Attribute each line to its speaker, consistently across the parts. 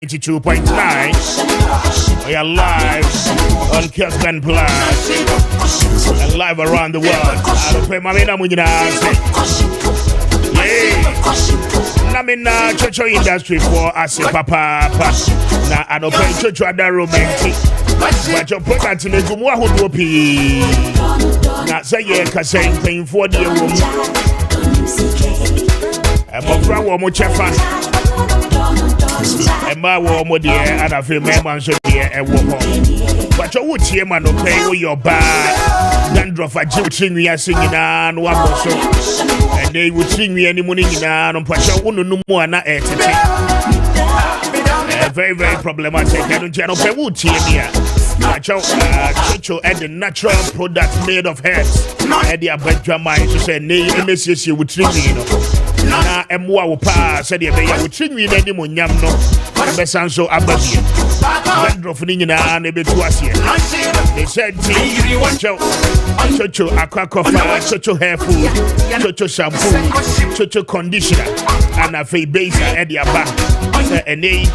Speaker 1: 92.9. We are live on Kessben Plus and live around the world. I don't pay my name when you Namina Chocho industry for us, Papa. Now I don't pay Chocho at the romantic. But your product in the Gumwa who do. Not say, yeah, because I'm paying for the room. I'm a friend of Mochafa. And my woman, dear, and I feel my man should be a woman. But you would see man to pay with your bad. Dandruff a jilting me singing on one more song. And they would sing me any morning on Pasha wouldn't know more than entity. Very, very problematic. I don't know if I would see me. Chocho and the natural product made of herbs. And the bedroom mind to say, nay, MSC would treat me, you know. Na emwa wo pa said e be ya wo twinwi na ni monyam no be sanso ababi bandrof ni nyina na be tu ase they said chocho akwakofa chocho hair food chocho shampoo chocho conditioner and a face base e de aba ene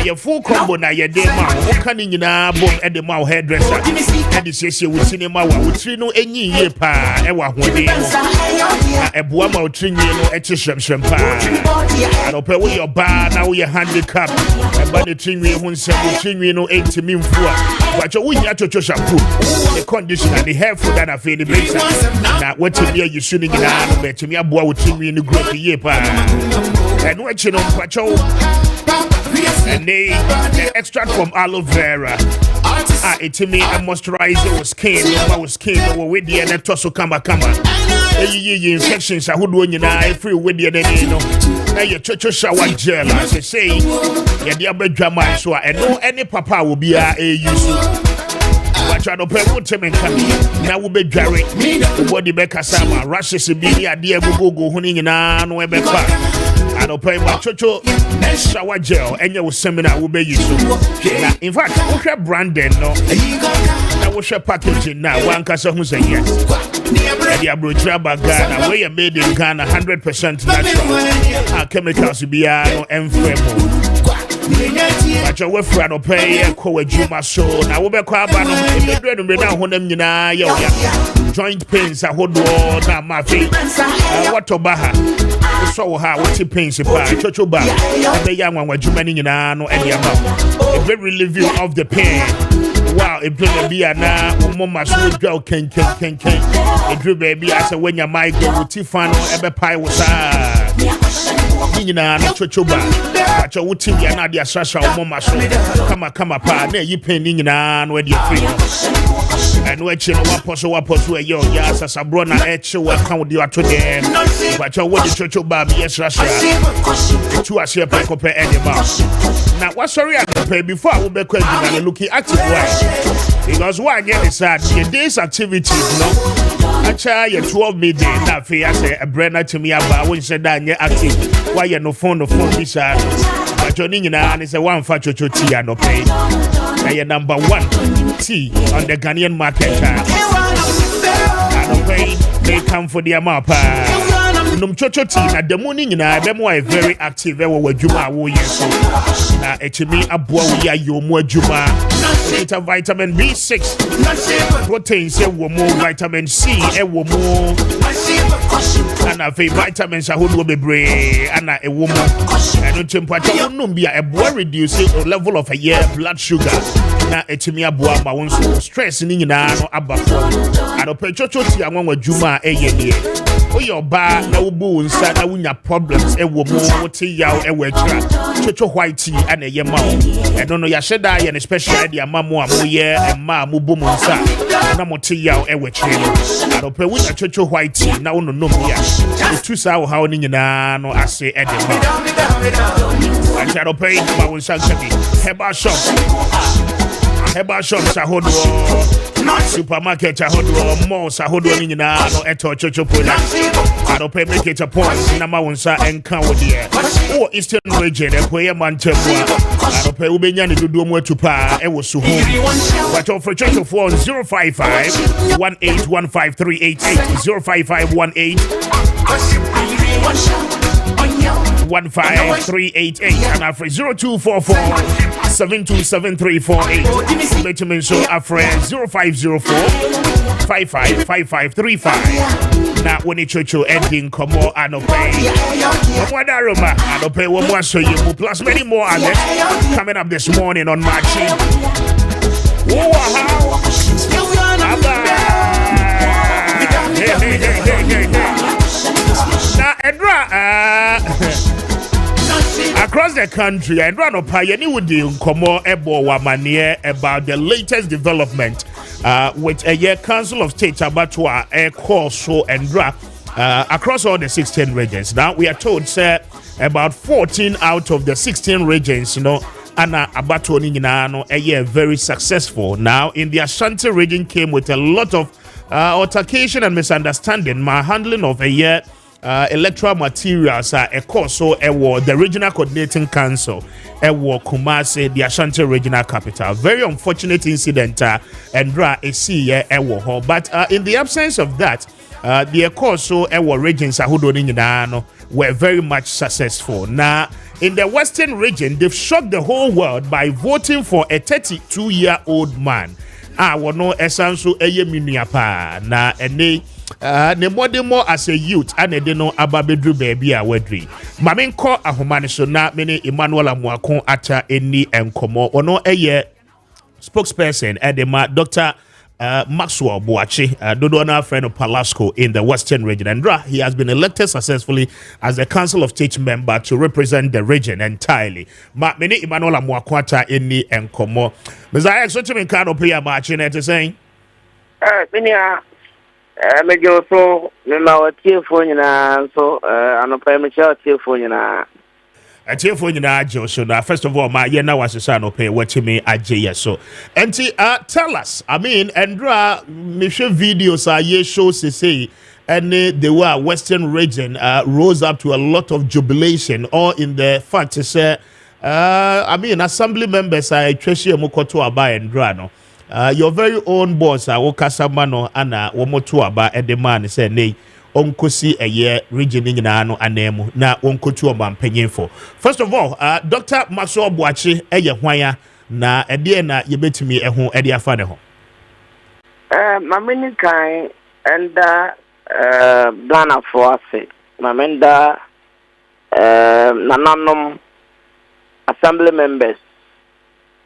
Speaker 1: e full combo na ye de ma wo kan nyina bom e de ma hairdresser e de sese wo cinema wa wo tri no enyi ye pa e wa hode no e boa ma trinye no eche shempa I don't pay with your bar now your handicap and by the trinye hun say trinye no entimi mfua but you nya chocho shampoo the conditioner the hair food that I feel the base na what you you shooting in na no bet me aboa wo trinye no grow ye pa and what you know but you and they extract from aloe vera it's me a moisturizer with skin with the and tosso kama ye infections I would win you now free with the no now your chocho shower gel as they say yeah the other drama so and no any papa will be a use but I don't pay what time now will be Jerry body back sama rashes be a dear go hunting na no ebe pa I don't pay my chocho shower gel and your seminar will be used. In fact, okay, Brandon, no, I wish a packaging now. One casa who say yes. The Abrochaba Ghana, where you made in Ghana 100% natural. Chemicals be no enfremo. But your wife ran up pay a Juma show. Now we be kwabano. If you don't know them, you know, joint pains. I hold on now, my feet. What to baha? So how what pains pa chocho ba the young one with Jumani no any amount a very relieving of the pain. Wow, it bring be na mama so girl can it drew baby as when your mic go Tifano ebe pie was na chocho ba but you would think na dia sasha mama so kama pa na you pain na no dey free and what you know what poso yo yes as a brother eche we kan with you to them but you what the chocho ba yes rasha to as your pick up any mouse now what sorry I pay before I will be question looking active why because why get is that your day's activities no actually your 12 midday na fe I say a brother to me about when said that you active why you no phone this but you need na and say one for chocho tea no pay now your number 1 tea on the Ghanaian market I don't pay they come for the amount num chocho tea na the morning na them were very active we juma wo yeso na etimi aboa wo ya yo mo adwuma it vitamin B6 protein say wo mo vitamin C e wo mo ana fe vitamins ahodo bebre ana e wo mo eno temperature wonum bia e boa reduce the level of blood sugar na etimi aboa ma won stress ni nyina no abafo ado pe chocho tea anwa adwuma e ye die your bar na ubu nsa na wunya problems e wo mo wote yaw e wachira chocho white tea and e yema e no ya sheda ye ne special dia mamo amoye e ma mo bom nsa na mote yaw e wachira ado pe wunya chocho white tea na wono nom ya otu sa wo ha oni nyina no ase e de ma ado pe ma won sankabi heba shop sahodo supermarket sahodo mall sahodo ni nyina no eto chocho product ado pay make it a point na ma wonsa enka wo de o eastern region e koye mantemwa ado pay ubenya ne dodo mu atupa e wo so ho but for chocho phone 055 1815388 055 18 15388 and after 0244 727348. Let me show after 0504 555535. Now when it's your ending, come on and pay. One aroma and pay one more so you plus many more others coming up this morning on Maakye. Wow. Now, Edra, across the country, Edra no payani would do komo ebo wamanie about the latest development with a year Council of State Abattoir air course so Edra across all the 16 regions. Now we are told, sir, about 14 out of the 16 regions, you know, Anna Abattoir no a year very successful. Now in the Ashanti region came with a lot of altercation and misunderstanding, my handling of a year electoral materials a course so the regional coordinating council Kumasi, the Ashanti regional capital. Very unfortunate incident and but in the absence of that the course so regions were very much successful. Now in the western region, they've shocked the whole world by voting for a 32-year-old man. Wono esanso eye minua pa na ene ne modemo as a youth anede no ababedru baby a wadri mamenko ahomane so na mene Emmanuel Amuako ata eni enkomo ono eye spokesperson edema Dr. Maxwell Boache, Dodona friend of Palasco in the Western region. And he has been elected successfully as the Council of State member to represent the region entirely. Many Emmanuel Amwakwata in the Enkomo. Messiah, so to me, can't open your marching at the saying.
Speaker 2: Maybe also, no, telephone, so, I'm a premature telephone.
Speaker 1: First of all, my yena was a son of pay what you may aje so. And tell us, I mean, Andra, Michelle videos are ye shows to say, and they were Western region rose up to a lot of jubilation, or in the fact to say, I mean, assembly members are treasure Mokoto Aba and Drano. Your very own boss, Okasamano, Anna, Womoto Aba, and the man said, nay. Onkosi a year region in ano anemu na onkotu oba mpanyin for. First of all, Dr. Maxwell Boache eye hwan na ede na yebetimi eho ede afa ne ho.
Speaker 2: Mameni kan enda Ghana for ase. Mamenda nananom assembly members.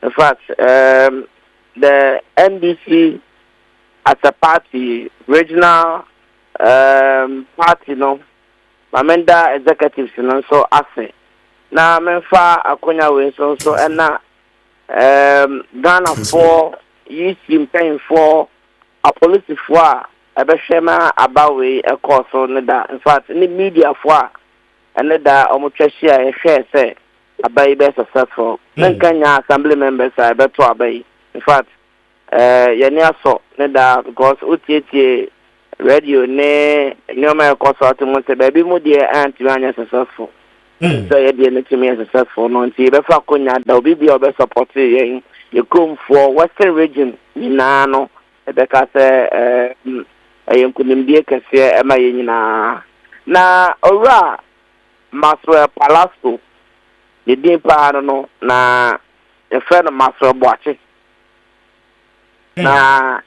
Speaker 2: In fact, the NDC as a party regional party no Mamenda executives no so ase na menfa akonya we so na Ghana for yi campaign for a police for abeshema abawe e course no da. In fact ni media for and da omotwahia e hwe say abai be successful Kenya assembly members are beto abai. In fact yani aso ne da because utietie radio ne nyoma consult mo se baby mo dey anti anya successful so ye dey make me successful no nti be fa konya da obi bi obe support ye come for Western region nyina no e be ka se yenkunim die kese e ma ye nyina na ora Masro Palasco the din pa no na e friend Masro Boache na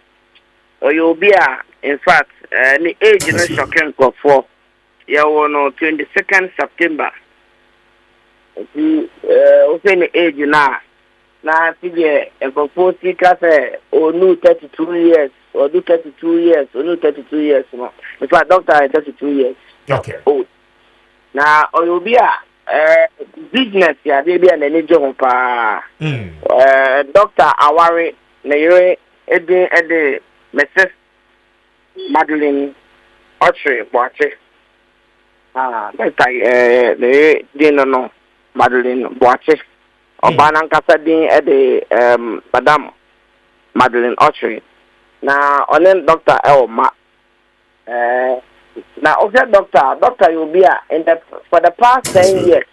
Speaker 2: oyobia. In fact, the age is shocking for you know 22nd September. The age now. Now, for 40 case or new 32 years, or do 32 years, or new 32 years. In fact, doctor is 32 years.
Speaker 1: Okay.
Speaker 2: Old. Now, or you'll be a business, yeah, they be an energy pa. Doctor Awari, Nayre, Eddie, Mrs. Madeline Archery Boache. That's the dinner Madeline Boache. Obanan Casadin at the Madame Madeline Archery. Now, on Dr. Elma. Now, okay, Doctor, you'll be in the for the past 10 years.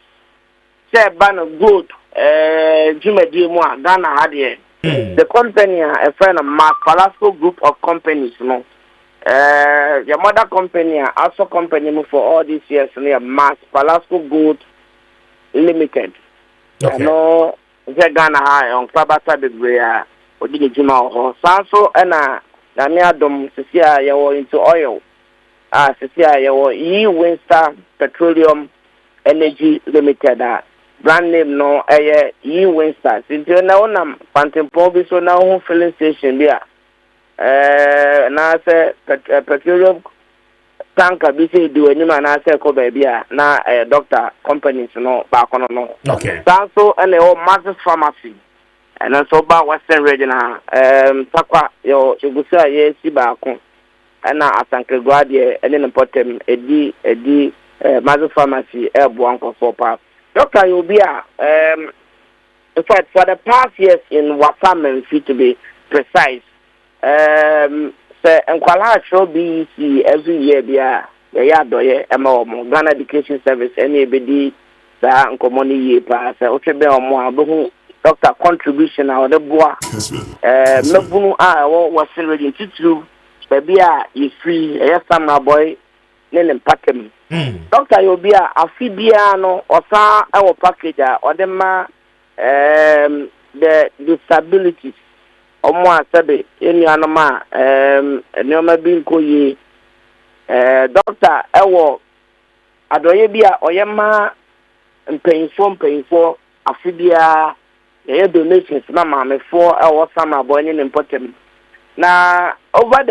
Speaker 2: Say, ban of good, Jimmy Dimoa, Ghana had here. The company, a friend of Mark Palasco group of companies, no. Your mother company, also company for all these years, near Mass Palasco Gold Limited.
Speaker 1: Okay.
Speaker 2: No, Ghana High on Klabata de Brea, or did Jima or Sanso and Namia Dom, Cecilia, you into oil. Cecilia, you Winstar Petroleum Energy Limited. Brand name no, you Winstar. Since you know, Phantom Pobi, so now filling station there. Now, say petroleum tanker bi say do anima na say ko ba bia na doctor companies no ba kono no.
Speaker 1: Okay.
Speaker 2: So and Maakye pharmacy and so ba Western regional takwa yo gusa ye si ba ko na asanke guade ene no potem edi Maakye pharmacy e bo anko for pa. Doctor you be in fact for the past years in Waterman fit to be precise Nkwala show BEC every year bia ya doye ema Ghana Education Service any bedi sa nkomoni ye pa sa otwebe omo abohu doctor contribution a ode boa mebunu a was ready titru bia you free sama boy nene pakem doctor you bia afibia no osa e package a ode ma the disabilities omo asabe enu anoma neoma bi nkoye doctor ewo adoye bia oyema mpanyfo afibia ye donations na maamefo ewo sama boy ni important na over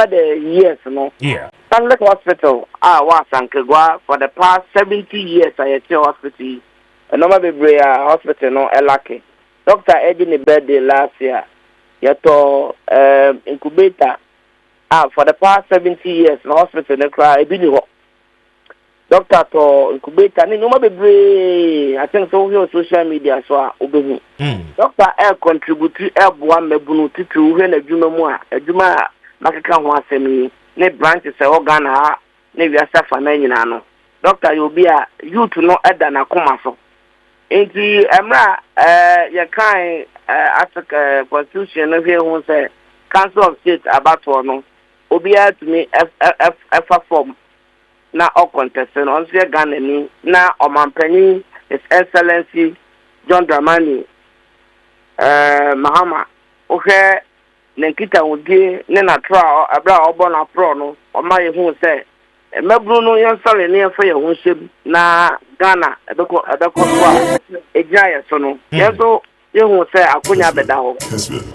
Speaker 2: the years no Stanley Hospital was Sankegwa for the past 70 years I at hospital enoma bebrea hospital no elake Doctor Eddie birthday last year. Yato incubator. For the past 70 years, the hospital they cry. Doctor to incubator. Ni no be I think so. Here social media so obehu. Doctor air contribute air one mebunu titu he na adwuma mu a adwuma makeka ho asemi ne branch se organ ha ne wiasa fa na nyina no. Doctor you be a youth no eda na koma so. Enti emra ya kan Africa constitution no here who say Council of State about no obia to me f form na all contestant on say Ghana ni na omampani His Excellency John Dramani Mahama ohe nenkita wudi ne na tra abra obo na pro no o ma ye hu say mebru no yan sale ne fa ye hu sheb na Ghana edoko kwa ejaya so no yeso ye hu say akonya beda ho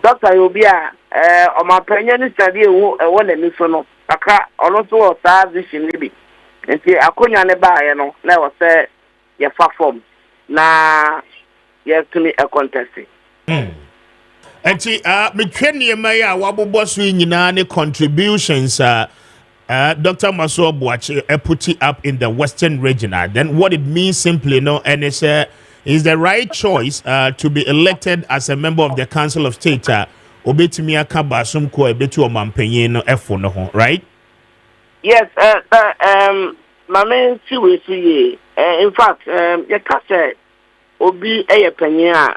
Speaker 2: doctor Obia o ma panya ni study ewo na ni so no aka ono so o sa vision ni bi nti akonya ne ba ye no na wo say ye fa form na ye to me a contest
Speaker 1: Enti metwe niema ya wabobo so nyina ne contributions Dr. Maso Boache put it up in the Western region. Then what it means simply no and it's is the right choice to be elected as a member of the Council of State obetimi aka basum ko ebetu omampanyin no efo no ho, right?
Speaker 2: Yes, mama see we see in fact you can say obi panyin a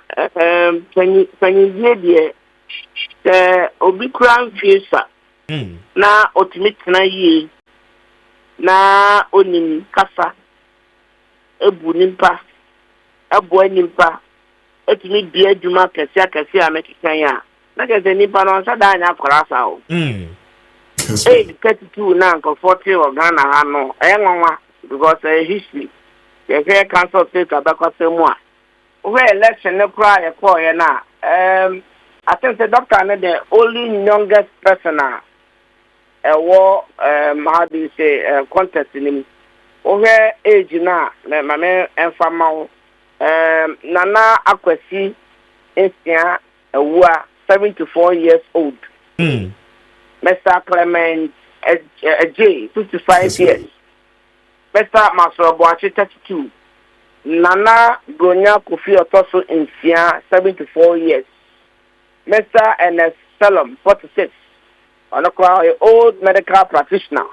Speaker 2: panyin die obi kran fiesa na ultimate na yi na onim kasa ebu nimpa abo nimpa etimi bia adwuma kase a mekikan ya na kase nimpa no nsa da anya korasa o 32 na nko 40 o Ghana ha no enwanwa because history the Council of State abakosemu a we election ne kura ye call ye na I think the doctor na the only youngest person how do you say contest in him over age na mame enfama nana akwasi esia ewa 74 years old Mr. Clement J 55 years Mr. Maso Boache 32 Nana Gonya Kofi Otoso Insia 74 years Mr. Ernest Salom 46 an old medical practitioner.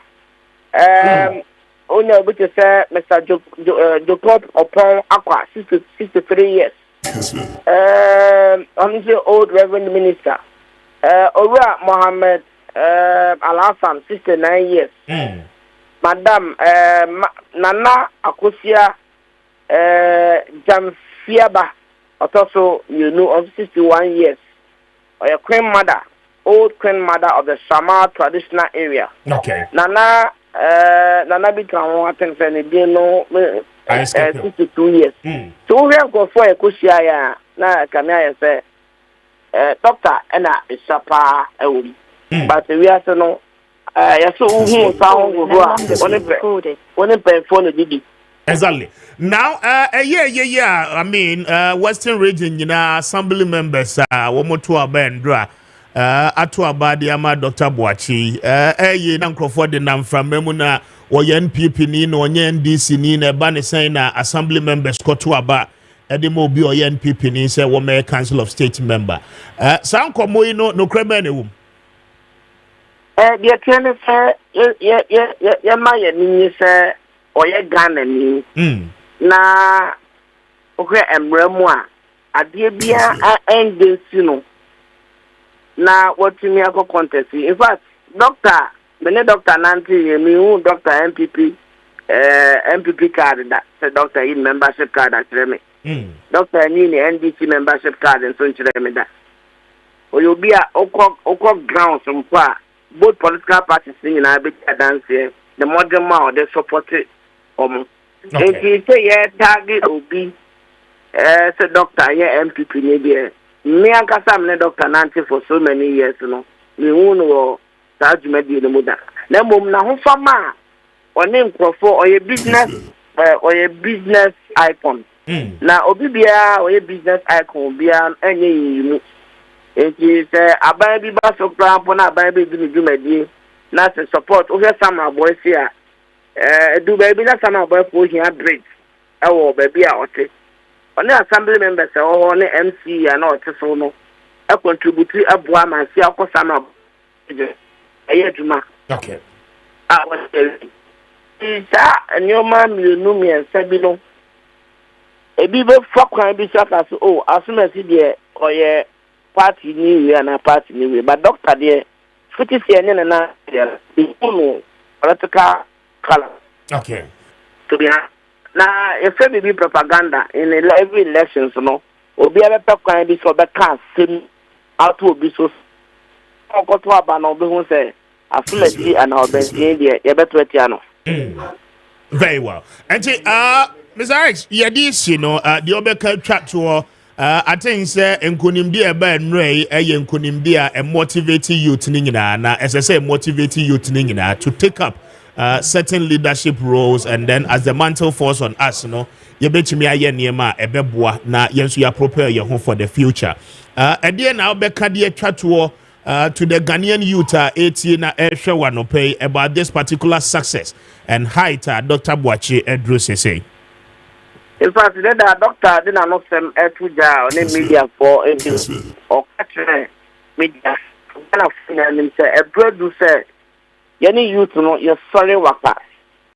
Speaker 2: Only able to say Mr. Jacob Opon Aqua, 63 years. I'm the old Reverend Minister. Ora Mohammed Al-Hassan, 69 years. Madam Nana Akosia Jamfiaba, also you know of 61 years. Or your grandmother, old grandmother of the Shama traditional area.
Speaker 1: Okay.
Speaker 2: Nana become what and say no 62 years. So we have got for a kushia na kamia say doctor and a shapa but we are so no so who sound one pay phone did.
Speaker 1: Exactly. Now, yeah. I mean, Western region, you know, assembly members, one more to our bandra, atu abadi ama Dr. Boachi, ye nankofo de nam from Memuna, or NPP ni no NDC ni ne bani saying assembly members kotu aba, edimo bi or NPP ni say woman council of state member. Sound komo no kremene wum.
Speaker 2: The attorney say, yeah, my ni say. Oye Ghana ni na okwe emremu a ade bia endensi no na watumi akọ contest. In fact doctor Nanti me who doctor MPP card that say doctor in membership card actually me doctor ni NDC membership card and so nchire me that oyo bia okọ grounds mpa both political parties in na be dance here the modern man they support it. If you say yeah, target Obi, say doctor, yeah, MPP, maybe me and Kasam, Doctor Nanti for so many years, you know. Me who charge me the mother. Then mum na who farmer or name for a business icon. Now Obi bia or a business icon bia any. If you say a baby bus of ground for a baby do me, not to support over some boys here. Do baby na sama boy for here bridge. Baby out. On assembly members or on MC and all so no. I contribute a boy man see a sama.
Speaker 1: Okay.
Speaker 2: I was and your man you know me and said below. A people fuck can be shot as as soon as he there or yeah party new and a party new but doctor there 50 and the political color.
Speaker 1: Okay.
Speaker 2: To be now, if there be propaganda in every election, so no, will be able to find this for the cast same out to be so. I got to have an who say, I feel like and our best idea, you better
Speaker 1: very well. And Mr. Alex, yeah, this, you know, the Obeka chat to I think say enkunimdia ba nre enkunimdia a motivating youth ningina na as I say motivating youth ningina to take up certain leadership roles and then as the mantle falls on us, you know, you betumi aye niema ebeboa na yenso ya prepare your home for the future. And then now beka de atwa to the Ghanaian youth 18 na ehwe wanope about this particular success and height Dr. Boachi Edru say.
Speaker 2: In fact, the doctor did not send to jail on media for a or media. And say a brother say, "Any youth know you're sorry waka."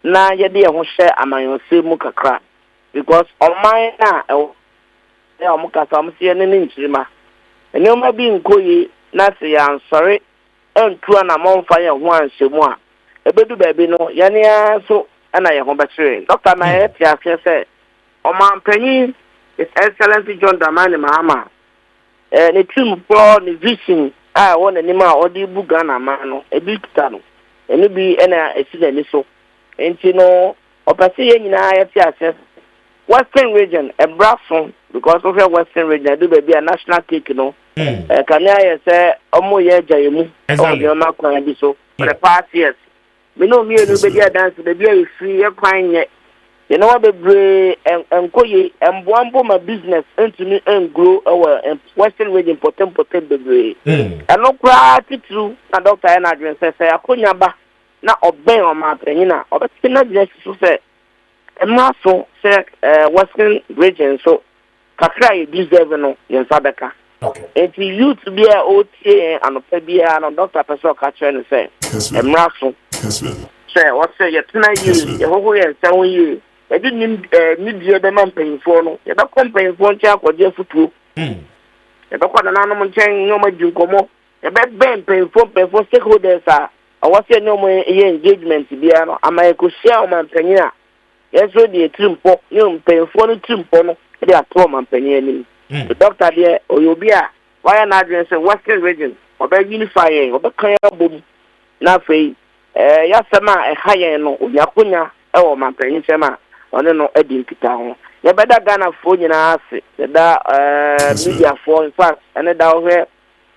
Speaker 2: Na yedi who share amayon say mukakra because on my na mukasa amsi any nchima. And you may be in koyi na say I'm sorry. And two and a month fire one shemwa. A baby no yani so and I home battery. Doctor na say. Oman Penny is Excellency John Dramani Mahama. The team for the vision, I want an ima or the Bugana mano, a big tano, and maybe a citizen so. And you know, Opasi in IFS, Western region, a Brasson, because of your Western region, I do be a national cake, you know. Can I say, Omo Yajamu, or your Macron, so for the past years. We know me, nobody dance, the beer is free, crying yet. You know what the bray and koye and wambo my business into me and grow our Western region potent the bray. And no gratitude na doctor and address say akunyaba na obey on my penina or not just to say and also say Western region so kakra you deserve no yen sabeka.
Speaker 1: Okay.
Speaker 2: And you to be a OTA and a PBA and doctor person catch and say and raso say what say you tonight you who you 7 years. I didn't need the other man paying for no. You don't come paying for check or just for you don't want an animal chain no more you come up. You bet Ben paying for stakeholders are. I was saying no more engagement to be an American share man penina. yes, the trimpo, you pay for the trimpo, they are Tom and Penny. The doctor there, or you'll be a why not dress a Western region, or by unifying, or by Kaya boom. Now, say, Yasama, a higher no, Yakunya, or my penny sema, or no, Eddie Town. You better Ghana phone in us, the media for in fact, and then down here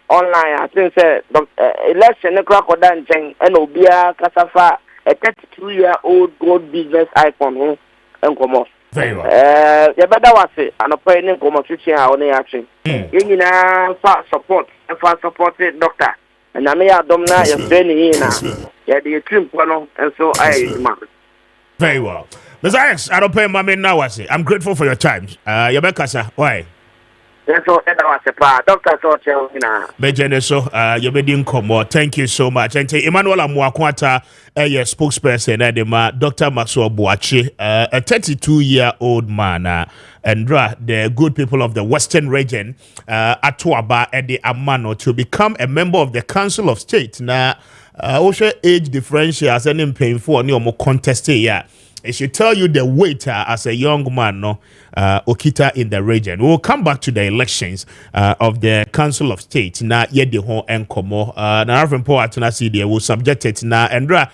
Speaker 2: online, I think, election, the crocodile, and Obia, Casafa, a 32-year-old gold business icon, and come off.
Speaker 1: Very well.
Speaker 2: You better watch it, and a penny come off on the action. You know, support, and for supported doctor. And I may have done now, you're training in now. Yeah, the trim, and so I.
Speaker 1: Very well. Mr. X, I don't pay my men now. I'm grateful for your time. Yabeka, sir. Why?
Speaker 2: That's all that was a part. Doctor, so tell me now.
Speaker 1: Bejeneso, you made come more. Thank you so much. And Emmanuel Amwakwata, a spokesperson, Dr. Maxwell Boache, a 32-year-old man, and the good people of the Western region, Atuaba, and the Amano, to become a member of the Council of State. Now, also age differentials and painful, no more contested, yeah. It should tell you the weight as a young man, no, Okita in the region. We'll come back to the elections of the Council of State. Na yedi ho enkomo. Na Reverend Paul Atunasi they will subject it na Andra.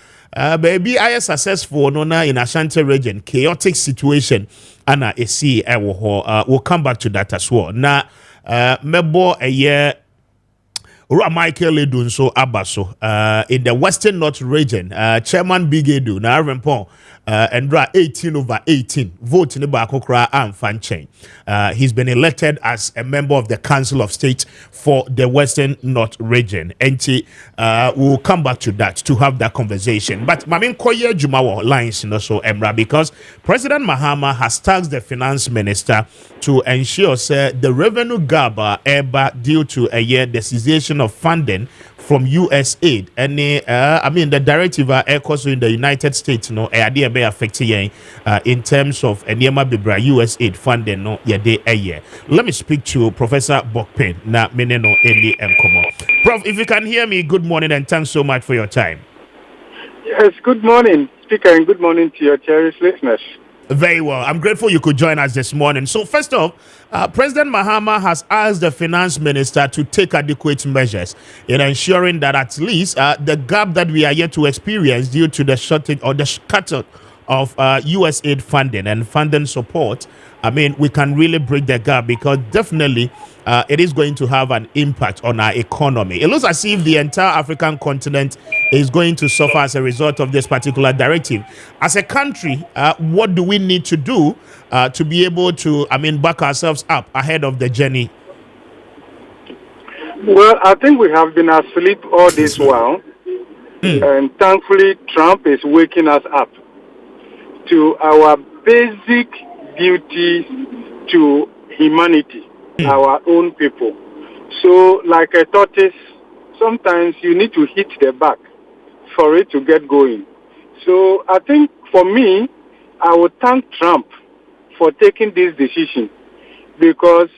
Speaker 1: Baby, I successful no na in Ashanti region. Chaotic situation. Ana esi ewo ho. We'll come back to that as well. Na mebo a year. Maakye Dunso Abaso in the Western North region, Chairman Bigedu, na Reverend Paul, and 18/18 vote in the Bakokra and Fanchain. He's been elected as a member of the Council of State for the Western North region. And we'll come back to that to have that conversation. But Mamin Koye Jumawa lines also Emra, because President Mahama has tasked the finance minister to ensure the revenue gap due to a year the cessation of funding from US aid. And the directive also in the United States, no, idea be affecting in terms of Niema Bibra US aid funding, no, a year. Let me speak to Professor Bokpen, na meneno Eli Enkomo. Prof, if you can hear me, good morning and thanks so much for your time.
Speaker 3: Yes, good morning, Speaker, and good morning to your cherished listeners.
Speaker 1: Very well. I'm grateful you could join us this morning. So first off, President Mahama has asked the finance minister to take adequate measures in ensuring that at least the gap that we are yet to experience due to the shortage or the cut of US aid funding and funding support, we can really break the gap, because definitely it is going to have an impact on our economy. It looks as if the entire African continent is going to suffer as a result of this particular directive. As a country, what do we need to do to be able to, back ourselves up ahead of the journey?
Speaker 3: Well, I think we have been asleep all this while, and thankfully Trump is waking us up to our basic duty to humanity, our own people. So, like a tortoise, sometimes you need to hit the back for it to get going. So, I think for me, I would thank Trump for taking this decision, because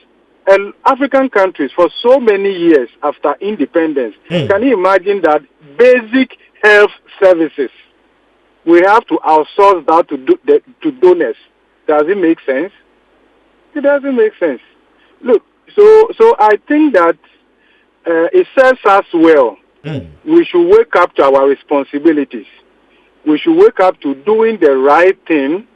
Speaker 3: African countries for so many years after independence, can you imagine that basic health services, we have to outsource that to donors? Does it make sense? It doesn't make sense. Look, so I think that it serves us well. We should wake up to our responsibilities. We should wake up to doing the right thing,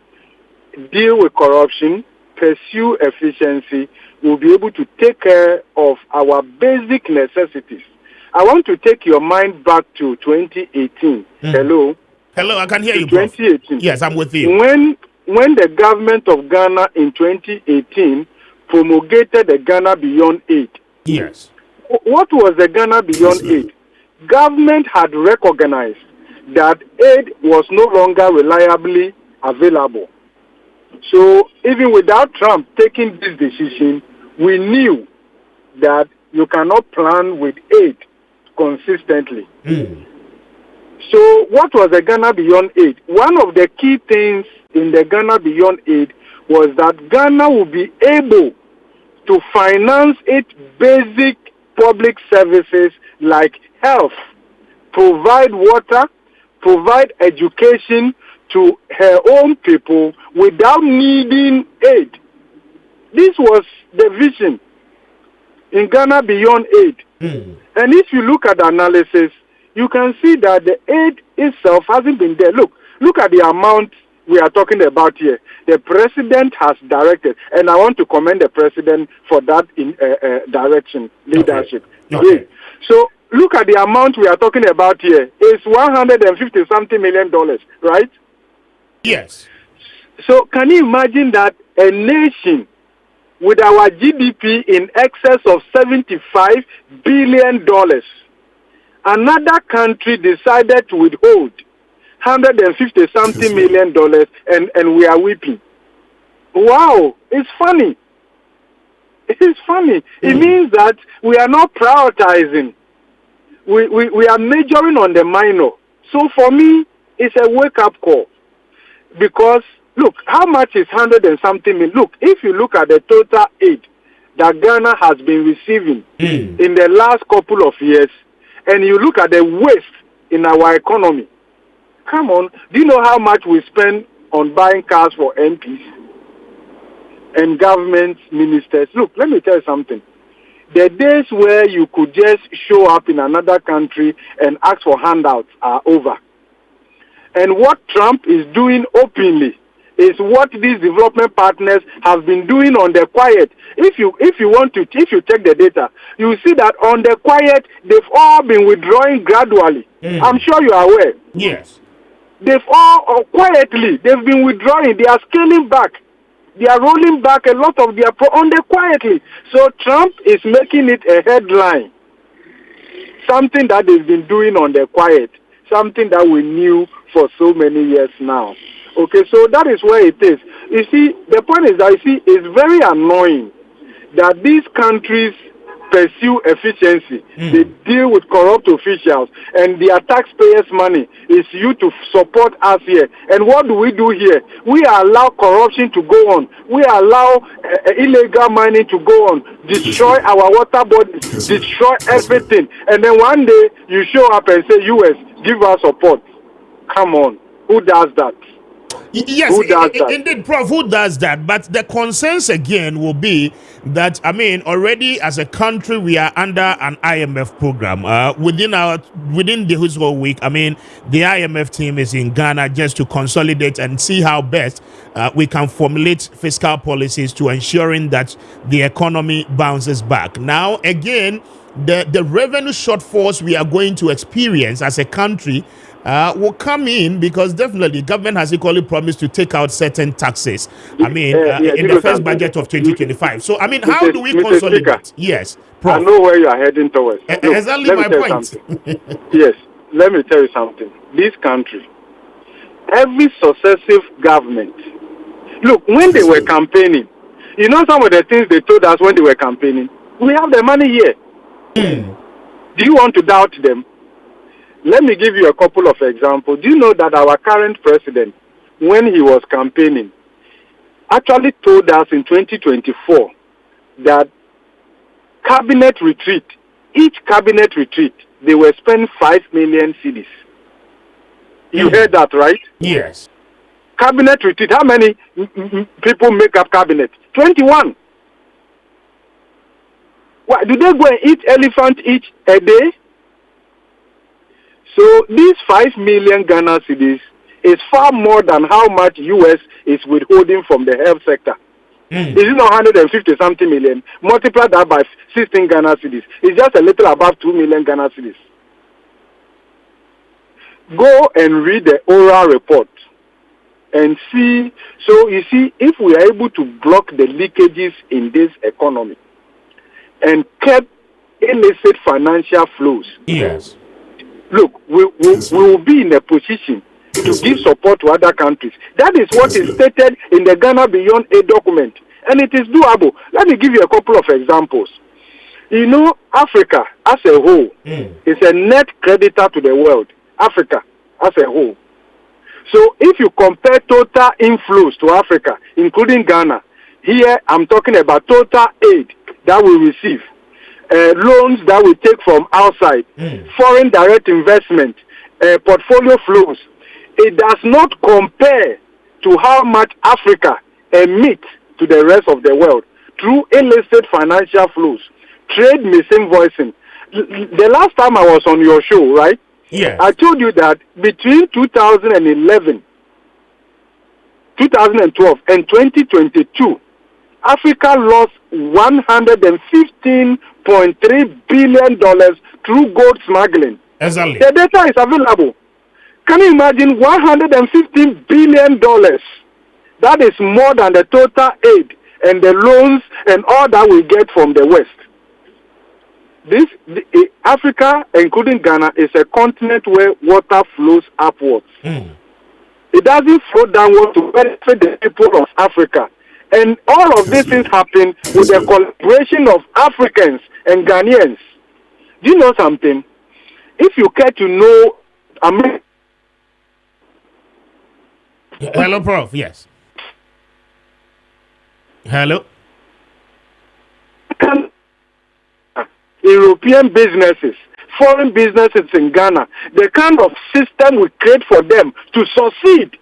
Speaker 3: deal with corruption, pursue efficiency. We'll be able to take care of our basic necessities. I want to take your mind back to 2018. Hello?
Speaker 1: Hello, I can hear you,
Speaker 3: 2018.
Speaker 1: Prof. Yes, I'm with you.
Speaker 3: When the government of Ghana in 2018 promulgated the Ghana Beyond Aid.
Speaker 1: Yes.
Speaker 3: What was the Ghana Beyond Aid? Government had recognized that aid was no longer reliably available. So even without Trump taking this decision, we knew that you cannot plan with aid consistently. So what was the Ghana Beyond Aid? One of the key things in the Ghana Beyond Aid was that Ghana will be able to finance its basic public services like health, provide water, provide education, to her own people without needing aid. This was the vision in Ghana Beyond Aid. And if you look at the analysis, you can see that the aid itself hasn't been there. Look at the amount we are talking about here. The president has directed, and I want to commend the president for that direction, leadership.
Speaker 1: Okay.
Speaker 3: So look at the amount we are talking about here. It's $150-something million, right?
Speaker 1: Yes.
Speaker 3: So can you imagine that a nation with our GDP in excess of $75 billion, another country decided to withhold $150-something million, and we are weeping? Wow, it's funny. It means that we are not prioritizing. We are majoring on the minor. So for me, it's a wake-up call. Because, look, how much is 100-something million? Look, if you look at the total aid that Ghana has been receiving in the last couple of years, and you look at the waste in our economy, come on, do you know how much we spend on buying cars for MPs and government ministers? Look, let me tell you something. The days where you could just show up in another country and ask for handouts are over. And what Trump is doing openly is what these development partners have been doing on the quiet. If you check the data, you see that on the quiet, they've all been withdrawing gradually. I'm sure you are aware.
Speaker 1: Yes.
Speaker 3: They've all quietly, they've been withdrawing. They are scaling back. They are rolling back a lot of their on the quietly. So Trump is making it a headline. Something that they've been doing on the quiet. Something that we knew for so many years now. Okay, so that is where it is. You see, the point is that, it's very annoying that these countries pursue efficiency. They deal with corrupt officials, and their taxpayers' money is used to support us here. And what do here? We allow corruption to go on. We allow illegal mining to go on, destroy our water bodies, destroy everything. And then one day you show up and say, U.S., give us support. Come on. Who does that?
Speaker 1: Yes, indeed, Prof, who does that? But the concerns again will be that, already as a country, we are under an IMF program. Within this whole week, the IMF team is in Ghana just to consolidate and see how best we can formulate fiscal policies to ensuring that the economy bounces back. Now, again, the revenue shortfalls we are going to experience as a country will come in because definitely government has equally promised to take out certain taxes. In the first budget of 2025. So, how do we consolidate? Yes, Prof.
Speaker 3: I know where you are heading towards.
Speaker 1: Exactly my point.
Speaker 3: Yes, let me tell you something. This country, every successive government, look, when they were campaigning, you know some of the things they told us when they were campaigning? We have the money here. Do you want to doubt them? Let me give you a couple of examples. Do you know that our current president, when he was campaigning, actually told us in 2024 that each cabinet retreat, they were spending 5 million cedis. You heard that, right?
Speaker 1: Yes.
Speaker 3: Cabinet retreat, how many people make up cabinet? 21. What, do they go and eat elephant each a day? So these 5 million Ghana cedis is far more than how much U.S. is withholding from the health sector. Is it not 150-something million? Multiply that by 16 Ghana cedis. It's just a little above 2 million Ghana cedis. Go and read the oral report and see. So you see, if we are able to block the leakages in this economy and keep illicit financial flows,
Speaker 1: yes.
Speaker 3: Look, we will be in a position to give support to other countries. That is what is stated in the Ghana Beyond Aid document. And it is doable. Let me give you a couple of examples. You know, Africa as a whole is a net creditor to the world. Africa as a whole. So if you compare total inflows to Africa, including Ghana, here I'm talking about total aid that we receive. Loans that we take from outside, foreign direct investment, portfolio flows. it does not compare to how much Africa emits to the rest of the world through illicit financial flows, trade misinvoicing. The last time I was on your show, right?
Speaker 1: Yeah.
Speaker 3: I told you that between 2011, 2012, and 2022, Africa lost $115.3 billion through gold smuggling.
Speaker 1: Exactly.
Speaker 3: The data is available. Can you imagine $115 billion? That is more than the total aid and the loans and all that we get from the West. Africa, including Ghana, is a continent where water flows upwards. It doesn't flow downwards to benefit the people of Africa. And all of these things happen with the collaboration of Africans and Ghanaians. Do you know something? If you care to know
Speaker 1: Hello, Prof. Yes. Hello.
Speaker 3: European businesses, foreign businesses in Ghana, the kind of system we create for them to succeed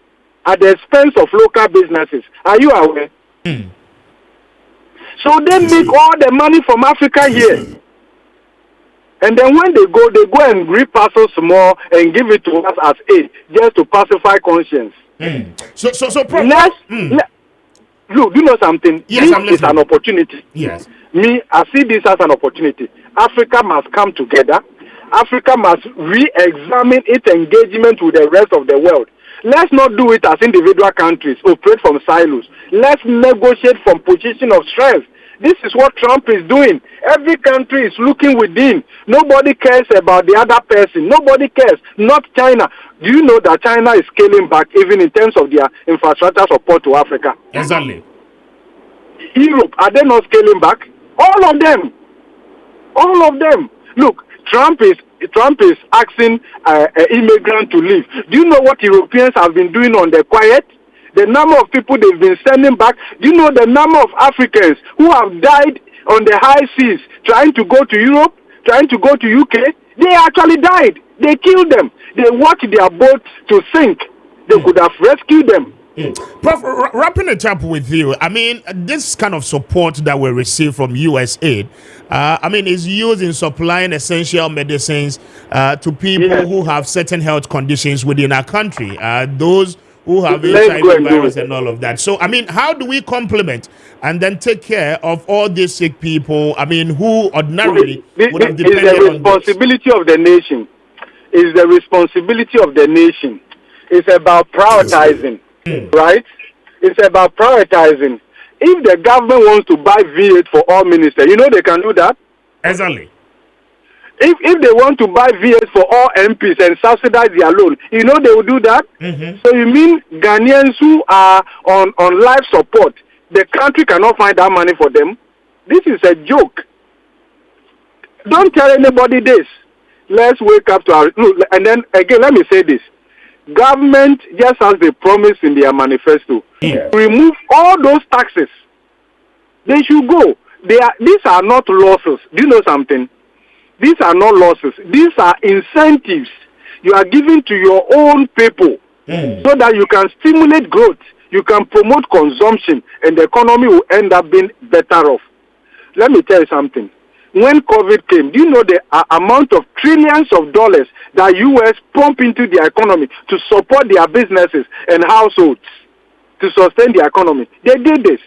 Speaker 3: at the expense of local businesses. Are you aware? So they make all the money from Africa here. And then when they go and reparcel some more and give it to us as aid, just to pacify conscience.
Speaker 1: So,
Speaker 3: Look, you know something?
Speaker 1: Yes,
Speaker 3: this is an opportunity.
Speaker 1: Yes.
Speaker 3: Me, I see this as an opportunity. Africa must come together. Africa must re-examine its engagement with the rest of the world. Let's not do it as individual countries, operate from silos. Let's negotiate from position of strength. This is what Trump is doing. Every country is looking within. Nobody cares about the other person. Nobody cares. Not China. Do you know that China is scaling back even in terms of their infrastructure support to Africa?
Speaker 1: Exactly.
Speaker 3: Europe, are they not scaling back? All of them. All of them. Look, Trump is asking immigrants to leave. Do you know what Europeans have been doing on the quiet? The number of people they've been sending back. Do you know the number of Africans who have died on the high seas trying to go to Europe, trying to go to UK? They actually died. They killed them. They watched their boat to sink. They could have rescued them.
Speaker 1: Prof, wrapping it up with you, I mean, this kind of support that we receive from USAID, I mean, is used in supplying essential medicines to people who have certain health conditions within our country, those who have HIV virus and all of that. So, I mean, how do we complement and then take care of all these sick people, I mean, who ordinarily would have depended on this?
Speaker 3: It's the responsibility of the nation. It's the responsibility of the nation. It's about prioritizing. Right? It's about prioritizing. If the government wants to buy V8 for all ministers, you know they can do that.
Speaker 1: Exactly.
Speaker 3: If they want to buy V8 for all MPs and subsidize their loan, you know they will do that. So you mean Ghanaians who are on life support, the country cannot find that money for them? This is a joke. Don't tell anybody this. Let's wake up to our look. And then again, let me say this. Government, just as they promised in their manifesto, remove all those taxes. They should go. These are not losses. Do you know something? These are not losses. These are incentives you are giving to your own people so that you can stimulate growth, you can promote consumption, and the economy will end up being better off. Let me tell you something. When COVID came, do you know the amount of trillions of dollars that U.S. pump into the economy to support their businesses and households to sustain the economy? They did this.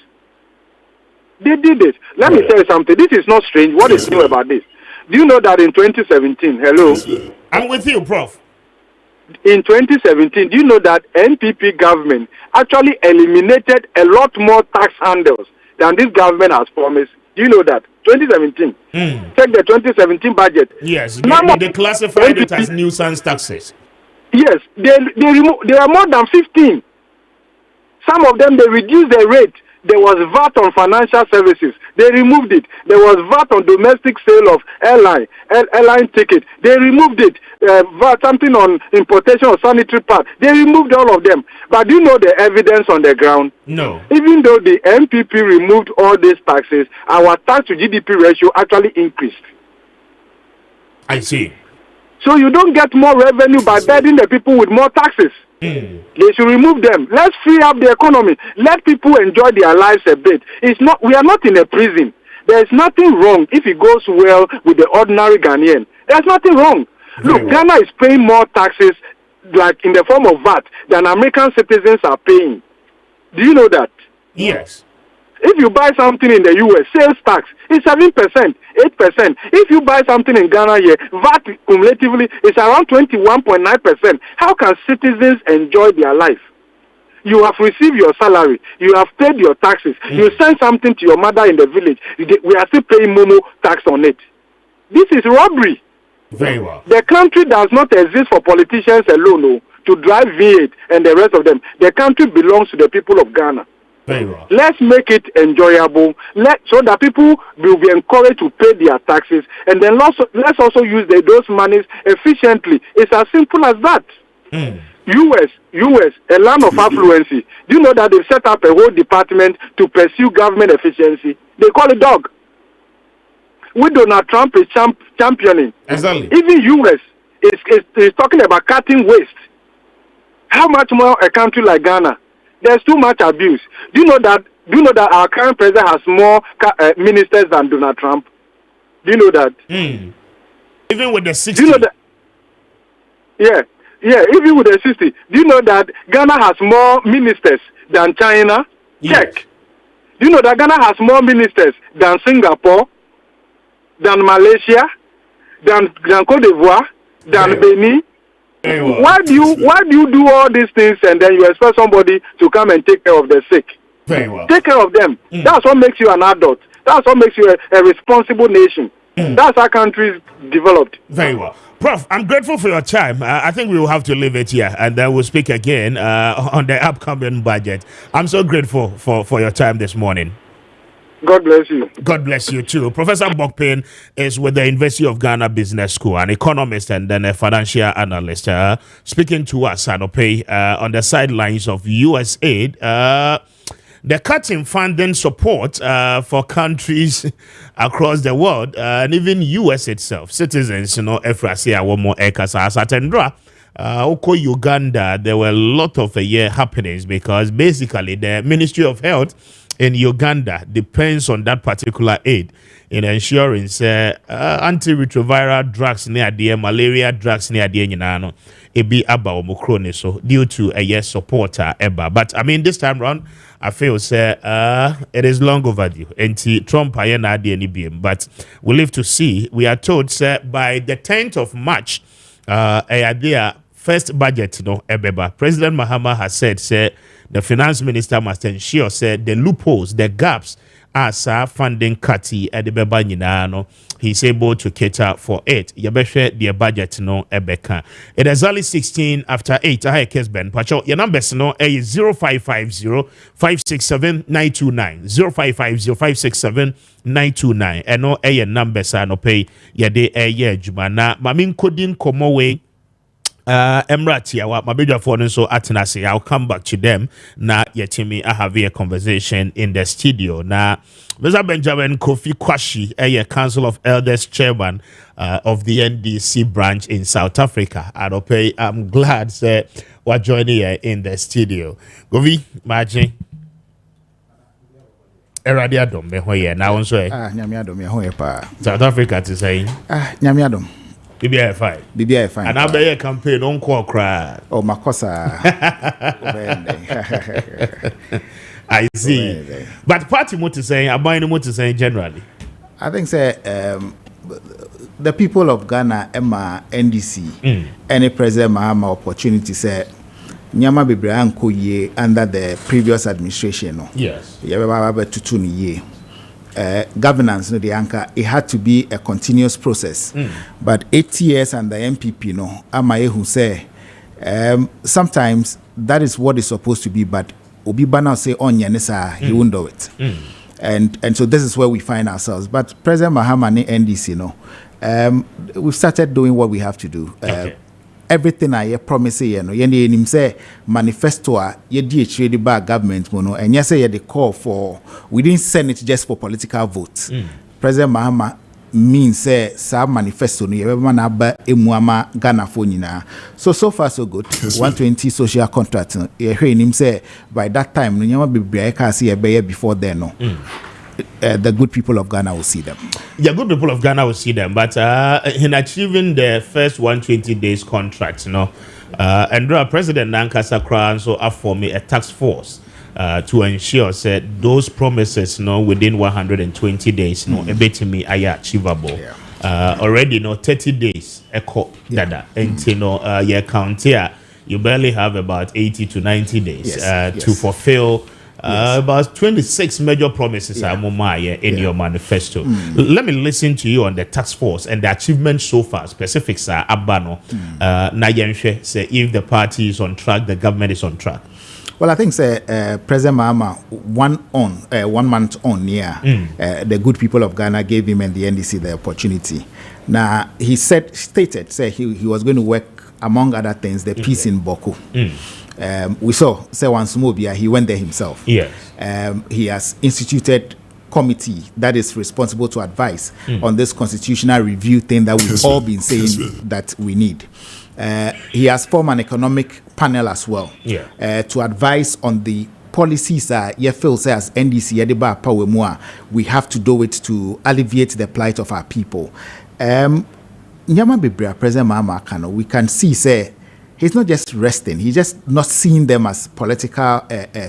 Speaker 3: They did this. Let me tell you something. This is not strange. What is new about this? Do you know that in 2017, hello?
Speaker 1: I'm with you, Prof.
Speaker 3: In 2017, do you know that NPP government actually eliminated a lot more tax handles than this government has promised? Do you know that? 2017. Check the 2017 budget.
Speaker 1: Yes, they classified it as nuisance taxes.
Speaker 3: Yes, there are more than 15. Some of them, they reduced the rate. There was VAT on financial services. They removed it. There was VAT on domestic sale of airline ticket. They removed it. VAT, something on importation of sanitary pads. They removed all of them. But do you know the evidence on the ground?
Speaker 1: No.
Speaker 3: Even though the MPP removed all these taxes, our tax to GDP ratio actually increased.
Speaker 1: I see.
Speaker 3: So you don't get more revenue by burdening the people with more taxes. They should remove them. Let's free up the economy. Let people enjoy their lives a bit. We are not in a prison. There is nothing wrong if it goes well with the ordinary Ghanaian. There's nothing wrong. Look, Ghana is paying more taxes, like in the form of VAT, than American citizens are paying. Do you know that?
Speaker 1: Yes.
Speaker 3: If you buy something in the US, sales tax is 7%, 8%. If you buy something in Ghana here, VAT cumulatively is around 21.9%. How can citizens enjoy their life? You have received your salary, you have paid your taxes, you send something to your mother in the village, we are still paying Momo tax on it. This is robbery.
Speaker 1: Very well.
Speaker 3: The country does not exist for politicians alone, no, to drive V8 and the rest of them. The country belongs to the people of Ghana.
Speaker 1: Very well.
Speaker 3: Let's make it enjoyable, so that people will be encouraged to pay their taxes, and then let's also use those monies efficiently. It's as simple as that. US, a land of affluency. Do you know that they've set up a whole department to pursue government efficiency? They call it DOG. With Donald Trump is championing.
Speaker 1: Exactly.
Speaker 3: Even US is talking about cutting waste. How much more a country like Ghana? There's too much abuse. Do you know that our current president has more ministers than Donald Trump? Do you know that?
Speaker 1: Even with the 60.
Speaker 3: Do you know that? Yeah, even with the 60. Do you know that Ghana has more ministers than China?
Speaker 1: Yes.
Speaker 3: Check. Do you know that Ghana has more ministers than Singapore, than Malaysia, than Cote d'Ivoire, than Benin?
Speaker 1: Well.
Speaker 3: Why do you do all these things and then you expect somebody to come and take care of the sick?
Speaker 1: Very well.
Speaker 3: Take care of them. That's what makes you an adult. That's what makes you a responsible nation. That's how countries developed.
Speaker 1: Very well. Prof, I'm grateful for your time. I think we will have to leave it here and then we'll speak again on the upcoming budget. I'm so grateful for your time this morning.
Speaker 3: God bless you.
Speaker 1: God bless you too. Professor Bokpin is with the University of Ghana Business School, an economist and then a financial analyst, speaking to us on the sidelines of US aid. The cut in funding support for countries across the world and even US itself, citizens, Efrasia, one more Satendra. Oko Uganda, there were a lot of happenings because basically the Ministry of Health in Uganda depends on that particular aid in ensuring antiretroviral drugs near the malaria drugs near the nyinano ebi aba omukrone so due to a supporter eba. But I mean this time round I feel it is long overdue. And Trump ayena de NBM, but we live to see. We are told by the 10th of March their first budget ebeba. President Mahama has said the finance minister must ensure the loopholes, the gaps as funding cutty at the beba nyinano. He's able to cater for it. Yabeshe the budget ebeka. It is only 16 after 8. I Kessben. Pacho your numbers is 0550 567 929 0550 567 929. And no a numbers no pay yade jumana mamin kodin komo way. Emrati, my bigger phone so atenase. I'll come back to them. Na yetimi I have a conversation in the studio. Na Mr. Benjamin Kofi Kwashi, a Council of Elders chairman of the NDC branch in South Africa. I'm glad we're joining here in the studio. Govi, Maakye. Eradi adom me hoye na won so
Speaker 4: nyame adom me hoye pa.
Speaker 1: South Africa to say
Speaker 4: nyame adom.
Speaker 1: BBI fine.
Speaker 4: BBI fine.
Speaker 1: And I be a campaign on cry.
Speaker 4: Oh, Makosa.
Speaker 1: I see. But party motor saying, I'm buying motor saying generally.
Speaker 4: I think the people of Ghana, Emma, NDC, any President Mahama opportunity say Nyama Bebre Anko under the previous administration. No?
Speaker 1: Yes.
Speaker 4: Governance, no, the anchor, it had to be a continuous process. But 8 years under MPP, no, Amaye who say, sometimes that is what is supposed to be, but Obi Bana say on Yanisa, he won't do it. And so this is where we find ourselves. But President Mahama NDC, no, we've started doing what we have to do. Okay. Everything I promise you know him say manifesto ye di by government no and say the call for we didn't send it just for political votes. President Mahama mean say sa manifesto no yebema na ba emuama Ghana for nyina. So far so good. 120 social contract. Ye hwe nim say by that time no nyama bebre ka see ebe before then no. The good people of Ghana will see them.
Speaker 1: Yeah, good people of Ghana will see them. But in achieving the first 120 days contract, and President Nankasa Kran so formed a task force to ensure that those promises, within 120 days, a bit to me are achievable. Yeah. Already, 30 days, echo dada, and you count here, you barely have about 80 to 90 days to fulfill. About 26 major promises in your manifesto. Let me listen to you on the task force and the achievements so far. Specifics are Abano. Nayenche say if the party is on track, the government is on track.
Speaker 4: Well, I think President Mahama 1 month on the good people of Ghana gave him and the NDC the opportunity. Now he stated he was going to work, among other things, the peace in Boko. We saw once more he went there himself.
Speaker 1: Yes.
Speaker 4: He has instituted committee that is responsible to advise on this constitutional review thing that we've all been saying that we need. He has formed an economic panel as well to advise on the policies that feel as NDC we have to do it to alleviate the plight of our people. Nyama Bibria, President Mahama Kano, we can see he's not just resting, he's just not seeing them as political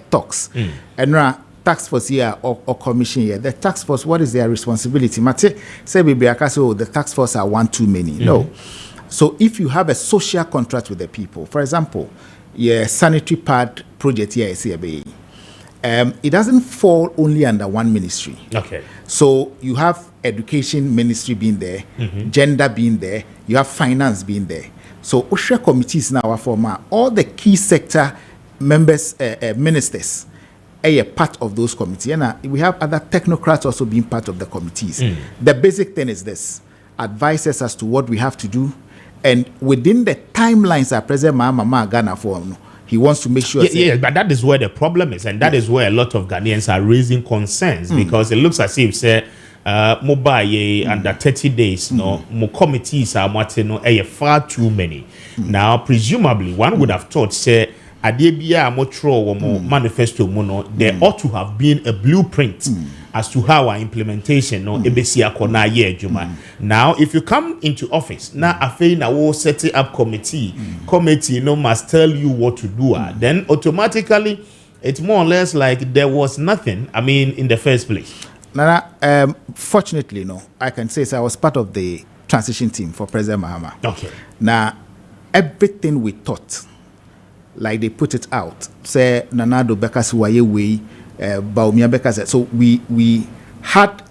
Speaker 4: talks. And tax force here or commission here, the tax force, what is their responsibility? Mate say the tax force are one too many. No. So if you have a social contract with the people, for example, sanitary pad project here is it doesn't fall only under one ministry.
Speaker 1: Okay.
Speaker 4: So you have education ministry being there, gender being there, you have finance being there. So OSHA committees now are former. All the key sector members, ministers, are part of those committees. And we have other technocrats also being part of the committees. The basic thing is this: advise us as to what we have to do, and within the timelines that President Mahama Ghana for, he wants to make sure.
Speaker 1: But that is where the problem is, and that is where a lot of Ghanaians are raising concerns because it looks as if mobile under 30 days, more committees are far too many. Now, presumably, one would have thought, Adebia Motro or manifesto mono, there ought to have been a blueprint as to how our implementation Now, if you come into office, now will set up committee must tell you what to do. Then automatically it's more or less like there was nothing, in the first place.
Speaker 4: Nana, fortunately, I can say I was part of the transition team for President Mahama.
Speaker 1: Okay.
Speaker 4: Now, everything we thought, like they put it out, say Nanado Bekas Wayewe, Baumia Bekas. So we had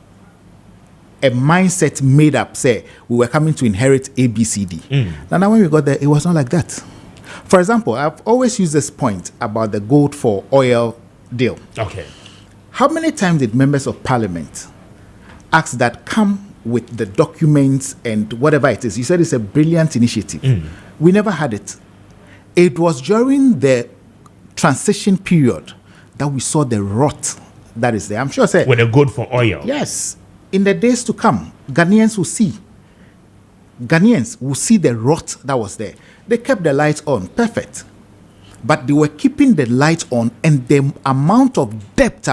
Speaker 4: a mindset made up, say we were coming to inherit ABCD. Now when we got there, it was not like that. For example, I've always used this point about the gold for oil deal.
Speaker 1: Okay.
Speaker 4: How many times did members of parliament ask that come with the documents and whatever it is? You said it's a brilliant initiative. We never had it. It was during the transition period that we saw the rot that is there. I'm sure
Speaker 1: with the gold for oil.
Speaker 4: Yes. In the days to come, Ghanaians will see. Ghanaians will see the rot that was there. They kept the lights on. Perfect. But they were keeping the lights on, and the amount of debt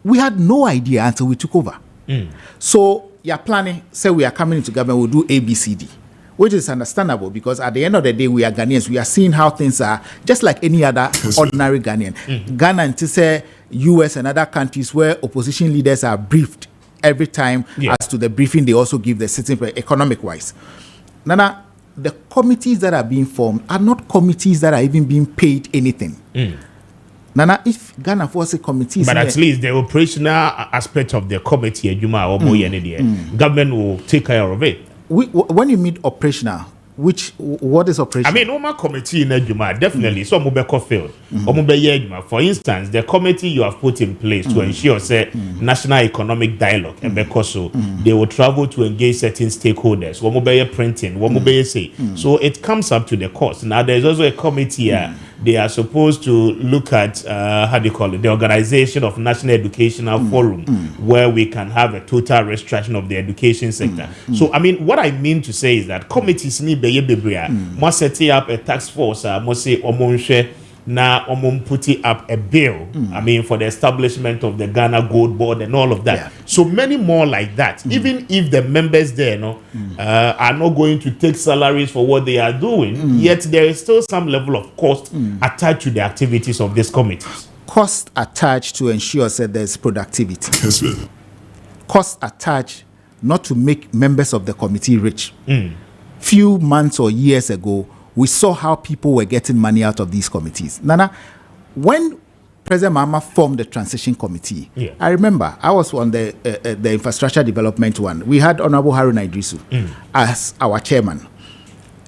Speaker 4: we had no idea until we took over. So you're planning, say we are coming into government, we'll do ABCD, which is understandable because at the end of the day, we are Ghanaians. We are seeing how things are, just like any other ordinary Ghanaian. Ghana and to say US and other countries where opposition leaders are briefed every time as to the briefing they also give the citizen economic-wise. Nana, the committees that are being formed are not committees that are even being paid anything. Nana, if Ghana force committees,
Speaker 1: but at least the operational aspect of the committee, government will take care of it.
Speaker 4: When you mean operational, what is operational?
Speaker 1: Normal committee in Ejuma, definitely. So Mubeko failed. For instance, the committee you have put in place to ensure national economic dialogue, and because they will travel to engage certain stakeholders. Printing, say. So it comes up to the cost. Now there's also a committee they are supposed to look at how do you call it, the Organization of National Educational Forum, where we can have a total restoration of the education sector. So I mean, what I mean to say is that committees need must set up a task force, must say now putting up a bill, I mean, for the establishment of the Ghana Gold Board and all of that. Yeah. So many more like that. Even if the members there are not going to take salaries for what they are doing, yet there is still some level of cost attached to the activities of these committees.
Speaker 4: Cost attached to ensure that there's productivity. Cost attached not to make members of the committee rich. Few months or years ago, we saw how people were getting money out of these committees. Nana, when President Mahama formed the transition committee, I remember I was on the infrastructure development one. We had Honorable Haruna Idrisu as our chairman.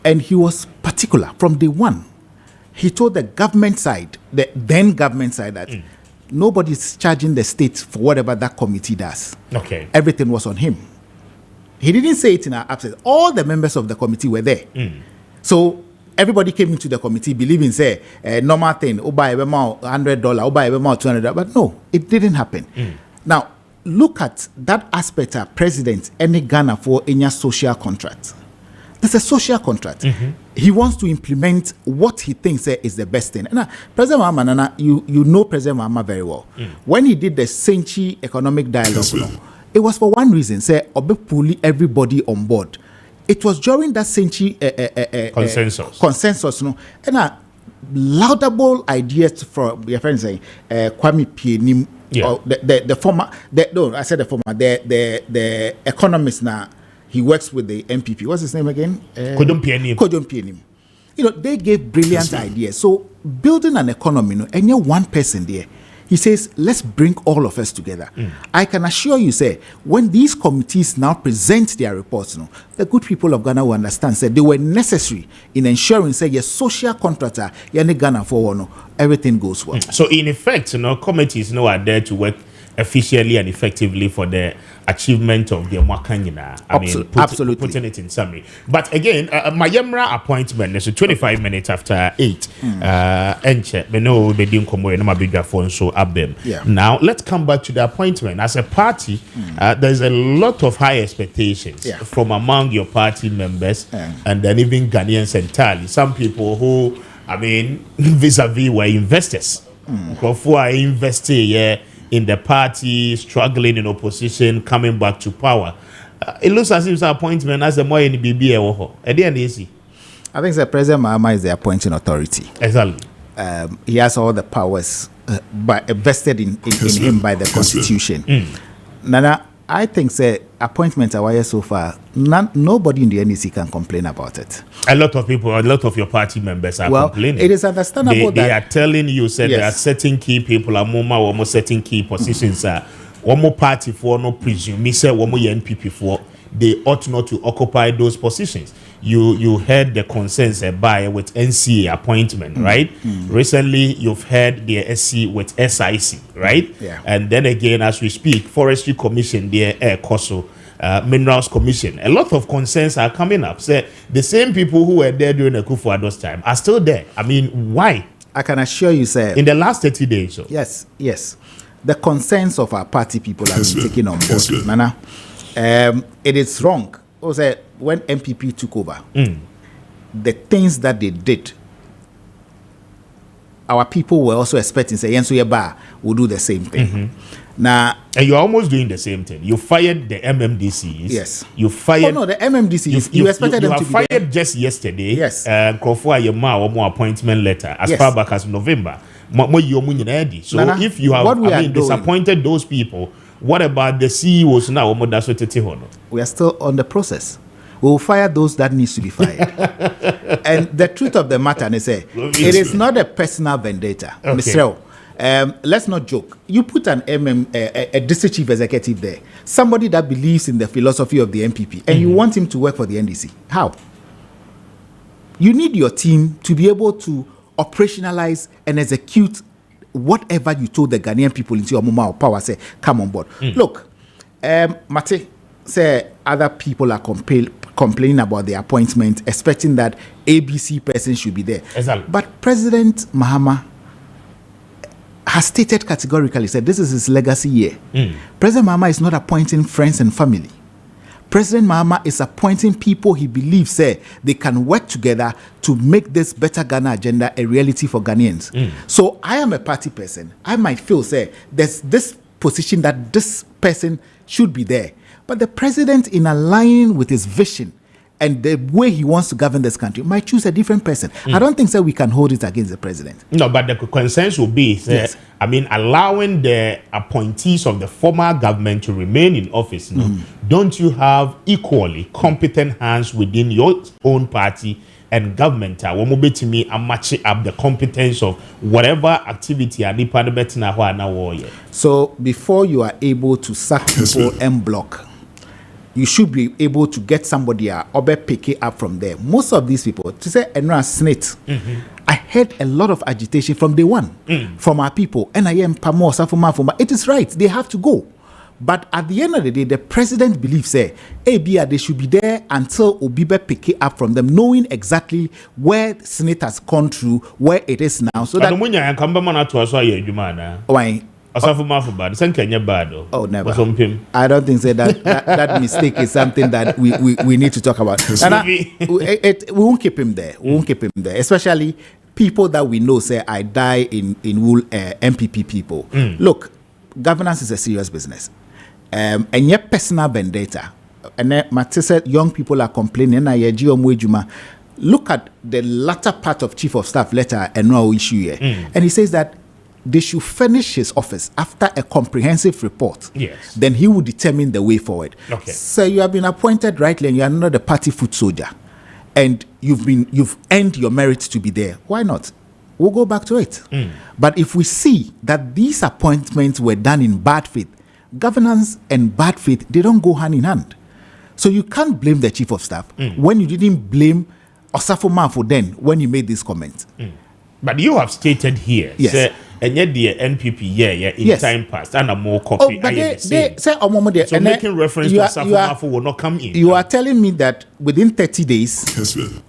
Speaker 4: And he was particular from day one. He told the government side, the then government side, that nobody's charging the state for whatever that committee does.
Speaker 1: Okay.
Speaker 4: Everything was on him. He didn't say it in our absence. All the members of the committee were there. So everybody came into the committee believing, say, normal thing, buy $100, buy $200, but no, it didn't happen. Now, look at that aspect of President any Ghana for any social contract. There's a social contract. He wants to implement what he thinks is the best thing. And President Mahama, you know President Mahama very well. When he did the Senchi Economic Dialogue, it was for one reason, say, pulling everybody on board. It was during that century consensus, no, and laudable ideas from your friends saying Kwame Appiah Kubi, the former, the economist now. He works with the MPP. What's his name again?
Speaker 1: Kessben.
Speaker 4: Kessben. You know, they gave brilliant ideas. So building an economy, and you're one person there. He says, let's bring all of us together. I can assure you, say, when these committees now present their reports, the good people of Ghana will understand, say, they were necessary in ensuring, say, your social contractor, Ghana for everything goes well.
Speaker 1: So, in effect, committees are there to work efficiently and effectively for the achievement of the Mwakanyina.
Speaker 4: Absolutely.
Speaker 1: Putting it in summary. But again, my Yemra appointment is 25 minutes after 8. Now, let's come back to the appointment. As a party, there's a lot of high expectations from among your party members and then even Ghanaians entirely. Some people who, vis-a-vis were investors. Who are investing in the party, struggling in opposition, coming back to power. It looks as if it's an appointment as the more in the BBA.
Speaker 4: I think the President Mahama is the appointing authority.
Speaker 1: Exactly.
Speaker 4: He has all the powers vested in him by the Constitution. Nana, I think the appointments are so far, nobody in the NEC can complain about it.
Speaker 1: A lot of people, a lot of your party members are complaining.
Speaker 4: It is understandable
Speaker 1: they are telling you, there are certain key people, almost certain key positions. One more party for no presume, one more NPP for, they ought not to occupy those positions. You heard the concerns by with NCA appointment, right? Recently, you've heard the SC with SIC, right? And then again, as we speak, Forestry Commission, the Air COSO, Minerals Commission. A lot of concerns are coming up. So the same people who were there during the Akufo-Addo's time are still there. Why?
Speaker 4: I can assure you, sir.
Speaker 1: In the last 30 days. So.
Speaker 4: Yes. The concerns of our party people have been taken on board. Nana, it is wrong. When MPP took over, the things that they did, our people were also expecting, say, Yensu Yeba will do the same thing. Now,
Speaker 1: and you're almost doing the same thing. You fired the MMDCs.
Speaker 4: Yes.
Speaker 1: You fired.
Speaker 4: Oh no, the MMDCs. You expected them to be
Speaker 1: fired
Speaker 4: there.
Speaker 1: Just yesterday.
Speaker 4: Yes.
Speaker 1: Krofo Ayema or more appointment letter as far back as November. So
Speaker 4: Nana,
Speaker 1: if you have disappointed those people, what about the CEOs now?
Speaker 4: We are still on the process. We will fire those that needs to be fired. And the truth of the matter is, it is not a personal vendetta, Mr. Let's not joke. You put a district chief executive there, somebody that believes in the philosophy of the MPP, and you want him to work for the NDC. How? You need your team to be able to operationalize and execute whatever you told the Ghanaian people into your moment of power. Say, come on board. Look, Mate, say other people are complaining about the appointment, expecting that ABC person should be there.
Speaker 1: Exactly.
Speaker 4: But President Mahama has stated categorically, said this is his legacy year. President Mahama is not appointing friends and family. President Mahama is appointing people he believes they can work together to make this better Ghana agenda a reality for Ghanaians. So I am a party person. I might feel there's this position that this person should be there. But the president, in aligning with his vision and the way he wants to govern this country, might choose a different person. I don't think we can hold it against the president.
Speaker 1: No, but the consensus will be,
Speaker 4: Yes.
Speaker 1: allowing the appointees of the former government to remain in office. Don't you have equally competent hands within your own party and government? Me and match up the competence of whatever activity and
Speaker 4: So before you are able to sack people and block, you should be able to get somebody or pick it up from there. Most of these people, to say Enra Snit, I heard a lot of agitation from day one from our people. And I am Pamo Safuma. It is right, they have to go. But at the end of the day, the president believes they should be there until Obibe pick it up from them, knowing exactly where Senate has gone through, where it is now. So that why? Oh, never. I don't think that mistake is something that we need to talk about. And we won't keep him there. We won't keep him there. Especially people that we know say I die in wool MPP people. Look, governance is a serious business. And yet personal vendetta. And Matthew said young people are complaining. Look at the latter part of Chief of Staff letter and no issue here. And he says that they should finish his office after a comprehensive report.
Speaker 1: Yes.
Speaker 4: Then he will determine the way forward.
Speaker 1: Okay.
Speaker 4: So you have been appointed rightly and you are not the party foot soldier. And you've earned your merit to be there. Why not? We'll go back to it. But if we see that these appointments were done in bad faith, governance and bad faith, they don't go hand in hand. So you can't blame the Chief of Staff when you didn't blame Osafo Manfo then when you made this comment.
Speaker 1: But you have stated here,
Speaker 4: yes.
Speaker 1: And yet the NPP, in
Speaker 4: yes.
Speaker 1: time past, and a more copy.
Speaker 4: But they say,
Speaker 1: so making reference to Osafo Manfo will not come in.
Speaker 4: You are telling me that within 30 days,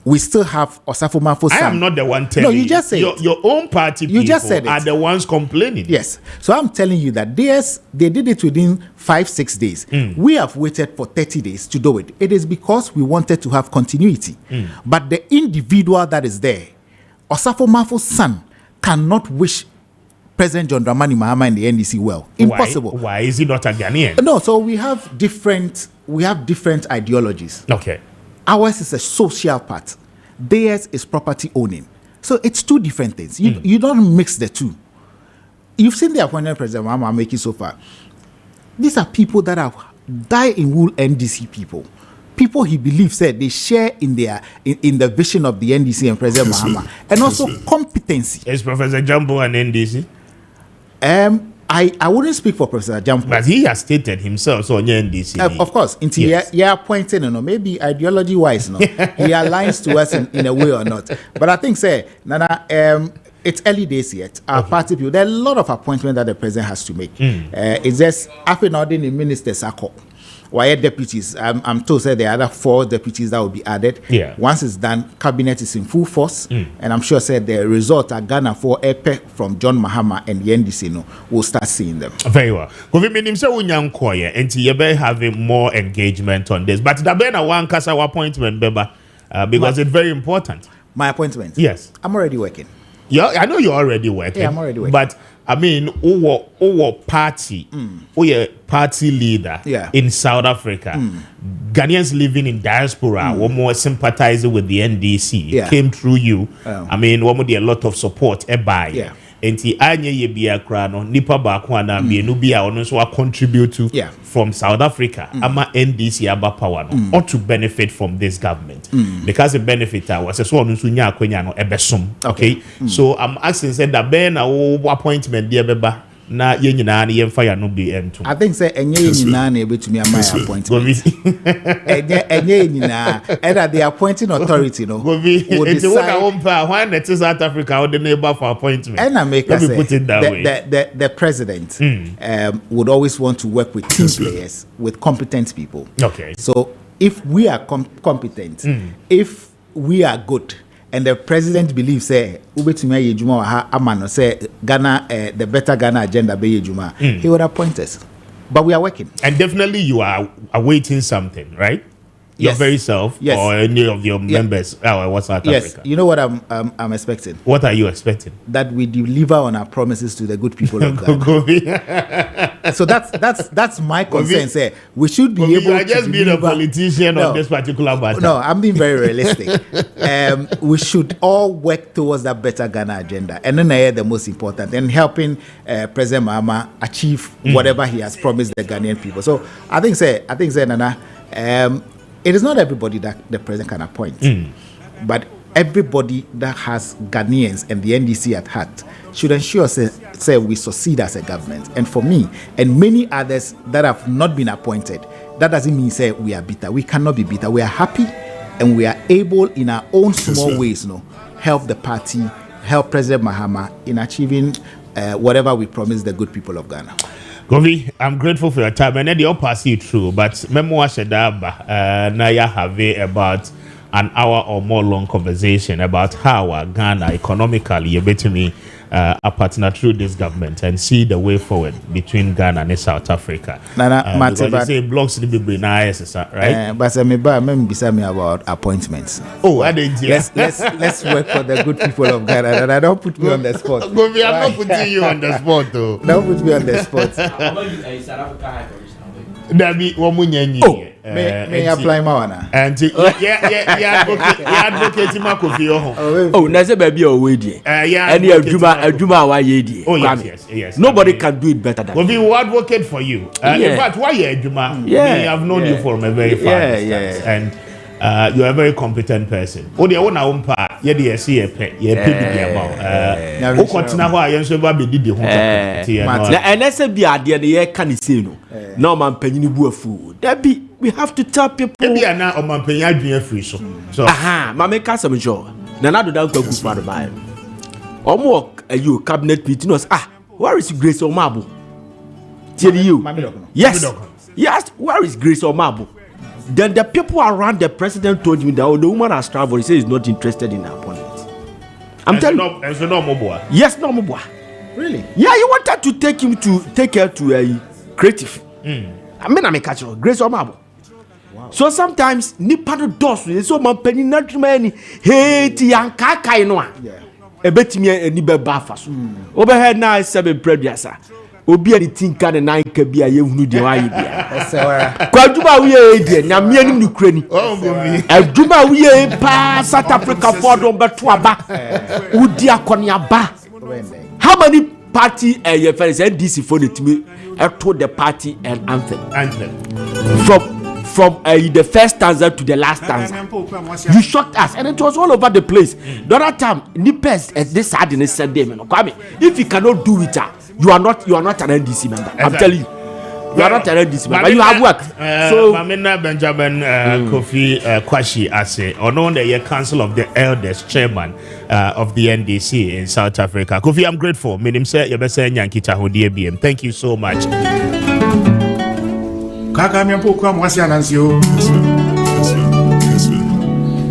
Speaker 4: we still have Osafo Manfo.
Speaker 1: I am not the one telling you.
Speaker 4: No, you just said
Speaker 1: your own party
Speaker 4: you
Speaker 1: people
Speaker 4: just said
Speaker 1: are the ones complaining.
Speaker 4: Yes. So I'm telling you that they did it within 5-6 days. We have waited for 30 days to do it. It is because we wanted to have continuity. But the individual that is there, Osafo Manfo's son, cannot wish President John Dramani Mahama and the NDC well. Impossible.
Speaker 1: Why is he not a Ghanaian?
Speaker 4: No, so we have different ideologies.
Speaker 1: Okay.
Speaker 4: Ours is a social part. Theirs is property owning. So it's two different things. You don't mix the two. You've seen the appointed President Mahama making so far. These are people that have died in wool NDC people. People he believes that they share in the vision of the NDC and President Mahama. And also competency.
Speaker 1: Is Professor Jambo an NDC?
Speaker 4: I wouldn't speak for Professor Jambo.
Speaker 1: But he has stated himself so on NDC.
Speaker 4: Of course. You're appointing, maybe ideology wise, he aligns to us in a way or not. But I think, Nana, it's early days yet. Our party people, there are a lot of appointments that the president has to make. It's just after ordinary ministers are called. Why deputies? I'm told there are other 4 deputies that will be added.
Speaker 1: Yeah.
Speaker 4: Once it's done, cabinet is in full force, and I'm sure the result are Ghana for EP from John Mahama and the NDC. We'll start seeing them.
Speaker 1: Very well. Kofi menim say unyan koye enti you be having more engagement on this. But there be na one kasa appointment beba because it's very important.
Speaker 4: My appointment.
Speaker 1: Yes.
Speaker 4: I'm already working.
Speaker 1: Yeah, I know you're already working.
Speaker 4: Yeah, I'm already working.
Speaker 1: But I mean, our party, our party leader in South Africa, Ghanaians living in diaspora, were more sympathizing with the NDC, came through you. I mean, one more a lot of support, buy. Enti anye ye bia kra no nipa ba ko ana be no bia ono so contribute to from South Africa ama NDC aba power no or to benefit from this government because the benefit was so ono so nya akwanya no ebesom. Okay. So I'm asking said that be na appointment there beba na ye nyina na ye mfa ya no be ento.
Speaker 4: I think say enye nyina na ebetumi am my appointment. enye nyina either the appointing authority no
Speaker 1: will decide why not South Africa or the neighbor for appointment.
Speaker 4: And I make us
Speaker 1: put it that way.
Speaker 4: The president would always want to work with team players, with competent people.
Speaker 1: Okay.
Speaker 4: So if we are competent, if we are good, and the president believes say Ubetumi Yejuma ha amano say Ghana the better Ghana agenda be Yejuma, he would appoint us. But we are working.
Speaker 1: And definitely you are awaiting something, right? Your very self or any of your members what's South Africa.
Speaker 4: You know what I'm expecting?
Speaker 1: What are you expecting?
Speaker 4: That we deliver on our promises to the good people of Ghana. So that's my concern. Say we should be able to
Speaker 1: just be a politician on this particular matter.
Speaker 4: No, I'm being very realistic. We should all work towards that better Ghana agenda, and then the most important, and helping President Mahama achieve whatever he has promised the Ghanaian people. So I think say Nana. It is not everybody that the president can appoint, but everybody that has Ghanaians and the NDC at heart should ensure say we succeed as a government. And for me and many others that have not been appointed, that doesn't mean say we are bitter. We cannot be bitter. We are happy, and we are able in our own small ways, help the party, help President Mahama in achieving whatever we promise the good people of Ghana.
Speaker 1: Govi, I'm grateful for your time, and then they'll pass you through. But memoir Shadaba, Naya have about an hour or more long conversation about how Ghana economically you better me a partner through this government and see the way forward between Ghana and South Africa. Because you say blocks to be nice, right?
Speaker 4: But me about appointments.
Speaker 1: Oh, I didn't.
Speaker 4: Let's work for the good people of Ghana. And I don't put me on the spot.
Speaker 1: Govi, I'm not putting you on the spot, though.
Speaker 4: Don't put me on the spot.
Speaker 1: Dabi womunyenyi.
Speaker 4: May apply mawana.
Speaker 1: And advocate Makofi
Speaker 5: oho. Oh, na say baby o we die. Any adwuma wa ye die.
Speaker 1: Oh yes.
Speaker 5: Nobody can do it better than
Speaker 1: we will advocate for you. In fact, why you adwuma? We have known you from a very far distance, and you are a very competent person. Odi wona umpa ye dey see ye pe bi about. O continue ho ayen so ba be didi ho.
Speaker 5: Na enese bi ade ne ye kan say no. No man panyini bu afu. That be we have to tell people.
Speaker 1: Ebi ana o man panyin adwen afri so. So
Speaker 5: ma make us some sure. Na do dan kwagu for buy. Omo you cabinet meeting us where is Grace Omabo? Tell you. Yes, where is Grace Omabo? Then the people around the president told me that the woman has traveled. He says he's not interested in her appointment. I'm telling you.
Speaker 1: It's no Moboa.
Speaker 5: Yes, no Moboa.
Speaker 4: Really?
Speaker 5: Yeah, you wanted to take him to take her to a creative. I mean, I'm a catcher. Grace Omabo. Wow. So sometimes nipa no does so man penny not many hate yanka kainoa. Yeah. A bet me a nibe bafas. Overhead now is 7 previous. Obi ani tinka ne nan ka bia ye hunu de wa ye bia kwaduma we ye de nyame ani nukura ni aduma we ye pa South Africa for don beto aba udi akoni aba. How many party your friends NDC for the team to the party and anthem from the first stanza to the last stanza. You shocked us, and it was all over the place. The other time, nippers as this had in a Sunday, Kwame. If you cannot do it, you are not an NDC member. I'm telling you. You are not an NDC member. You have work.
Speaker 1: So, Mamina Benjamin Kofi Kwashi Ase, or known the Council of the Elders Chairman of the NDC in South Africa. Kofi, I'm grateful. Thank you so much.
Speaker 6: Kaka mi mpoku amwasi anansio.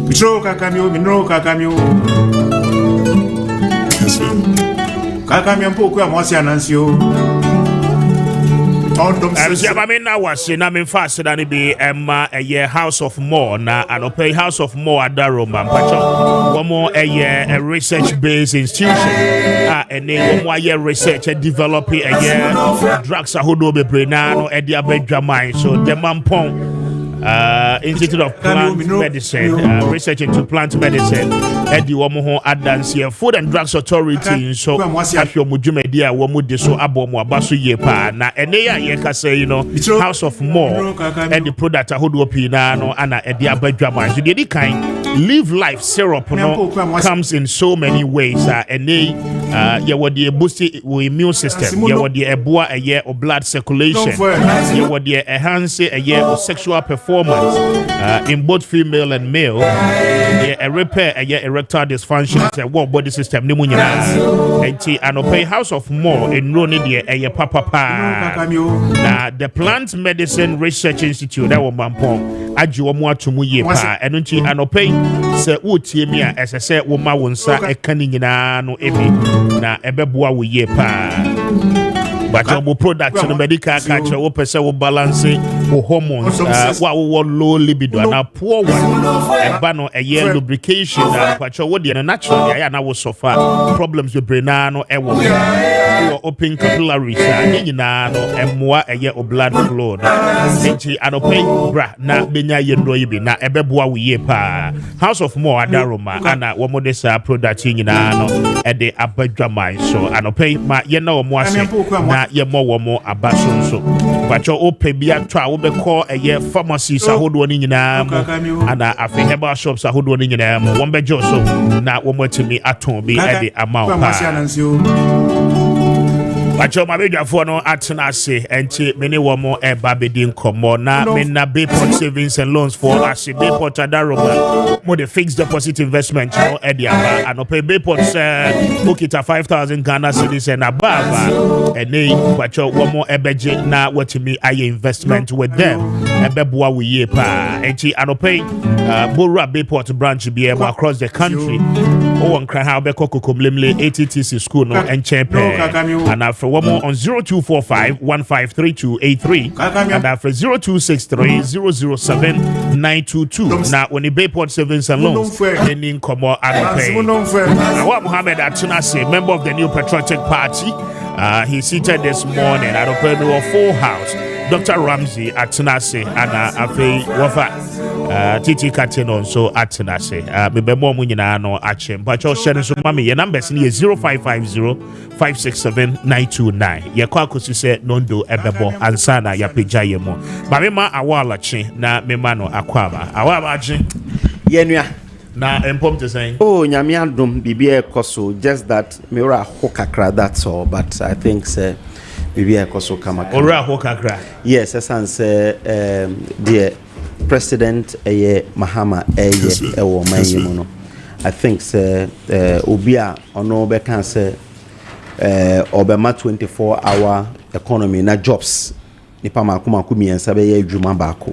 Speaker 6: Mitro kaka mi minro kaka mi. Kaka mi mpoku amwasi anansio.
Speaker 1: Siabamina was in fast than it be a year House of More na and pay House of More at Daroma Pacho. One more a year a research based institution. And then 1 year research and developing a year drugs a hodo be brenano at the Abedramai. So the Mampong Institute of Plant Medicine, research into plant medicine, and the Womo Adansia Food and Drugs Authority. So, if your Mujumedia, Womu so Abomo Abasu Yepa, na Enea Yeka say, House of More, and the product a Hodo Pinano, and a Diabedramai. So, the kind live life syrup comes in so many ways, and they you what the boost immune system, you what the eboa a year of blood circulation, you what the enhance a year of sexual performance in both female and male, a repair a year erectile dysfunction, a warm body system, and pay House of More in Roni a papa. Now the Plant Medicine Research Institute that was Mampong, Ajuomwa Tumuye pa, and Anopay, Sir Utimia, as I said, Woma Wonsa, a canina no ebi, na ebebua wuye pa. But your product no medical culture wo pese wo balance wo hormones wa wo low libido na poor one e ba no eye lubrication na kwacho wo de natural ya na wo suffer problems with brain na no e wo open capillaries ni nyina no emmoa eye o blood flow nti anope bra na benya yendo yi bi na ebeboa wo ye pa House of More adaroma ana wo modesa product nyina no e de abadwaman so anope ma ye na wo mo ase na ye mo wo mo abaso so kwacho ope bia twa wo be call eye pharmacies ahodo ni nyina mo ana afi herbal shops ahodo ni nyina mo wo be jo so na wo motimi aton bi e de amount pa Pacho mabedwa fo no atena ase enche mene wo mo e ba bedin komo na me na Bayport savings and loans for ase Bayport adaroma mo the fixed deposit investment no e dia ba anope Bayport okita 5,000 Ghana cedis and above ene pacho wo mo ebeje na watimi aye investment with them ebeboa we ye pa enche anope Bora Bayport branch be across the country o won kra ha be kokokomlemle ATTC school no enchepe and after one more on 0245 153283 and after 0263 007 922. Now, when the Bayport Savings and Loans, then in Komo and pay. Now, Mohammed Atunase, member of the New Patriotic Party, he seated this morning at a full house. Dr. Ramsey Atunase and Afe Wafa. Titi Katinon so Atenase. Maybe more munina no achem. But your sharing so mommy, your numbers in 0550 567 929. Your kwakusi say nondo ebebo ansana ya pejaye mo. Mamema awala chi na memano akwaba. Awaba chi.
Speaker 5: Yenua.
Speaker 1: Na empom to say.
Speaker 5: Oh, nyame adom bibia ekoso. Just that mera hokakra, that's all. But I think say bibia ekoso kama.
Speaker 1: Ora hokakra.
Speaker 5: Yes, esan say dear President Mahama ewo manyemono. I think say obia ono be kan say obema 24-hour economy na jobs nipa makoma kumiensa be ye adwuma baako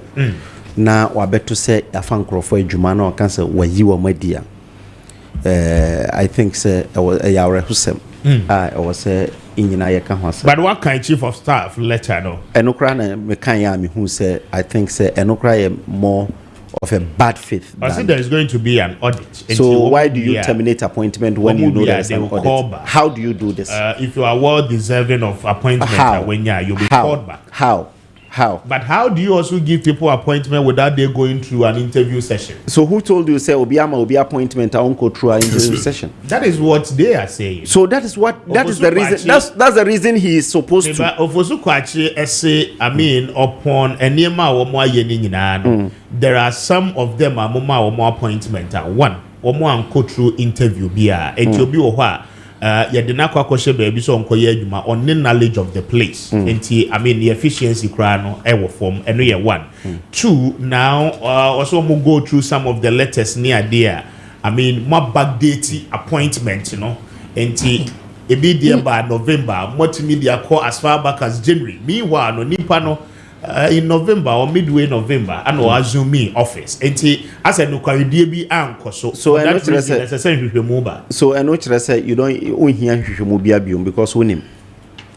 Speaker 5: na wabeto say afa nkrofo adwuma na kan say wayi wo madia. I think say ya rehusem I was say inyina ye ka ho.
Speaker 1: But what kind chief of staff letter no
Speaker 5: enokra na me kan ya me hu say I think say enokra ye more of a bad faith.
Speaker 1: I think there is going to be an audit.
Speaker 5: So why do you terminate appointment when you know there's an audit? How do you do this?
Speaker 1: If you are well deserving of appointment when you'll be called back.
Speaker 5: How?
Speaker 1: But how do you also give people appointment without they going through an interview session?
Speaker 5: So who told you say obi appointment I won't go through an interview session?
Speaker 1: That is what they are saying.
Speaker 5: So that is the reason. That's the reason he is supposed to.
Speaker 1: Ofosu kwachi essay upon enema omo ayeni nyina. There are some of them amoma omo appointment one omo anko through interview bia enti obi wo ho a yedena kwakoshe baby so onkoye adwuma on knowledge of the place enti the efficiency kra no ewo form eno ye one. Two, now also mo go through some of the letters near there more backdate appointment enti ebi dia by November multimedia call as far back as January meanwhile no nipa no in November or midway November and assume me office enti as a no kwalidie bi anko so that reason necessary hwehwemu
Speaker 5: so I know say you don't hear hwehwemu bia biom because wonim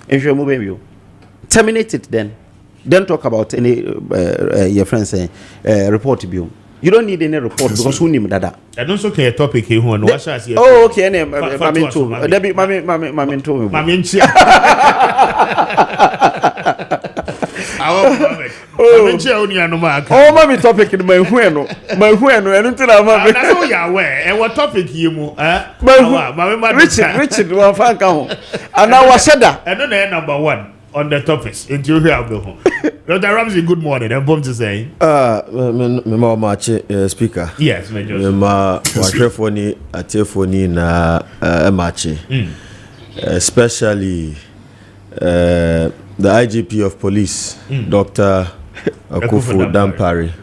Speaker 5: hwehwemu bia terminate it then talk about any your friend saying report biom. You don't need any report because who name dada.
Speaker 1: I don't so care topic here who watch us here.
Speaker 5: Oh okay name mami too. Debbie mami too.
Speaker 1: Mami nchi. Oh nchi oni anoma aka.
Speaker 5: Oh mami topic in my hu eno enti na mami.
Speaker 1: Na so ya we e what topic here mu mami
Speaker 5: Richard wa fan ka ho. Ana wa sheda.
Speaker 1: Eno na number 1 on the topics into here of the home. Dr. Ramsey, good morning. I'm going to say.
Speaker 7: Maakye speaker.
Speaker 1: Yes, Major.
Speaker 7: Wahwefoni atefoni na Maakye.
Speaker 5: especially the IGP of Police, Dr. Akufu Dampare.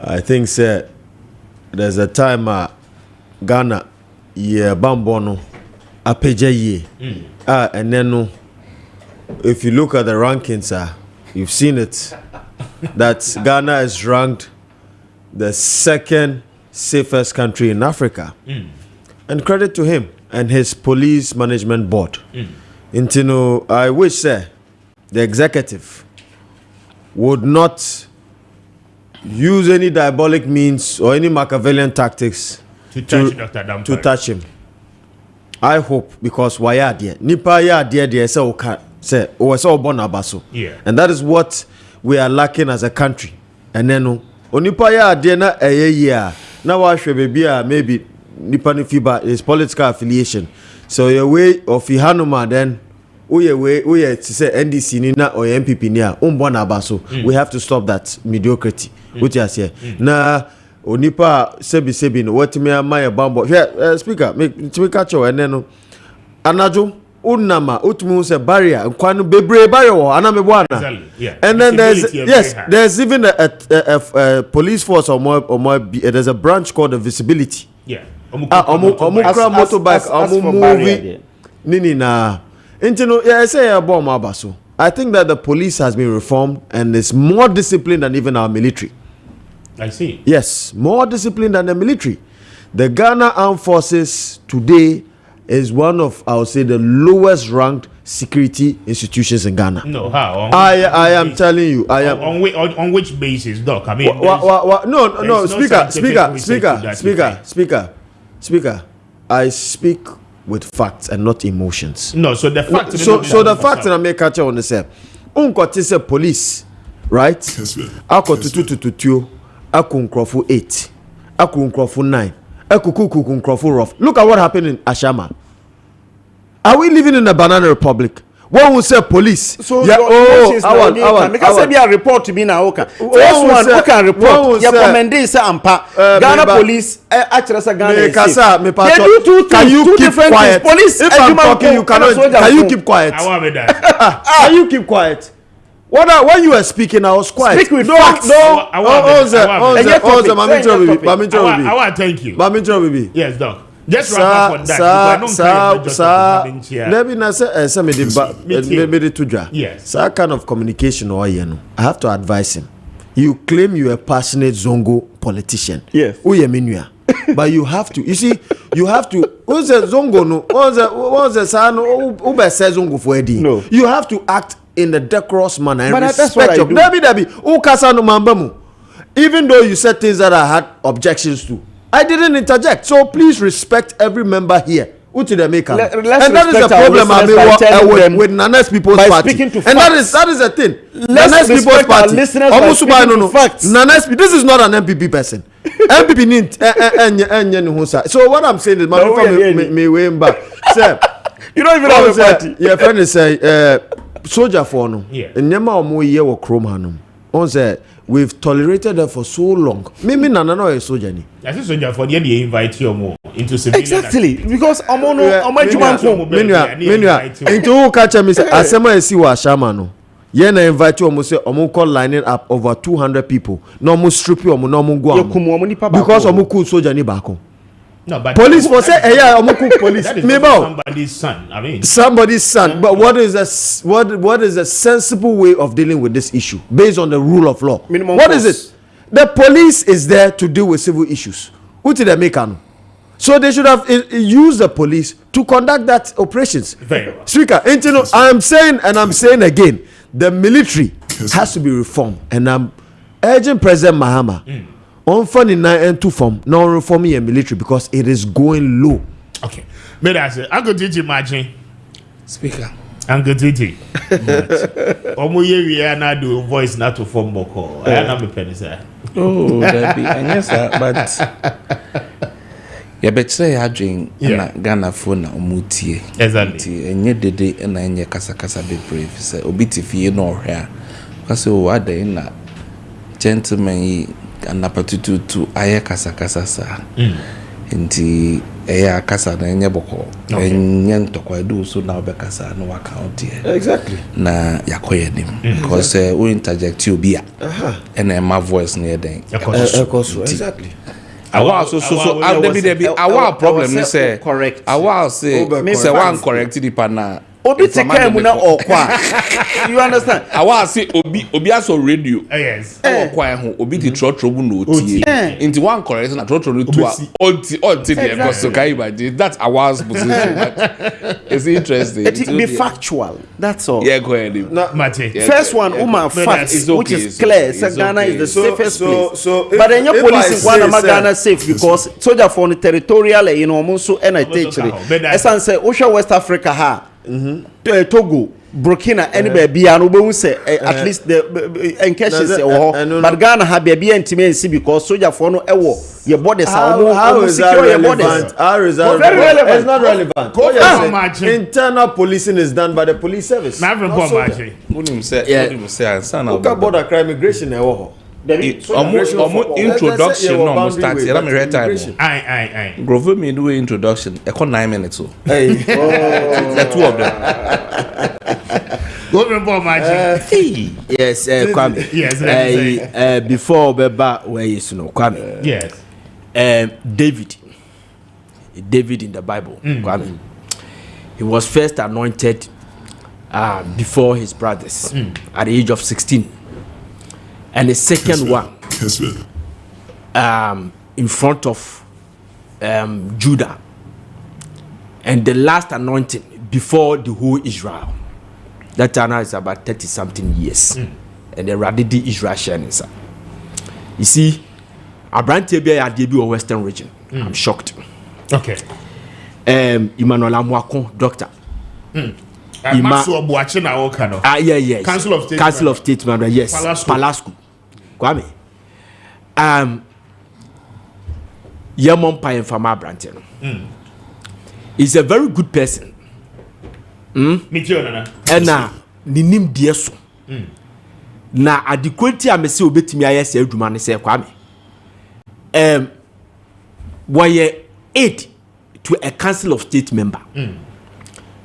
Speaker 5: I think there's a time Ghana bambono apeje and then if you look at the rankings you've seen it that Ghana is ranked the second safest country in Africa. And credit to him and his police management board. I wish the executive would not use any diabolic means or any Machiavellian tactics to touch him. I hope, because why are there? Nipa ya there say baso. And that is what we are lacking as a country. And then onipa ya there na year. Now wa hwe maybe nipa no fiba is political affiliation. So your way of Ihanuma then we say NDC ni na or MPP ni a umbona baso. We have to stop that mediocrity. Which is here. Na onipa sebi no what me my bambo. Here speaker make catch and then anajo unama utmu se barrier kwanu bebre barrier wo aname bwana. And then there's even a police force or more there's a branch called the visibility. Motorbike movie nini na I say abaso. I think that the police has been reformed and is more disciplined than even our military.
Speaker 1: I see.
Speaker 5: Yes, more disciplined than the military. The Ghana Armed Forces today is one of, I would say, the lowest ranked security institutions in Ghana.
Speaker 1: No, how?
Speaker 5: I am telling you. I am
Speaker 1: on which basis, Doc? I mean,
Speaker 5: no. Speaker. I speak with facts and not emotions.
Speaker 1: No, so the fact.
Speaker 5: So the fact that I make catch on the say, say police, right? Ako tutu. Akunkrofo 8, Akunkrofo 9, Akukukunkrofo rough. Look at what happened in Ashama. Are we living in a banana republic? One will say police.
Speaker 7: So because there be a report to me now. Okay. First one who can report. Your commendation say ampa. Ghana police actually say Ghana.
Speaker 5: They do two things. Can you keep quiet?
Speaker 7: Police.
Speaker 5: If I'm talking, you cannot. Can you keep quiet?
Speaker 1: I want that.
Speaker 5: Can you keep quiet? When you were speaking, I was quiet.
Speaker 7: Speak with facts.
Speaker 1: I want thank you.
Speaker 5: Baby.
Speaker 1: Yes, Doc. Just wrap up on that. Yes.
Speaker 5: So that kind of communication, I have to advise him. You claim you're a passionate Zongo politician.
Speaker 7: Yes.
Speaker 5: But you have to. You see, you have to. What's the Zongo? No. What's the son? Who says Zongo for Eddie?
Speaker 7: No.
Speaker 5: You have to act in the decorous manner and
Speaker 7: respect
Speaker 5: your Debbie. Even though you said things that I had objections to, I didn't interject. So please respect every member here. And that is the problem with Nana's People's Party. And that is the thing. Nana's People's Party. This is not an MPP person. MPP need. So what I'm saying is,
Speaker 7: you don't even have a party.
Speaker 5: Your friend is say soldier for no. Nyama omo ye wo krom hanum. On say we've tolerated them for so long. Maybe Nana no a soldier ni.
Speaker 1: I say soldier for they invite you more into civilian.
Speaker 7: Exactly, because omo juman
Speaker 5: menua into who catch me say asema esi wa shama no. Ye na invite you omo say omo call lining up over 200 people. No omo strip you omo no omo go am. Because omo cool soldier ni baako.
Speaker 1: No, but
Speaker 5: police for say police.
Speaker 1: That is somebody's son. I mean,
Speaker 5: somebody's son. But what is a sensible way of dealing with this issue based on the rule of law? What is it? The police is there to deal with civil issues. Who did they make? So they should have used the police to conduct that operations.
Speaker 1: Very well.
Speaker 5: Speaker, I am saying again, the military has to be reformed, and I'm urging President Mahama. On funny 9 and 2 form, no reforming a military because it is going low.
Speaker 1: Okay. But I say, Uncle Titi Maakye.
Speaker 7: Speaker.
Speaker 1: Uncle Titi. Omoye we are not doing voice not to form Boko. I am not a penny, sir.
Speaker 7: Oh, that be, and yes, sir, but yeah, but say I drink Ghana phone Omutie.
Speaker 1: Exactly.
Speaker 7: And yet the day and I nye kasa be brave. Say, Obiti no hair. Because what they in that gentleman. And napatutu to aye kasa sa
Speaker 8: nti eya kasa na enye boko enye ntokwa do so na obekasa no account here
Speaker 5: exactly
Speaker 8: na yakoye nim because we interject you bia and my voice near den
Speaker 5: exactly
Speaker 8: our so our problem is say
Speaker 7: correct
Speaker 8: our say me say one correct the partner
Speaker 7: obi te kan mu na okwa you understand
Speaker 8: our say obi aso radio
Speaker 1: Yes.
Speaker 8: okwa ho obi di trotro bu no tie into one correct na trotro no to until the because so can you imagine that's our position it's interesting
Speaker 7: it be factual that's all
Speaker 8: yeah go ahead
Speaker 1: Maakye.
Speaker 7: first one fact
Speaker 8: it's
Speaker 7: which
Speaker 8: okay,
Speaker 7: is clear
Speaker 8: it's
Speaker 7: say Ghana
Speaker 8: okay.
Speaker 7: is the safest place
Speaker 3: So
Speaker 7: but then your
Speaker 3: if
Speaker 7: police
Speaker 3: I
Speaker 7: one
Speaker 3: say,
Speaker 7: am Ghana safe because soldier for the territorial you know almost so and I take esan say Osha West Africa ha Togo Burkina any baby and we say at least the encashes but Ghana have baby intimacy because soldier for no ewo your borders are
Speaker 9: how is that relevant? How is that
Speaker 7: very relevant?
Speaker 9: It's not relevant. Internal policing is done by the police service.
Speaker 1: Maakye.
Speaker 8: Unim say answer na
Speaker 9: Look border crime migration
Speaker 8: introduction no almost start here let me read time
Speaker 1: Aye.
Speaker 8: Grover me do introduction e ko 9 minutes so
Speaker 9: Hey.
Speaker 8: the two of them
Speaker 1: Go remember Maakye.
Speaker 5: yes Kwame
Speaker 1: Yes,
Speaker 5: before beba where is no Kwame
Speaker 1: Yes.
Speaker 5: David in the Bible Kwame he was first anointed before his brothers at the age of 16 and the second one in front of Judah and the last anointing before the whole Israel that time is about 30 something years and the Radidi Israel sharing you see Abrante be a Western region I'm shocked
Speaker 1: Okay.
Speaker 5: Emmanuel Amwakon doctor
Speaker 1: Masu Obuachi na woka no.
Speaker 5: yes. Council of State member, yes. Palasco. Kwame. Yamon Payen Fama Branton. He's a very good person.
Speaker 1: Mitio nana.
Speaker 5: And ninim dieso. Na adequate amese obetimi ayese adwuma ne se Kwame. Why aid to a Council of State member.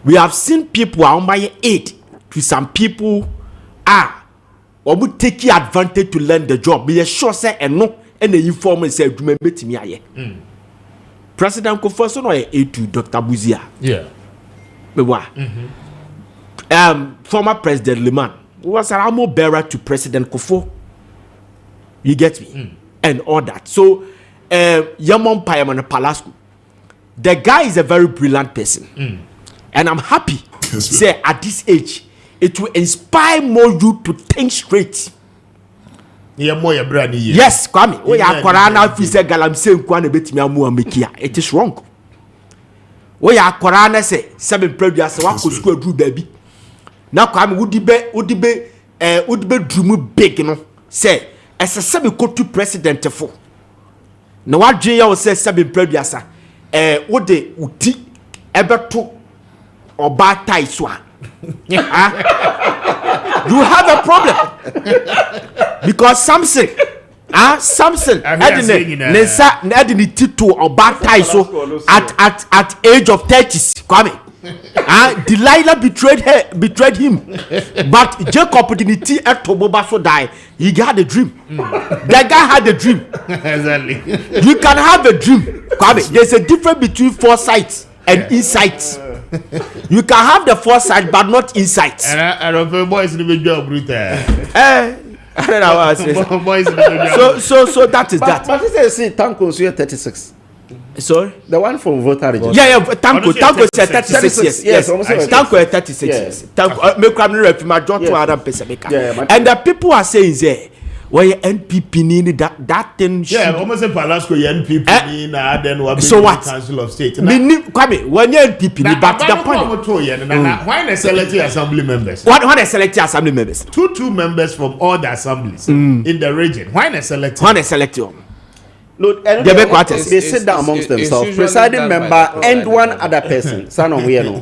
Speaker 5: We have seen people who buy aid to some people or would take advantage to learn the job. Be sure say and no and the informant say to me aye. President Kofoso no aid to Dr. Buzia.
Speaker 1: Yeah.
Speaker 5: But why? Former President Liman was an armor bearer to President Kofo. You get me? And all that. So Yamon Payamana Palasco. The guy is a very brilliant person. And I'm happy say at this age it will inspire more you to think straight. Yes, Kwame. We are Korana Fisa Galam say Kwane betimi amu amekia. It is wrong. We are Korana say 7 previous wa ko school do baby. Na Kwame would be dream big no. Say as a 7 ko to president for. Na wa dwen ya say 7 previous wo de uti ebeto or bad ties one. You have a problem because Samson Edini Tito or bad ties so at age of 30s Kwame. Delilah betrayed him, but Jacob didn't see at Toboba so die. He had a dream. That guy had a dream.
Speaker 1: Exactly.
Speaker 5: You can have a dream, Kwame. There's a difference between foresight and insight. You can have the foresight but not insight.
Speaker 1: And boys in the job, brutal.
Speaker 5: I don't know what I say. So that is that.
Speaker 7: But this is Tanko so 36.
Speaker 5: Sorry,
Speaker 7: the one from voter region.
Speaker 5: Yeah, Tanko is 36 years. Yes, Tanko is 36 years. Tanko me come rep my job to Adam Pesabeka. And the people are saying there why NPP need that thing.
Speaker 1: Yeah, almost a Palasco NPP need then what
Speaker 5: so what?
Speaker 1: Council of State.
Speaker 5: Kwame, when you NPP but the point
Speaker 1: why they select assembly members?
Speaker 5: Why they select assembly members?
Speaker 1: Two members from all the assemblies in the region. Why they select?
Speaker 5: Why they select you?
Speaker 7: No, they sit down amongst themselves. Presiding member and one other person. Son of we know.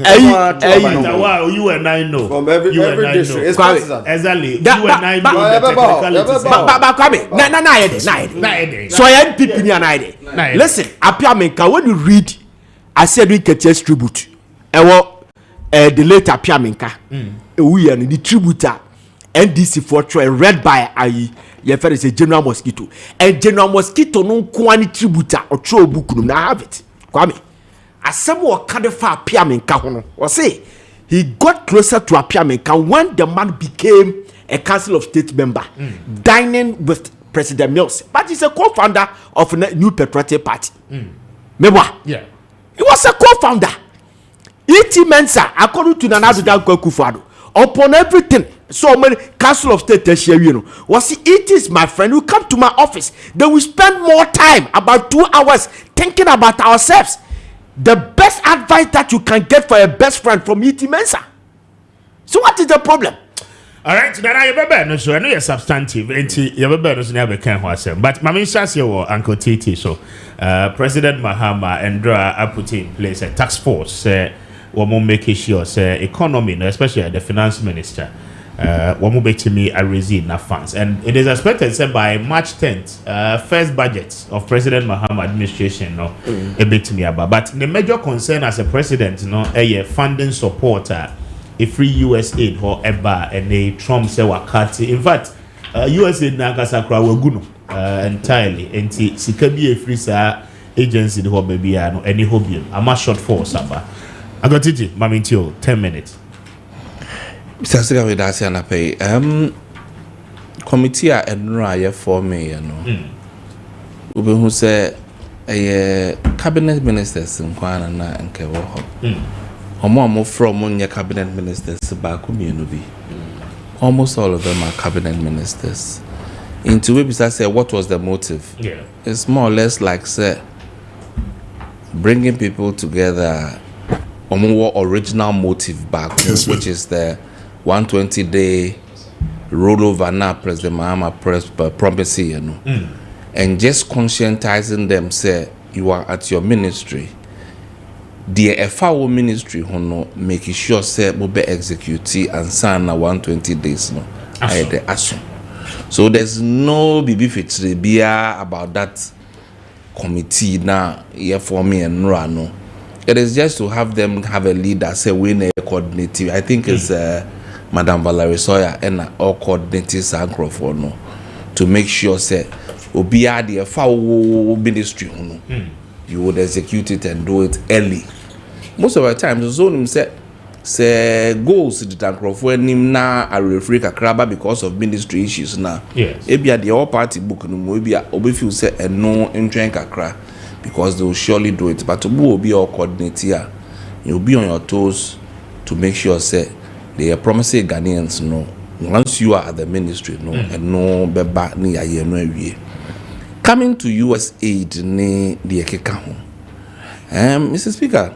Speaker 1: You and I know.
Speaker 9: From every district. It's partisan.
Speaker 1: Exactly. You and I know.
Speaker 5: So I had people in an listen, Appiah, when you read, I said we get just tribute. The late Appiah we are the tributor NDC for read by your friend is a General Mosquito. And General Mosquito no kwani tributor or throw book no have it. Kwame. As someone kind of far Appiah or say he got closer to Appiah when the man became a Council of State member, dining with President Mills. But he's a co-founder of a New Patriotic Party. Remember?
Speaker 1: Yeah.
Speaker 5: He was a co-founder. E.T. Mensah, according to Nana Akufo-Addo, upon everything, so many Council of State, was it is my friend who come to my office. Then we spend more time, about 2 hours, thinking about ourselves. The best advice that you can get for a best friend from E.T. Mensah. So what is the problem?
Speaker 1: All right, then I remember no so I know you're substantive. You remember no so never can wasem. But Mami Shasi or Uncle Titi so President Mahama and Ndra put in place a task force we make sure say economy, especially the finance minister, we make me a raising na funds, and it is expected say by March 10th, first budget of President Mahama administration a bit me about. But the major concern as a president, a funding support. A free US aid or ever and a Trump say wakati. In fact, US aid na kasakra waguno entirely. And sikabi a free agency the whole baby no any hobby. I'm a short for saba. I got it, Mamintio, 10 minutes.
Speaker 8: Mr. Siga with that and I pay committee and for me, who say a cabinet ministers in Kwana and Kewo. More from your cabinet ministers back almost all of them are cabinet ministers. Into which I say, what was the motive?
Speaker 1: Yeah,
Speaker 8: it's more or less like say bringing people together. A more original motive back, which is the 120-day rollover now President Mahama promising, and just conscientizing them. Say you are at your ministry. The FAO ministry hono making sure say will be executed and sign 120 days so there's no BB fitri about that committee now here for me and Rano. It is just to have them have a leader say we need a coordinative. I think it's Madam Valerie Sawyer and all coordinating Sankrof to make sure say obia the FAO ministry hono. You would execute it and do it early. Most of the time, the zone say goals to the tank when him now a referee crabba because of ministry issues now.
Speaker 1: Yes.
Speaker 8: Ebia the all party book no maybe obefeel say a no entering kakra because they will surely do it. But to be all coordinator, you'll be on your toes to make sure say they are promising Ghanaians once you are at the ministry and no beba ni aye no awie. Coming to US aid ni the ekeka. Mr. Speaker,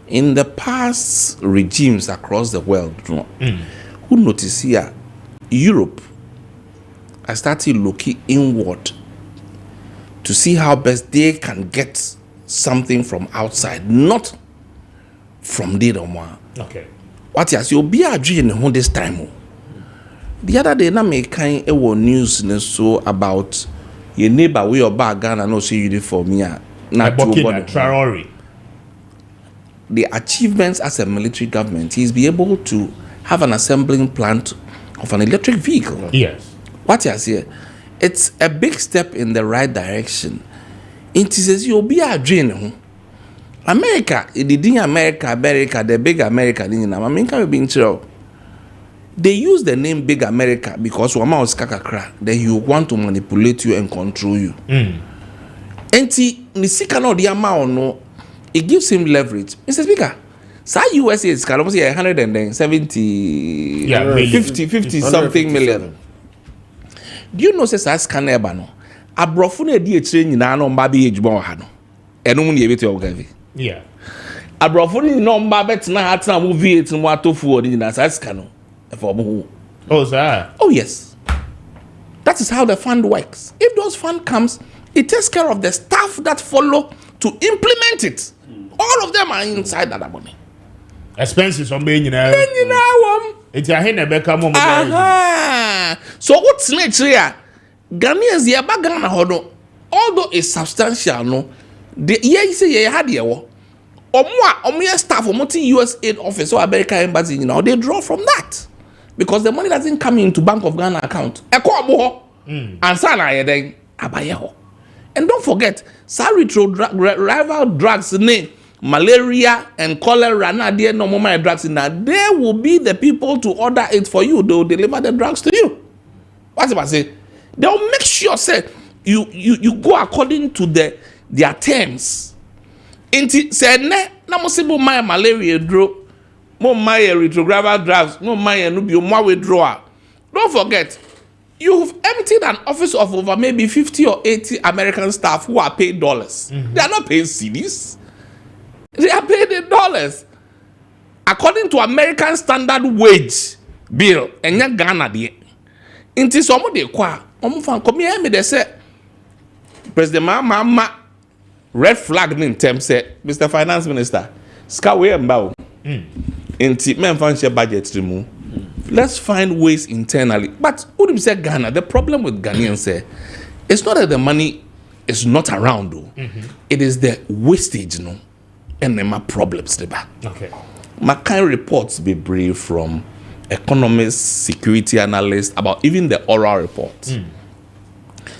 Speaker 8: in the past regimes across the world, who notice here, Europe, I started looking inward to see how best they can get something from outside, not from the one.
Speaker 1: Okay.
Speaker 8: What yes, you'll be a dream this time. The other day, na me kind of news so about your neighbor we your bag Ghana no see uniform here. The achievements as a military government is be able to have an assembling plant of an electric vehicle.
Speaker 1: Yes.
Speaker 8: What you say? It's a big step in the right direction. It says you'll be a dream. America, the big America, they use the name Big America because Wama was kakakra. Then you want to manipulate you and control you. And it gives him leverage. Mr. Speaker, USA is almost 170, 50 something million. Do you know says Canebano? A brofune train in an baby age born had. And only a bit of heavy.
Speaker 1: Yeah.
Speaker 8: A brofune no babet na hat movie it's what to forward in as cano.
Speaker 1: Oh, sir.
Speaker 8: Oh, yes. That is how the fund works. If those fund comes, it takes care of the staff that follow to implement it. All of them are inside that money.
Speaker 1: Expenses on being in a it's a hen become.
Speaker 8: So what's next here? Ghanaians here back Ghana hodo. Although it's substantial, no, the you say you had here. Or more staff or multi US aid office or American embassy, they draw from that. Because the money doesn't come into Bank of Ghana account. And don't forget, rival drugs name malaria and cholera. Now there no more drugs in that. There will be the people to order it for you. They'll deliver the drugs to you. What's about say? They'll make sure say you go according to their terms. Inti said ne na musibo my malaria draw. More my retrograde drugs, more my nubio, more withdrawal. Don't forget, you've emptied an office of over maybe 50 or 80 American staff who are paid dollars. They are not paid cedis. They are paid in dollars. According to American standard wage bill, and ya Ghana de. Inti some de kwa, come here me they say, President Mama red flag in terms say, Mr. Finance Minister, Skaway Mbao. Inti men financial budget remove. Let's find ways internally. But who do you say Ghana? The problem with Ghanaians say it's not that the money is not around though. It is the wastage, and then my problems there.
Speaker 1: Okay.
Speaker 8: My kind reports be brief from economists, security analysts about even the oral report.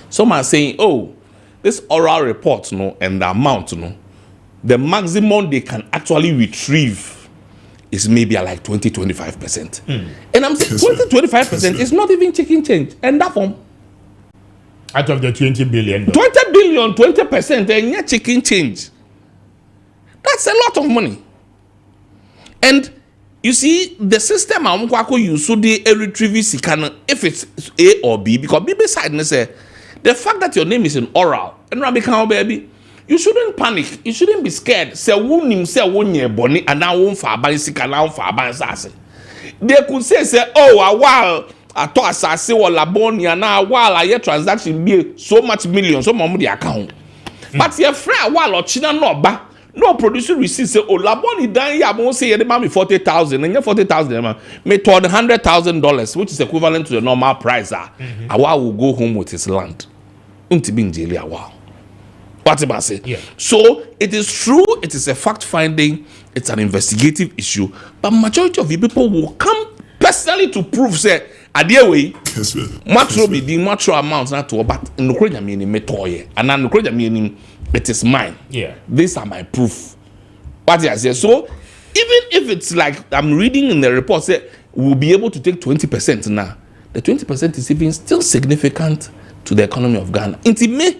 Speaker 8: Some are saying, oh, this oral report, and the amount, the maximum they can actually retrieve is maybe like 20-25%. And I'm saying 20-25% is not even chicken change. And that form
Speaker 1: out of the 20 billion.
Speaker 8: 20 billion, 20%, and yet chicken change. That's a lot of money. And you see, the system I'm going to use so they retrieve if it's A or B, because B beside me say the fact that your name is in oral and Rabbi Khan baby. You shouldn't panic. You shouldn't be scared. Say won him say won ye boni and now won for bicycle now for abansase. They could say oh a while I thought asase or labonia now while I hear transaction be so much millions so much the account. But your friend while or China no ba no producer receipt say oh laboni dan ya won't say the man 40,000 and 40,000 may toward $100,000 which is equivalent to the normal price. Awa will go home with his land. Unti bin jeli awa. What am I saying?
Speaker 1: Yeah.
Speaker 8: So it is true, it is a fact finding, it's an investigative issue, but majority of the people will come personally to prove say adeɛ wei matro be the matro amount na to but nukro nyame ni metoye and na nukro nyame ni it is mine.
Speaker 1: Yeah.
Speaker 8: These are my proof. What I say? So even if it's like I'm reading in the report say we'll be able to take 20% now, the 20% is even still significant to the economy of Ghana. Intimate.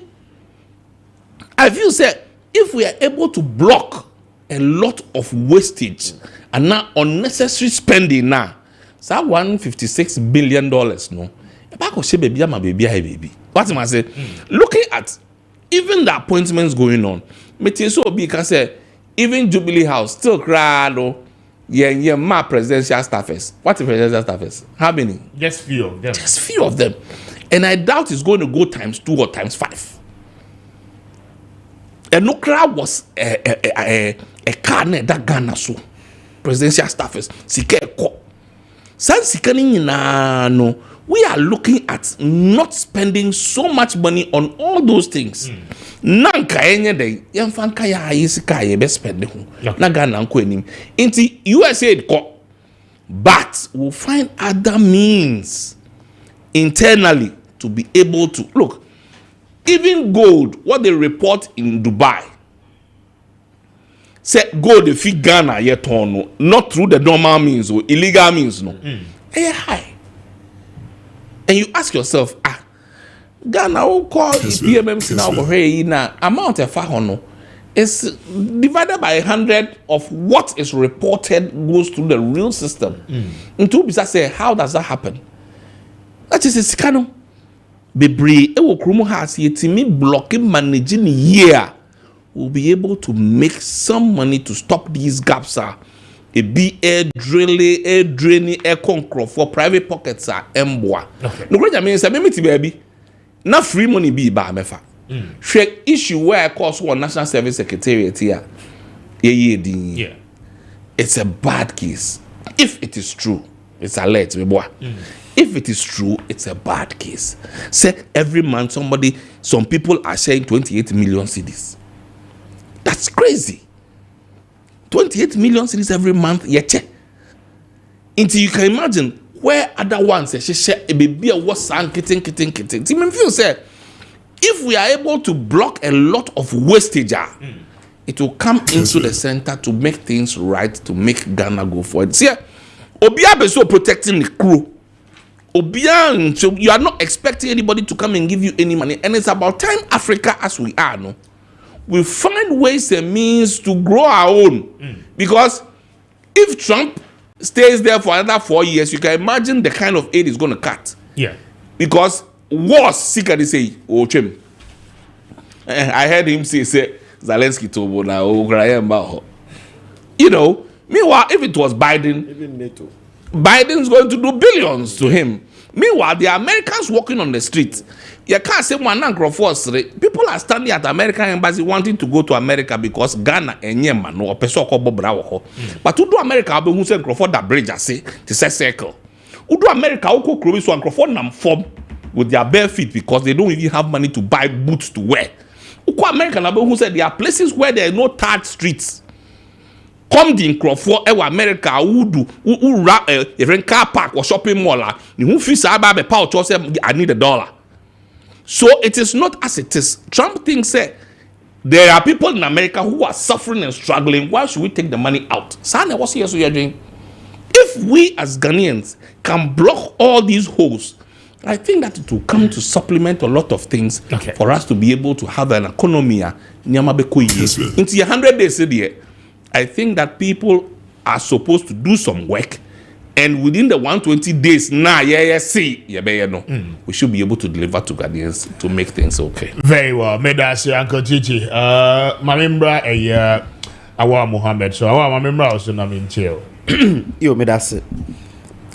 Speaker 8: I feel say if we are able to block a lot of wastage and now unnecessary spending now, so $156 billion no. Baby. What am I say? Looking at even the appointments going on, so because even Jubilee House still crowd my presidential staffers. What is presidential staffers? How many?
Speaker 1: Just few of them.
Speaker 8: Just few of them. And I doubt it's going to go times 2 or times 5. And no crowd was a car that Ghana so presidential staffers. No, we are looking at not spending so much money on all those things. Nanka enye day yamfanka ya yisika ye be spend ho na Ghana nko enim nti USA ko, but we'll find other means internally to be able to look. Even gold, what they report in Dubai, say gold they fit Ghana yet on not through the normal means or illegal means no. High. And you ask yourself, Ghana will call PMMC now amount of fahono is divided by 100 of what is reported goes through the real system. Into bisa say, how does that happen? That is a scandal. Bebre ewo krumo has yetimi blocking managing year will be able to make some money to stop these gaps ebi draining control for private pockets are emboa. No great means say me baby. Na free money be ba mefa. Share issue where I cause one National Service Secretariat here. Yeah. It's a bad case. If it is true, it's alert me boy. If it is true, it's a bad case. Say every month some people are sharing 28 million cedis. That's crazy. 28 million cedis every month. Yet, until you can imagine where other ones she share a baby a was kitten. Feel say if we are able to block a lot of wastage, it will come into the center to make things right, to make Ghana go forward. See, Obia be so protecting the crew. Obia, so you are not expecting anybody to come and give you any money, and it's about time Africa, as we are, no, we find ways and means to grow our own. Because if Trump stays there for another 4 years, you can imagine the kind of aid he's going to cut. Yeah. Because wars, Sikadi say, oh, Chim. I heard him say Zelensky told me, you know, meanwhile, if it was Biden, even NATO, Biden's going to do billions to him. Meanwhile, the Americans walking on the streets, you can't say one force. People are standing at the American embassy wanting to go to America because Ghana and Yemen no person ko bobra. But to do America, who say Crawford that bridge say to say circle. Who do America who ko so Crawford nam form with their bare feet because they don't even have money to buy boots to wear. Who America who said there are places where there are no tarred streets. Come the Crawford America who do who even car park or shopping mall who fees about the pouch or say I need $1. So it is not as it is. Trump thinks there are people in America who are suffering and struggling. Why should we take the money out? Sana, what's here so you're doing? If we as Ghanaians can block all these holes, I think that it will come to supplement a lot of things for us to be able to have an economy. Into 100 days a year. I think that people are supposed to do some work, and within the 120 days, we should be able to deliver to Ghanaians to make things okay.
Speaker 1: Very well. Medasi Uncle Gigi. Mamembra Awa Muhammad. So Awa Mamembra also in jail.
Speaker 7: Yo, Medasi.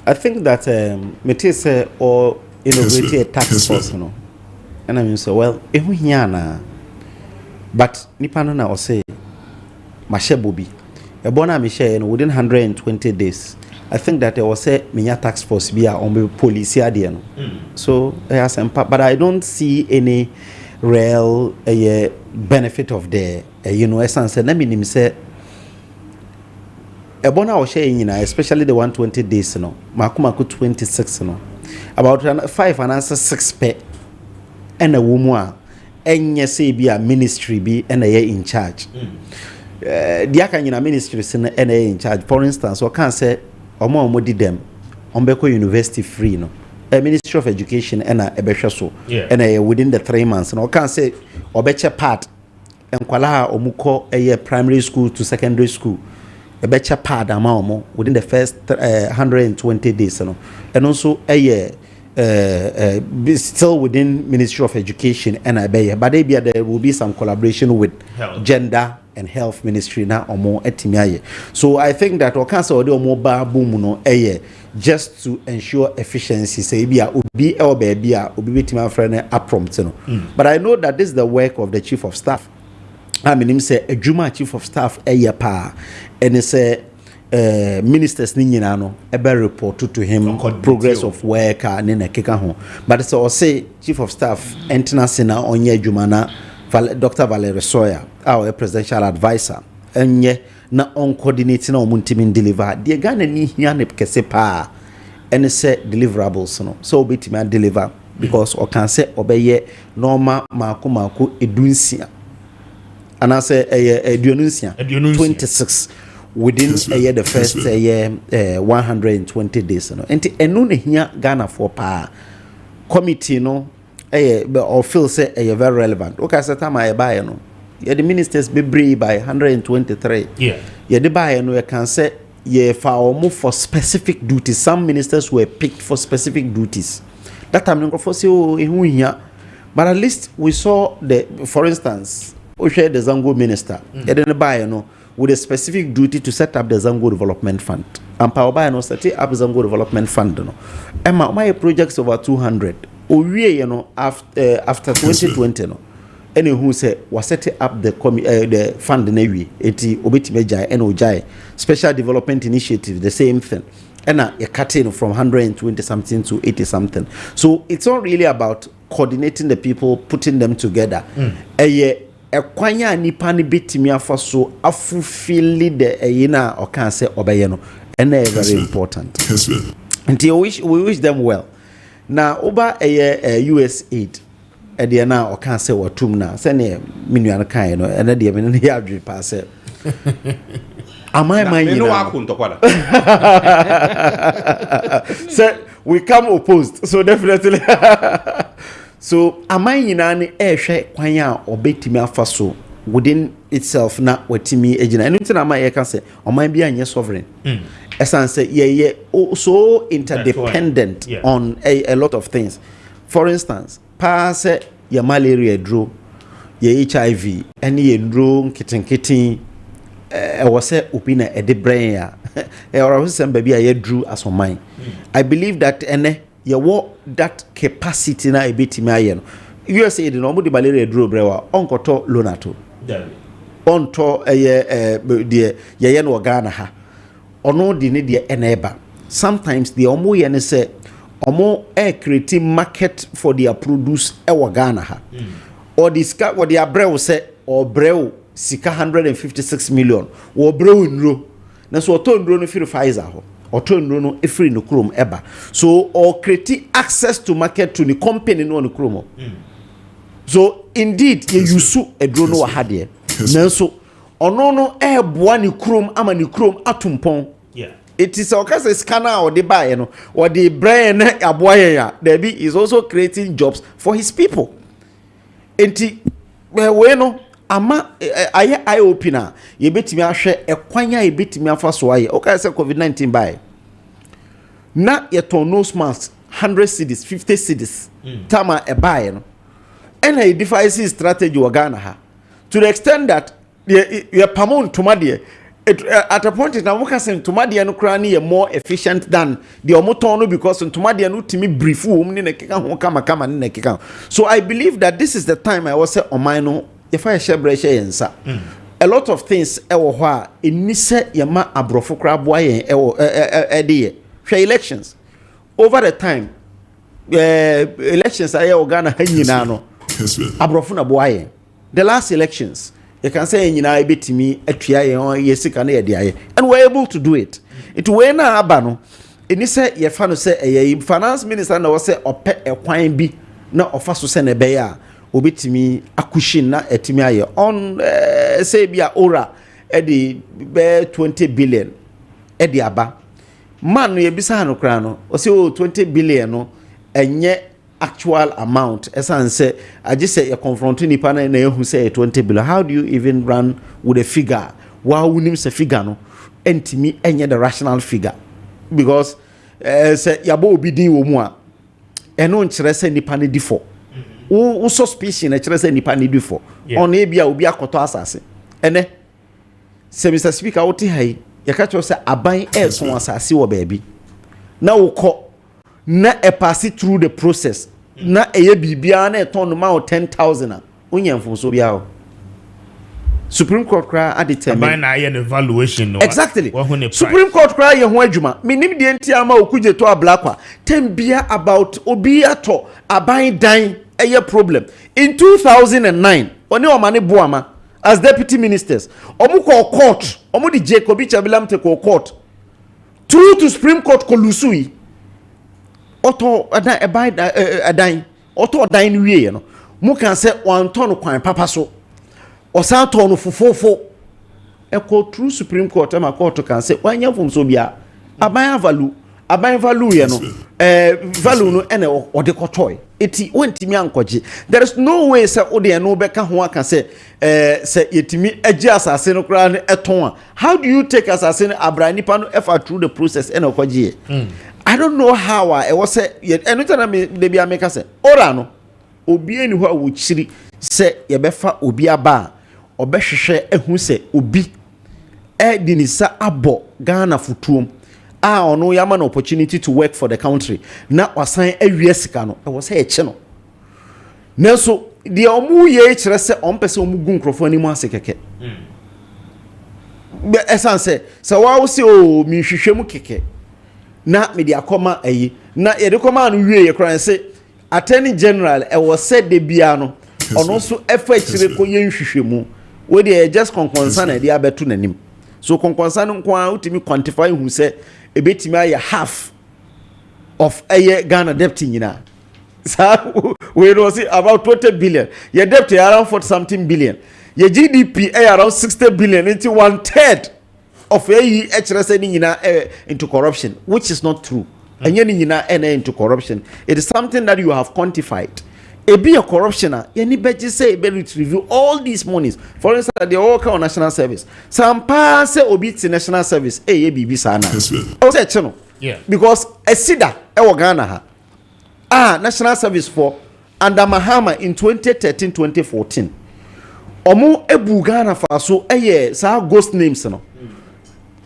Speaker 7: I think that Metese or innovate a tax force, you know. And I mean, so well, but Nipanana or say. Mashebobi, a bona Michelle within 120 days. I think that there was a Minya tax force be on the police here. So yes, but I don't see any real benefit of the essence. And let me say a bona was sharing, especially the 120 days, Makumaku 26, about 5 and answer 6 pay and a woman, and yes, be a ministry be and a year in charge. The Akanyina ministry is in charge. For instance, I can say Omo did them Ombeko University free, no. A Ministry of Education and a Ebeshaso, and within the 3 months. And I can say Obecha part and Kwala Omuko a primary school to secondary school. A becha part amount within the first 120 days, and also a year. Still within Ministry of Education and but there will be some collaboration with Gender and Health Ministry now or more etimiaye. So I think that council or more boom no just to ensure efficiency say be my friend a prompt. But I know that this is the work of the Chief of Staff. I mean him say a Juma Chief of Staff pa and it's a ministers no ebe report to him progress of work and in a keka ho but so say Chief of Staff entenance na onye adwuma na Dr. Valerie Sawyer our presidential advisor enye na on coordinating na omuntimi deliver de Ghana ni hia ne kese pa and say deliverables no so obetimi deliver because o can say obeye normal mako edunsia and I say edunsia 26 within a year the first year 120 days no enti enu ne hia Ghana for pa committee no or feel say very relevant okay say time I buy no the ministers be brave by 123 the buy no you can say for specific duties. Some ministers were picked for specific duties that time for say but at least we saw for instance we share the Zango minister didn't buy no with a specific duty to set up the Zango Development Fund. And Power no set up Zango Development Fund. No, Emma, my projects over 200. We after 2020 no. Any who say was setting up the fund navy eti obetime jai and ojai special development initiative the same thing and you cut in from 120 something to 80 something. So it's not really about coordinating the people, putting them together. Kwanya nipa ni betimi afa so afufili the yina or can say obeyeno and very important. Until we wish them well. Now over a US aid Edia na o kan se watum na se ne minua kan no ene de me ne ya adwe pa se amai man
Speaker 8: you know akuntokwala
Speaker 7: so we come opposed so definitely so amai nyina ne ehwe kwan a obetimi afaso within itself na watimi ejina enu tina amai ye kan se oman bia anye sovereign esan se ye so interdependent on a lot of things. For instance, pass your malaria drew, your HIV, and your drew kitten, was a upina a de brain, or some baby I drew as on mine. I believe that you walk that capacity na a bit mayan. You say the normal malaria drew brewer, uncle to Lunato. On to a dear Yayan Wagana ha, or no dinner eneba. Sometimes the omo yen say, Omo creating market for their produce Ghana ha. Or this what their brew say or brew sika 156 million or brew in row. Na so to ndro no free Pfizer ho. Or to ndro no free no chrome eba. So or creating access to market to the company no no chrome. So indeed you use a drone no ha there. Na so ono no boa ni chrome ama ni chrome atumpon. It is a scanner or the buy, or the brain aboya. Debbie is also creating jobs for his people. Enti bueno ama I opina ye betimi ahwe ekwanya ye betimi afa so aye. Okay, say COVID-19 buy. Na ye ton nose mask 100 cedis, 50 cedis. Tama e buy no. And a device strategy wa Ghana ha. To the extent that ye pamon tomade at a point in Namukas Tomadia no cranny more efficient than the Omotono because Tomadia no timi brief woman in a kama in a kika. So I believe that this is the time I was say Omino if I share Brescia a lot of things ewa in Nisse Yama Abrofo crab boy elections over the time elections I Ghana Henyanano Abrofuna boy the last elections. You can say in I bit me a tria and we're able to do it. It went na abano. And you say your fan say a finance minister no say or pet a wine be no offer to send a bear obit me akushin na etimia on say be a ora at the bear 20 billion at the aba man ye bisa no crano or say 20 billion no and yet actual amount as I say I just say you're confronting the panel who say 20 billion. How do you even run with a figure? Wow, we need a figure no and to me any the rational figure because say yabo obi din wo mu a eno nkyere say nipa ne difo wo suspicion e kyere say nipa ne difo on e bia obi akoto asase ene say Mr. Speaker wo ti hai ye ka cho say aban e so asase wo baabi na wo ko na e pass it through the process na eye bibia na e ton ma 10,000 unyamfo so bia o Supreme Court cry at the time
Speaker 1: na an evaluation no
Speaker 7: exactly Supreme Court cry ye ho adwuma menim de enti ama okuje to ablakwa tem bia about obi ato aban dan eye problem in 2009 oni o mane boama as deputy ministers omu ko court omu di Jacob Chabelam te ko court through to Supreme Court kolusui Oto adan oto adan wie no mu kan se wan ton kwan papa so o sa ton fofofo e ko through Supreme Court ma court kan se wanya fom so bia aban value ye no value no ene o de kotoy eti wentimi ankoje there is no way say o de no be ka ho aka say yetimi agi asase no kra ne eton how do you take asase no abrani pa no effort through the process ene okoje I don't know how I was say anytime they be make say ora no obi eni ho awo chiri say ye befa obi aba obehwehwe ehu say obi dinisa abo Ghana futuom ono yama an opportunity to work for the country na wasan awie sika no e wo say eche no na so de omu ye kire se ompese omu gu nkrofo ani mu ase keke be esanse se wa wo se o mi hwehwem keke na me de akoma ayi na ye de koma no wie ye kran se attorney general e wo said de bia no ono so efa kire ko ye nhwehwemu we dey just concern na de abeto nanim so concern nko a utimi quantify hu se ebetimi aye half of aye Ghana debt nyina so we know see about 20 billion your debt around 40 something billion your GDP around 60 billion into 1/3 of aye HRS nyina into corruption, which is not true. And yen nyina into corruption, it is something that you have quantified. It be a corruptioner, you need better say be review all these monies. For instance, they all come on national service. Some pass obit national service. Bibi sana. I say channel.
Speaker 1: Yeah.
Speaker 7: Because a sida Ghana national service for under Mahama in 2013-2014. Omo ebu Ghana faso sa ghost names no.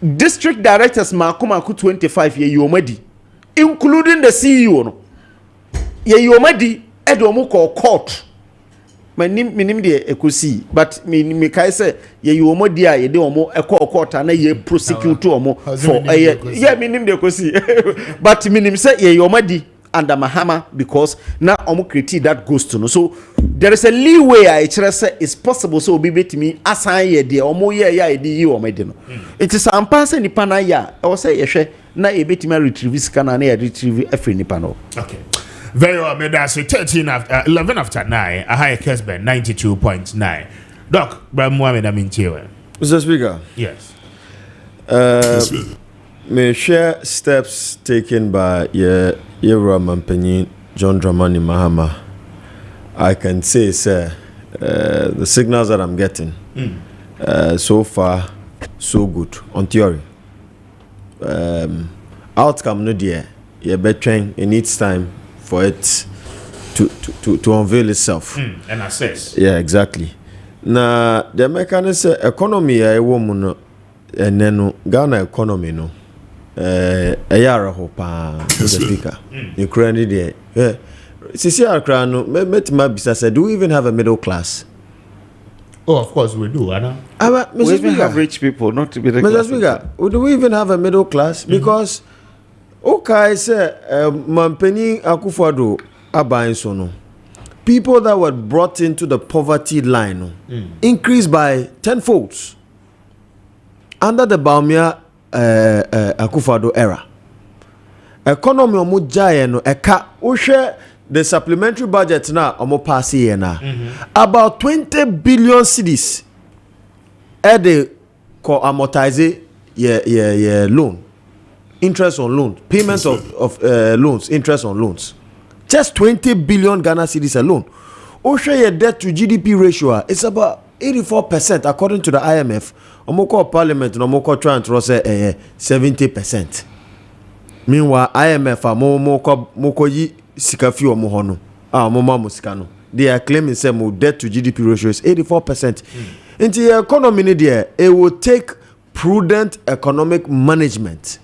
Speaker 7: District directors Maakye 25 ye yomadi, including the CEO no. Ye yomadi edomu ko court. Minim de ekosi, but me kai say ye yomadi a ye de omo ekọ court na ye prosecute omo for minim de ekosi. But minim say ye yomadi under Mahama because now omo create that ghost no. So there is a leeway I say it's possible so be betimi assign ye de omo ye de yi omo de no. It is am pass ni pana ya I say ye hwe na e betimi retrieve scanner na retrieve every nipa no.
Speaker 1: Okay. Very well, me that's 11 after 9. A high Kessben 92.9. Doc, but Mohamed Aminchewe.
Speaker 9: Mr. Speaker.
Speaker 1: Yes.
Speaker 9: May share steps taken by Yera Mampenyi John Dramani Mahama. I can say, sir, the signals that I'm getting so far, so good on theory. Outcome no dear. You're better. It needs time for it to unveil itself
Speaker 1: and assess.
Speaker 9: Yeah, exactly. Now the mechanism economy woman and then Ghana economy no a year hopa the speaker you currently there sisi akra no met my business do we even have a middle class?
Speaker 1: Oh, of course we do, Anna.
Speaker 7: We even have rich people, not to be the
Speaker 9: Mr. Speaker, do we even have a middle class? Because okay, say Mampeni Akufo-Addo abayin so no. People that were brought into the poverty line increased by 10-fold under the Bawumia Akufo-Addo era. Economy omo jaye no eka ohwe the supplementary budget na omo pass here na about 20 billion cedis de ko amortize ye loan, interest on loan, payments of loans, interest on loans. Just 20 billion Ghana cedis alone. Ohwe your debt to GDP ratio it's about 84% according to the IMF. Omoko parliament no moko try and say 70%. Meanwhile IMF moko yi sika fi omo ho no mo sika no. They are claiming say mo debt to GDP ratio is 84%. Into the economy there, it will take prudent economic management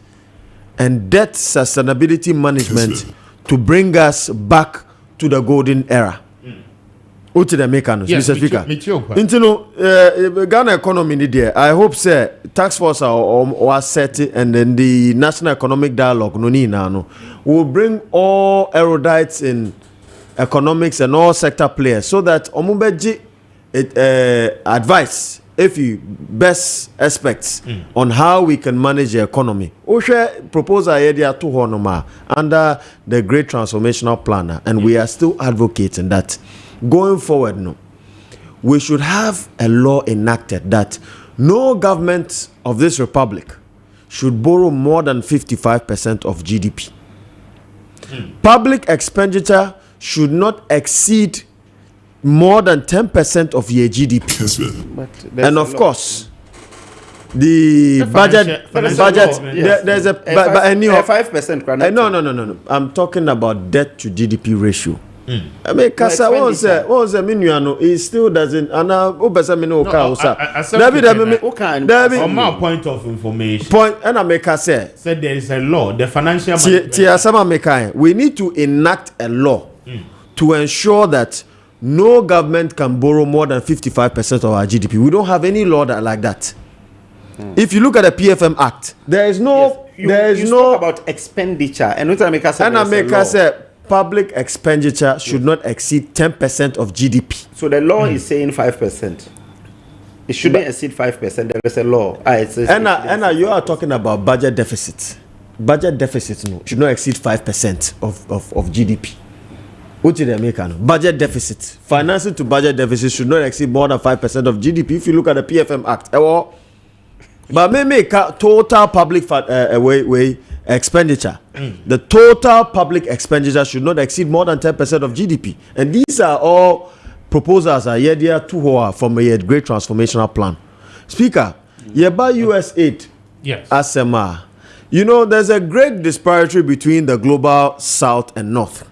Speaker 9: and debt sustainability management to bring us back to the golden era. What did I make Mr. Speaker? Into Ghana economy there. I hope say tax force are set and then the national economic dialogue will bring all erudites in economics and all sector players so that omubeji advice if you best aspects on how we can manage the economy. Oshe proposal idea to honoma under the great transformational plan and we are still advocating that going forward we should have a law enacted that no government of this republic should borrow more than 55% of GDP. Public expenditure should not exceed more than 10% of your GDP. And of course, the budget, there's a
Speaker 7: 5%.
Speaker 9: No. I'm talking about debt to GDP ratio. I mean, Kasa was a minuano. He still doesn't. And Obesamino David,
Speaker 1: on my point of information.
Speaker 9: And I make Kasa
Speaker 1: said there is a law, the financial.
Speaker 9: We need to enact a law to ensure that no government can borrow more than 55% of our GDP. We don't have any law like that. If you look at the PFM Act, there is no.
Speaker 7: You spoke about expenditure, and
Speaker 9: public expenditure should not exceed 10% of GDP.
Speaker 7: So the law is saying 5%. It shouldn't exceed 5%. There is a law.
Speaker 9: And you are talking about budget deficit. Budget deficit should not exceed 5% of GDP. What did they make? Budget deficit. Financing to budget deficit should not exceed more than 5% of GDP. If you look at the PFM Act, but maybe total public expenditure. The total public expenditure should not exceed more than 10% of GDP. And these are all proposals from a great transformational plan. Speaker, by US aid,
Speaker 1: yes,
Speaker 9: SMR. There's a great disparity between the global south and north.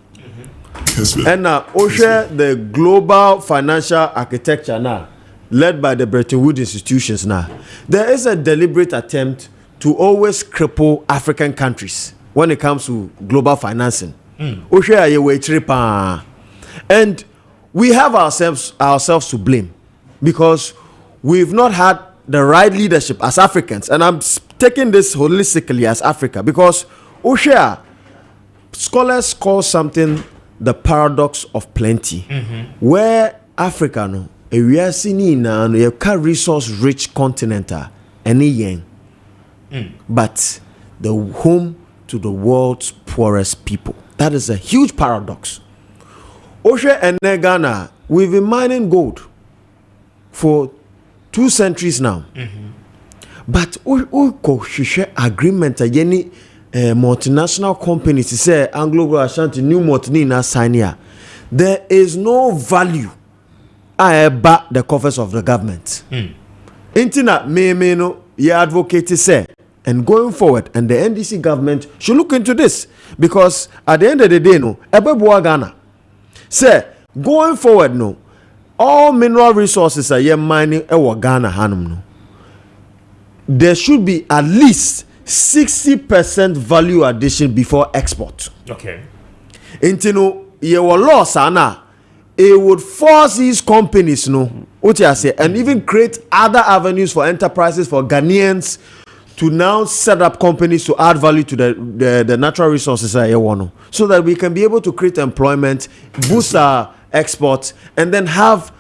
Speaker 9: And now, the global financial architecture now, led by the Bretton Woods institutions now, there is a deliberate attempt to always cripple African countries when it comes to global financing. And we have ourselves to blame because we've not had the right leadership as Africans. And I'm taking this holistically as Africa because scholars call something the paradox of plenty, where Africa a resource rich continent but the home to the world's poorest people. That is a huge paradox. Oshe and Ghana, we've been mining gold for 2 centuries now. But agreement multinational companies to say Anglo Ashanti new multinational sign here. There is no value about the coffers of the government. Internet you advocate say, and going forward, and the NDC government should look into this because at the end of the day, Ghana say going forward, all mineral resources are mining Ghana hanum. There should be at least 60% value addition before export.
Speaker 1: Okay.
Speaker 9: Intino your loss ana. It would force these companies, what you say, and even create other avenues for enterprises for Ghanaians to now set up companies to add value to the natural resources so that we can be able to create employment, boost our exports, and then have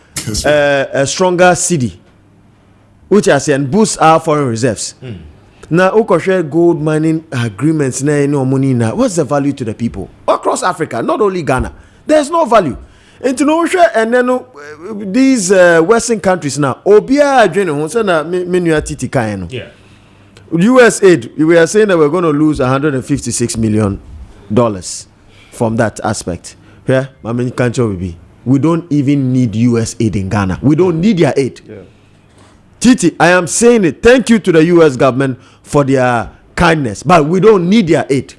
Speaker 9: a stronger city, which I say, and boost our foreign reserves. Now, share gold mining agreements, what's the value to the people across Africa, not only Ghana? There's no value. Indonesia and then these Western countries now. Yeah. US aid, we are saying that we're going to lose $156 million from that aspect. Yeah, we don't even need US aid in Ghana. We don't need their aid. Yeah. Titi, I am saying it. Thank you to the US government for their kindness, but we don't need their aid.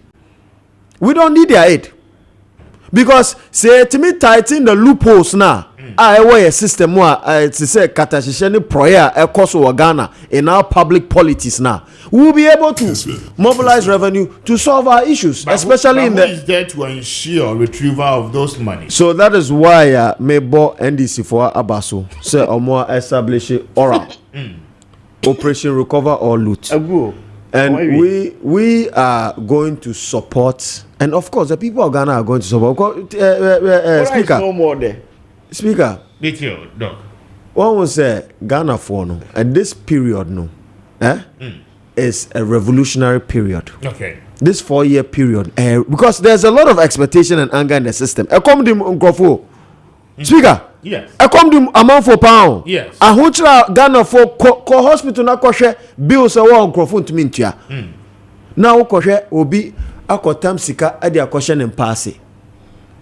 Speaker 9: We don't need their aid. Because say to me tighten the loopholes now. I wear a system where to say katashisheni prayer across Ghana in our public politics now. We will be able to mobilize revenue to solve our issues, especially in the.
Speaker 1: Who is there to ensure retrieval of those money?
Speaker 9: So that is why Mebo NDC for Abaso say or more establish oral Operation Recover or Loot. And we are going to support, and of course the people of Ghana are going to support. Speaker,
Speaker 7: no more there.
Speaker 9: Speaker, one will say Ghana for at this period is a revolutionary period.
Speaker 1: Okay.
Speaker 9: This 4-year period, because there's a lot of expectation and anger in the system. Speaker,
Speaker 1: yes.
Speaker 9: I come to amount for pound.
Speaker 1: Yes.
Speaker 9: I want Ghana for hospital na koshe bills a wa nkrofo ntumi ntua. Now koshe obi akotam sika ade akoshe ne mpaase.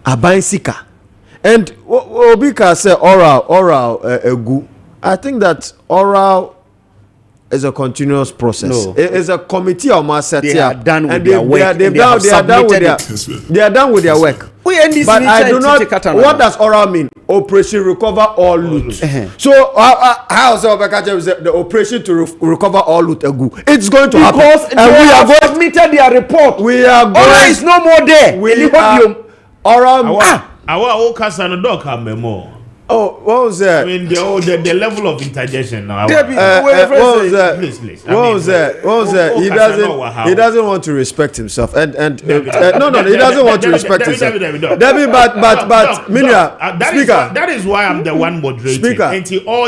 Speaker 9: Aban sika. And obi ka say oral egu. I think that oral is a continuous process.
Speaker 7: No.
Speaker 9: It is a committee of mass set
Speaker 7: They are done with
Speaker 9: and
Speaker 7: their work.
Speaker 9: They are done with their work.
Speaker 7: We NDC.
Speaker 9: But I do not. What does oral mean? Operation recover all loot. So how the operation to recover all loot it's going to happen.
Speaker 7: Because
Speaker 9: and we have
Speaker 7: submitted their report.
Speaker 9: We are going.
Speaker 7: Oral is no more there.
Speaker 9: We are oral.
Speaker 1: Our cousin and dog have more.
Speaker 9: Oh, what was that?
Speaker 1: I mean, the level of interjection now.
Speaker 9: What was that?
Speaker 1: Please.
Speaker 9: What was that? He doesn't want to respect himself. No, he doesn't want to respect himself. Debbie, but Minya, speaker.
Speaker 1: That is why I'm the one moderating.
Speaker 9: Speaker.
Speaker 1: Until all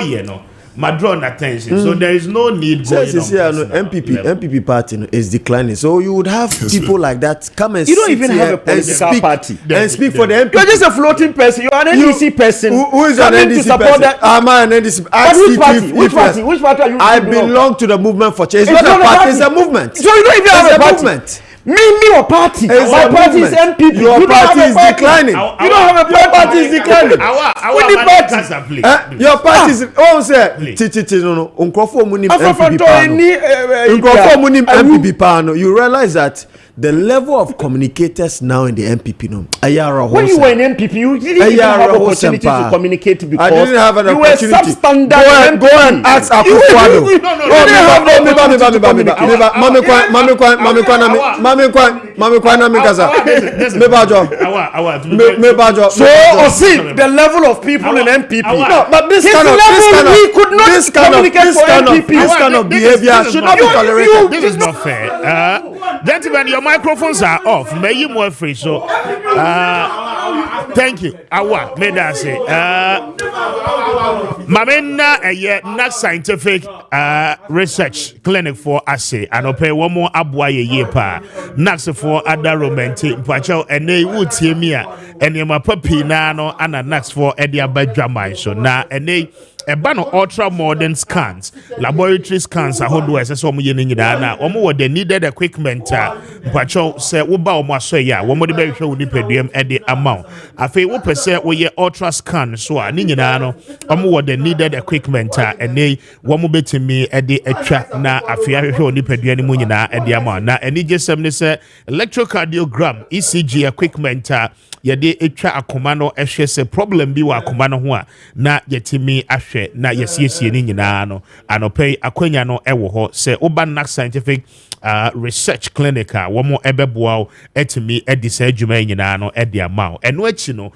Speaker 1: my drawn attention. So there is no need going
Speaker 9: MPP party is declining. So you would have people like that come and
Speaker 7: you don't even have a political party
Speaker 9: and speak for the MPP.
Speaker 7: You're just a floating person. You're an NDC person.
Speaker 9: Who is an NDC person? I'm an NDC.
Speaker 7: Which party? Which party are you?
Speaker 9: I belong to the movement for change. It's not a party. It's a movement.
Speaker 7: So you don't even have a movement. Me or party? My party is MPP.
Speaker 9: Your party is declining.
Speaker 7: You don't have a party. Is declining.
Speaker 9: Your party is. Oh, sir. No. MPP panel. You realize that the level of communicators now in the MPP no.
Speaker 7: When you were in MPP, you didn't even have an opportunity to communicate because
Speaker 9: I didn't have an opportunity.
Speaker 7: You were substandard.
Speaker 9: Go and ask Akufo-Addo.
Speaker 7: So, the level of people in MPP.
Speaker 9: No, but this kind of behavior should not be tolerated.
Speaker 1: This is not fair. Gentlemen, your microphones are off. May you more free. So, thank you. May I say, Mamena not scientific research clinic for assay and pay one more abwaye yepa. Nax for other romantic pacho and they would see me and your papi nano and a nax for Edia Bajamai. So now and they. A ban of ultra modern scans, laboratory scans, a whole as some yin in Dana, or the needed equipment. Pacho said, Uba or Masoya, one more very show dipedium at the amount. I feel what per se we ye ultra scan, so a ninano, or more the needed equipment, and they one more bit to me at the trap na a fair show dipedium munina at the amount. Now, and it just say electrocardiogram, ECG equipment, ye de etra a commando, a problem be wa commando na yetimi ashe. Na yesiesie ni nyinaa no anopɛ akwanya no ɛwɔ hɔ sɛ oba nack scientific research clinic a wɔn ɛbɛboa wo ɛtumi ɛdi sɛ adwuma nyinaa no ɛdi ama wo ɛno akyi no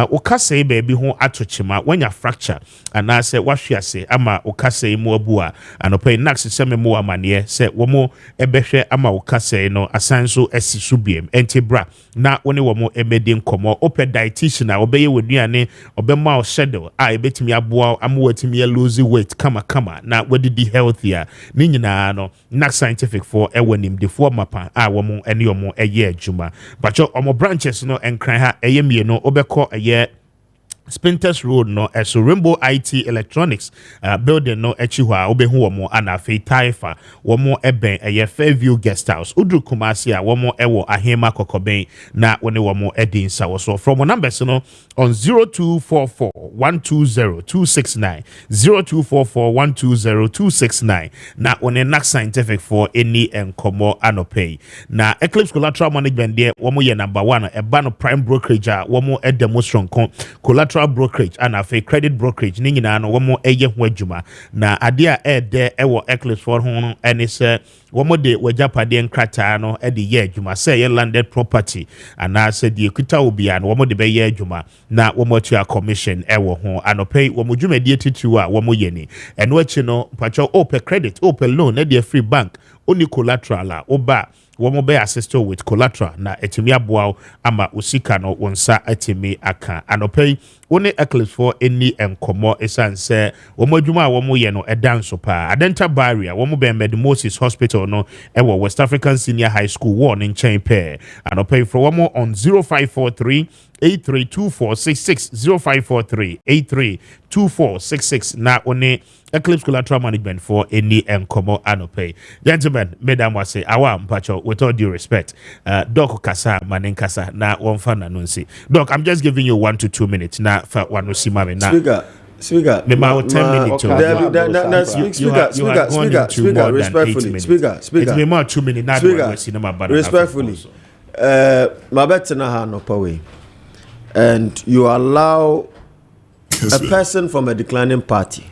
Speaker 1: wokasa yi baabi ho atokyima wanya fracture anaasɛ wahwe ase ama wokasa yi mu abu a anopɛ nack sɛ memo amaneɛ sɛ wɔn ɛbɛhwɛ ama wokasa yi no asan so asi so biem ɛnti bra na wɔne wɔn ɛmɛdi nkɔmɔ opɛ dietitian a ɔbɛyɛ wɔ aduane ɔbɛma wo schedule a ɛbɛtumi aboa ama watimi lose weight kama na wadidi healthier ni nyinaa no nack scientific for ewanim de for mapa a womo ene omo eye adwuma bacho omo branches no enkran ha eye mie no obekọ eye Spinters Road no so Rainbow IT Electronics building no echi hwa obehu womo ana fe taifa womo eben eye Fairview Guest House Udru Kumasi a womo ewo Ahema Kokoben na woni womo edin sa so from numbers no on 0244 120 269 0244 120 269 na woni Nack Scientific for any enkomo anopay na Eclipse Collateral Management there womo ye number 1 eba no prime brokerage a womo demonstration collateral brokerage and a credit brokerage ni nyina no womo eye ho adwuma na ade a ede ewo Eclipse for ho ene se womo de wajapade nkrata no ede ye adwuma se ye landed property ana se de ekuta obia no womo de be ye adwuma na womo tua commission ewo ho anopay womo dwumadi etitu a womo ye ni eno achi no pacho open credit open loan e de free bank oni collateral a oba womo be assist with collateral na etimi aboa ama osika no wonsa etimi aka anopay woni Eclipse for any enkomo esanse womo adwuma womo ye no edanso pa adenta barrier womo be Med Moses Hospital no ewo West African Senior High School one in Champagne anopay for womo on 0543 832466 0543 832466 na one Eclipse Collateral Management for any enkomo anopay. Gentlemen, madam was say awa mpacho with all due respect. Doc kasa manen kasa na wonfa no nsi. Doc, I'm just giving you 1 to 2 minutes na fa wanu si mame na.
Speaker 9: Speaker,
Speaker 1: me ma 10 minutes.
Speaker 9: Speaker, respectfully. Speaker.
Speaker 1: It's me ma 2 minutes na
Speaker 9: respectfully. My bet na ha no power. and you allow a person from a declining party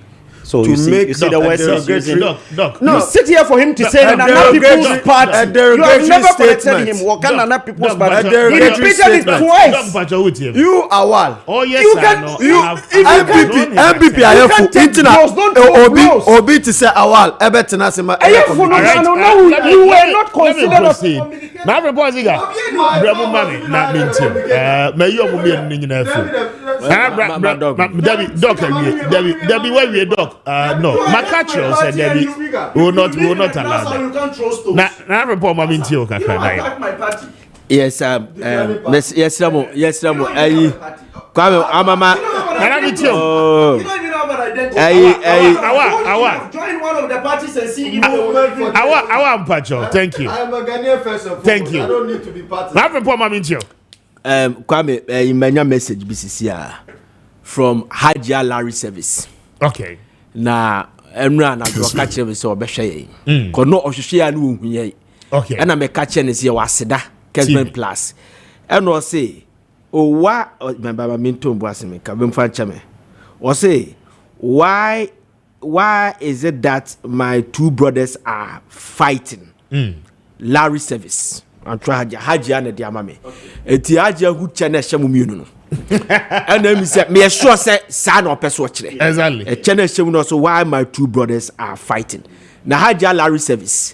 Speaker 7: so
Speaker 9: to
Speaker 7: you see,
Speaker 9: make
Speaker 7: you see the words he's using.
Speaker 1: Doc.
Speaker 7: No, you sit here for him to say Nana People's Party. You have never connected him. What can Nana People's Party? He repeated it twice.
Speaker 9: You Awal.
Speaker 1: Oh yes,
Speaker 7: You can-
Speaker 9: MPP ayefu intina obi to say Awal ebetena sema
Speaker 7: you were not considered.
Speaker 1: Now report ziga. Bravo mami na mintim. Me yo mu me ni nyina fu. Debbie where we doc. No. Makacho said Debbie will not allow that. Now report mami ntio kakra na.
Speaker 5: Yes, yes, Ramo. Kwame Amama.
Speaker 1: Nana ntio.
Speaker 5: Awa.
Speaker 7: Join one of the parties and see if
Speaker 1: Awa mpacho. Thank you.
Speaker 9: I am a Ghanaian first and foremost.
Speaker 1: Thank you.
Speaker 9: I don't need to be part of
Speaker 1: Now report mami ntio.
Speaker 5: Kwame, imenya message BCC from Hajia Larry Service.
Speaker 1: Okay.
Speaker 5: Na Emra na do catch me so obehwe yen. Ko no ohwehwe ya na ohun yen.
Speaker 1: Okay.
Speaker 5: And I catch ne se waseda Kessben Plus. And no say wa baba minto mbo aseme ka bem fa chame. O say why is it that my two brothers are fighting? Larry Service. And try Hajia na dia mame. Eti Hajia hu chene hye mu mienu no. And then me say me sure say sa na opeso kire.
Speaker 1: Exactly.
Speaker 5: A channel showing also why my two brothers are fighting. Now Hajia Larry Service,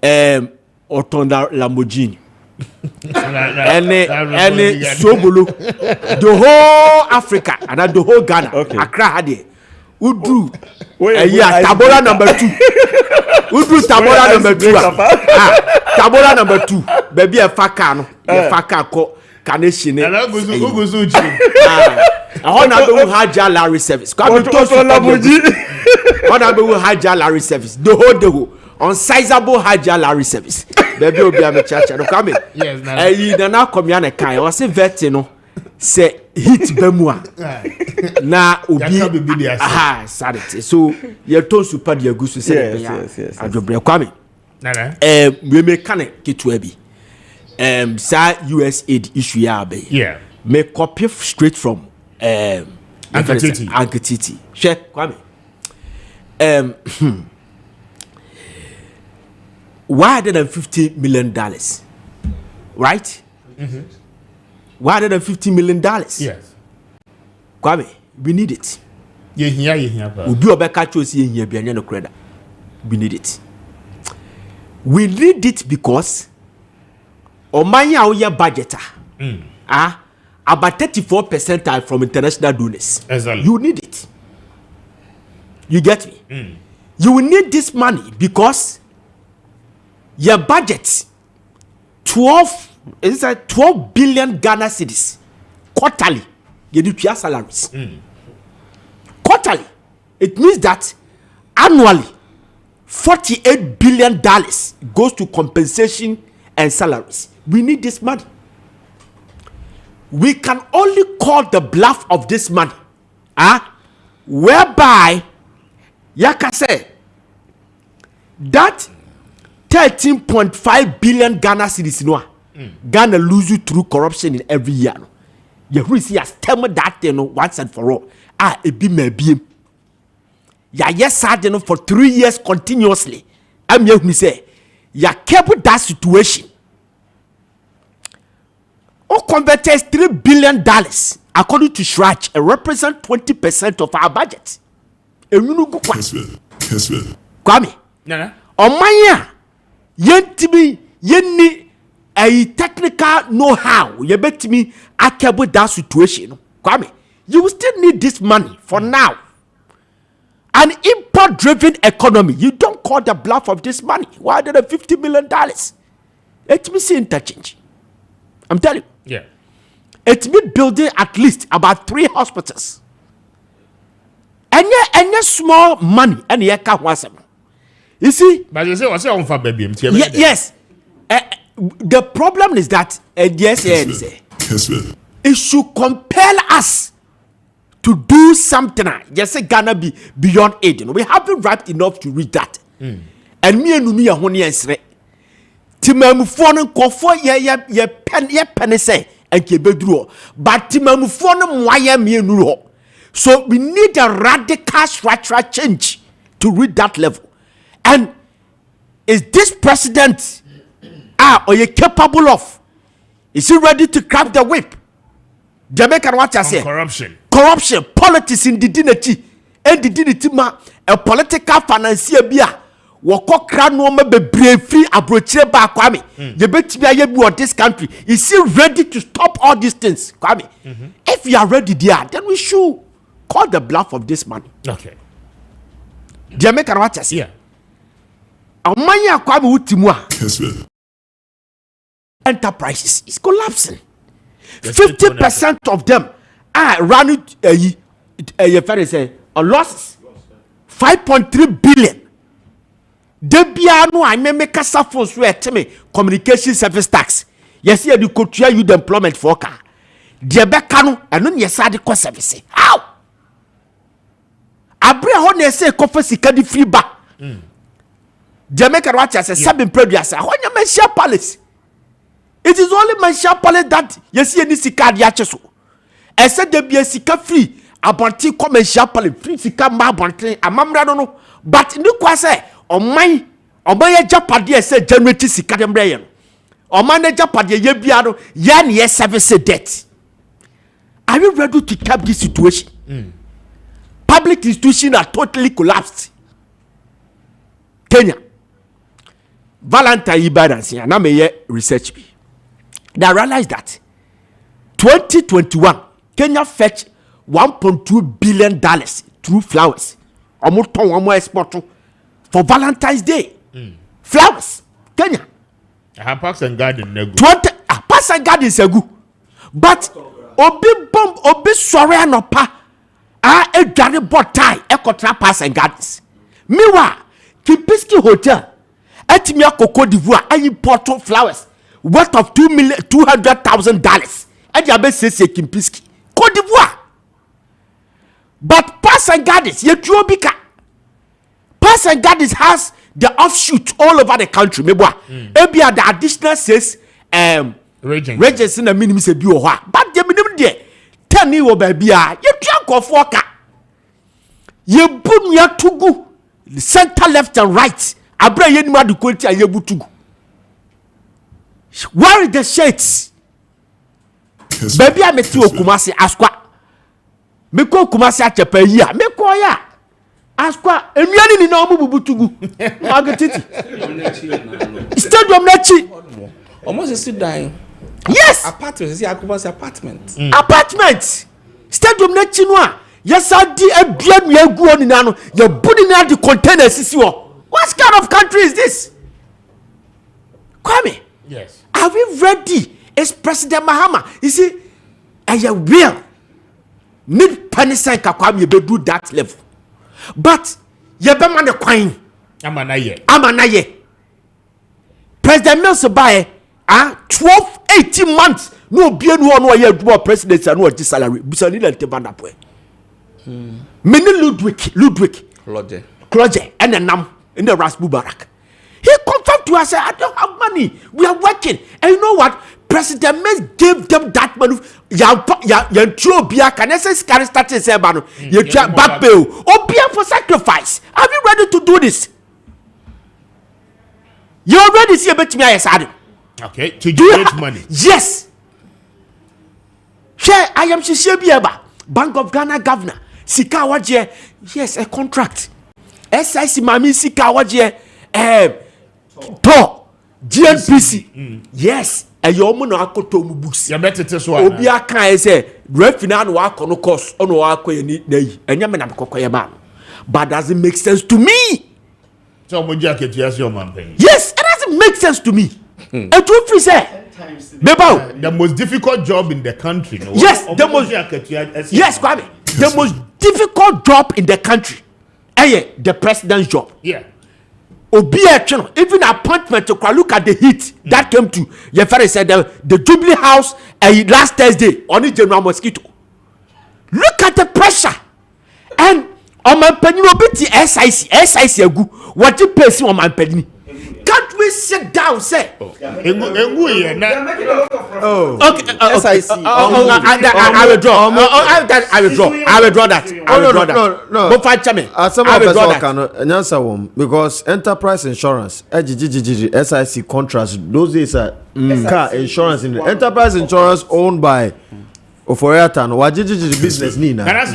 Speaker 5: Otonda Lamborghini, and Sobolo, the whole Africa and the whole Ghana, Accra had Udru, Tabora number 2. Udru Tabora number 2. Tabora number 2. Baby a fakano, a fakako. Kaneshine. Hajia Larry Service. Hajia Larry Service. The whole unsizable Hajia Larry Service. Baby obi am church no come.
Speaker 1: Yes, na.
Speaker 5: Na come ya na kan. O se vet no say hit bemua. Na obi aha sanity. So ye ton super de agusu say
Speaker 7: yes.
Speaker 5: Adobre Kwame.
Speaker 1: Nana.
Speaker 5: We make kan ketu abi. Sa US aid issue ya be.
Speaker 1: Yeah.
Speaker 5: Me copy straight from Anketiti. She Kwame. $150 million. Right? $150 million.
Speaker 1: Yes.
Speaker 5: Kwame, we need it.
Speaker 1: Yeah.
Speaker 5: Ubi obeka chosi here bianya no credit. We need it. We need it because Omanya oya budgeter. About 34% are from international donors.
Speaker 1: Exactly.
Speaker 5: You need it. You get me? You will need this money because your budget 12 billion Ghana cedis quarterly. You do your salaries. Quarterly. It means that annually $48 billion goes to compensation and salaries. We need this money. We can only call the bluff of this money, whereby Yaka say that 13.5 billion Ghana cedis Ghana lose you through corruption in every year. You see has tell me that once and for all. It be maybe. Yes, for 3 years continuously. I'm here to say, ya kept that situation. Converts $3 billion according to Shrach, represent 20% of our budget.
Speaker 10: Kessben.
Speaker 5: Kwame.
Speaker 1: Nana.
Speaker 5: Omanya yentimi yenni a technical know-how. You bet me akebo that situation. Kwame, you will still need this money for now. An import-driven economy. You don't call the bluff of this money. $150 million. Let me see interchange. I'm telling you.
Speaker 1: Yeah.
Speaker 5: It's me building at least about 3 hospitals. Any small money, any wasem. You see?
Speaker 1: But you say what's your own for baby?
Speaker 5: Yes. The problem is that
Speaker 10: Kessben.
Speaker 5: it should compel us to do something. Just say Ghana be beyond aid. We haven't ripe enough to read that. And me and me are honey and sre. Timam phone ko for ye pen say and kebeduro. But timamufo no mwaye mienuro. So we need a radical structural change to reach that level. And is this president are you capable of? Is he ready to crack the whip? Jamaican what I say? Corruption, politics in the dignity, and the dignity ma a political financier bia. Woko kra no ma be free abrochire ba Kwame. You bet me ayebu of this country. Is he ready to stop all these things, Kwame? If you are ready there, then we should call the bluff of this man.
Speaker 1: Okay.
Speaker 5: Jamaican what I say?
Speaker 1: Yeah.
Speaker 5: Amanya Kwame utimwa. Enterprises is collapsing. 50% of them are running a losses. 5.3 billion. Debiano I make a phone swear to me communication service tax. Yes, you could try you the employment for car. Diabecano and non yes, I cost service. How? I bring on say coffee security free back. Jamaica watch as a sub producer. When you mention palace. It is only my palace that you see any sika diacheso. I said there be a sika free. Abonti come palace free sika ma bonti. Amamra no no. But no kwase on my japadi say generate sika dem yen. On my japadi ye biado yan ye service debt. Are you ready to cap this situation? Public institutions are totally collapsed. Kenya. Valentine Ibadansi and I may research me. They realize that 2021 Kenya fetched $1.2 billion through flowers. Almost one more export for Valentine's Day. Flowers, Kenya.
Speaker 1: Parks and Garden.
Speaker 5: 20 Parks and Garden is a good, but obi sorry no pa a gari botai ekotra Parks and Gardens. Meanwhile, Kipiski Hotel at Mia Coco d'Ivoire and import flowers worth of $200,000. And you have said Kimpiski, Cote d'Ivoire. But Parks and Gardens, Yetuobika. Parks and Gardens has the offshoot all over the country. Ebia the additional says regions in the minimum say bioha. But the minimum there 10 year baby you drink of walker. You put me a tugu center left and right. Abra yenima du kwenti ayebu tugu. Where are the shades? Baby, I met you, Kumasi, Asqua. Meko Kumasi at Chapaya, Meko ya. Asqua, and Yanni no Bubutugu. Margaret. Stadium Nachi.
Speaker 8: Almost sit dying.
Speaker 5: Yes.
Speaker 8: Apartment. See, Akuma's apartment.
Speaker 5: Apartment. Stadium Nachinwa. Yes, I did a blood me go on in Nano. You're putting out the containers. What kind of country is this? Kwame.
Speaker 1: Yes.
Speaker 5: Are we ready? Is President Mahama? You see, I will need Panisa Kwame be do that level. But you be man the coin. Amanaye. President Mills buy 12-18 months. No be no year do president and no salary. Busani le te banda boy. Many Ludwig. Kloje and nam in the Rasbu Barak. He confirmed to us, I don't have money. We are working. And you know what? President Mills gave them that money. Can I say started say man? You back bill. Obia for sacrifice. Are you ready to do this? You already see a bit me as Adam.
Speaker 1: Okay, to generate money.
Speaker 5: Yes. Share I am Shishibiaba, Bank of Ghana governor. Sika waje. Yes, a contract. SIC Mami Sika waje. To GNPC. Yes. And your money akoto mu books.
Speaker 1: You better tell so.
Speaker 5: Obi aka say refina no akono cost ono akoye ni nayi. Enya me na kokoye ma. But does it make sense to me?
Speaker 1: So Monja Ketuas your man paying.
Speaker 5: Yes, it doesn't make sense to me. It will free say.
Speaker 1: The most difficult job in the country. No?
Speaker 5: Yes, the most. Yes, Kwame. The most difficult job in the country. The president's job.
Speaker 1: Yeah.
Speaker 5: Even appointment to look at the heat that came to your father said the Jubilee House last Thursday on the General Mosquito. Look at the pressure and on my penny SIC what you pay on my penny. can't we sit down say
Speaker 1: Engu ye na
Speaker 5: okay
Speaker 7: SIC
Speaker 5: I withdraw that
Speaker 9: no
Speaker 5: go find chairman
Speaker 9: some of us can answer one because enterprise insurance SIC contracts those days are car insurance in enterprise insurance owned by Oforiata no wajiji business ni na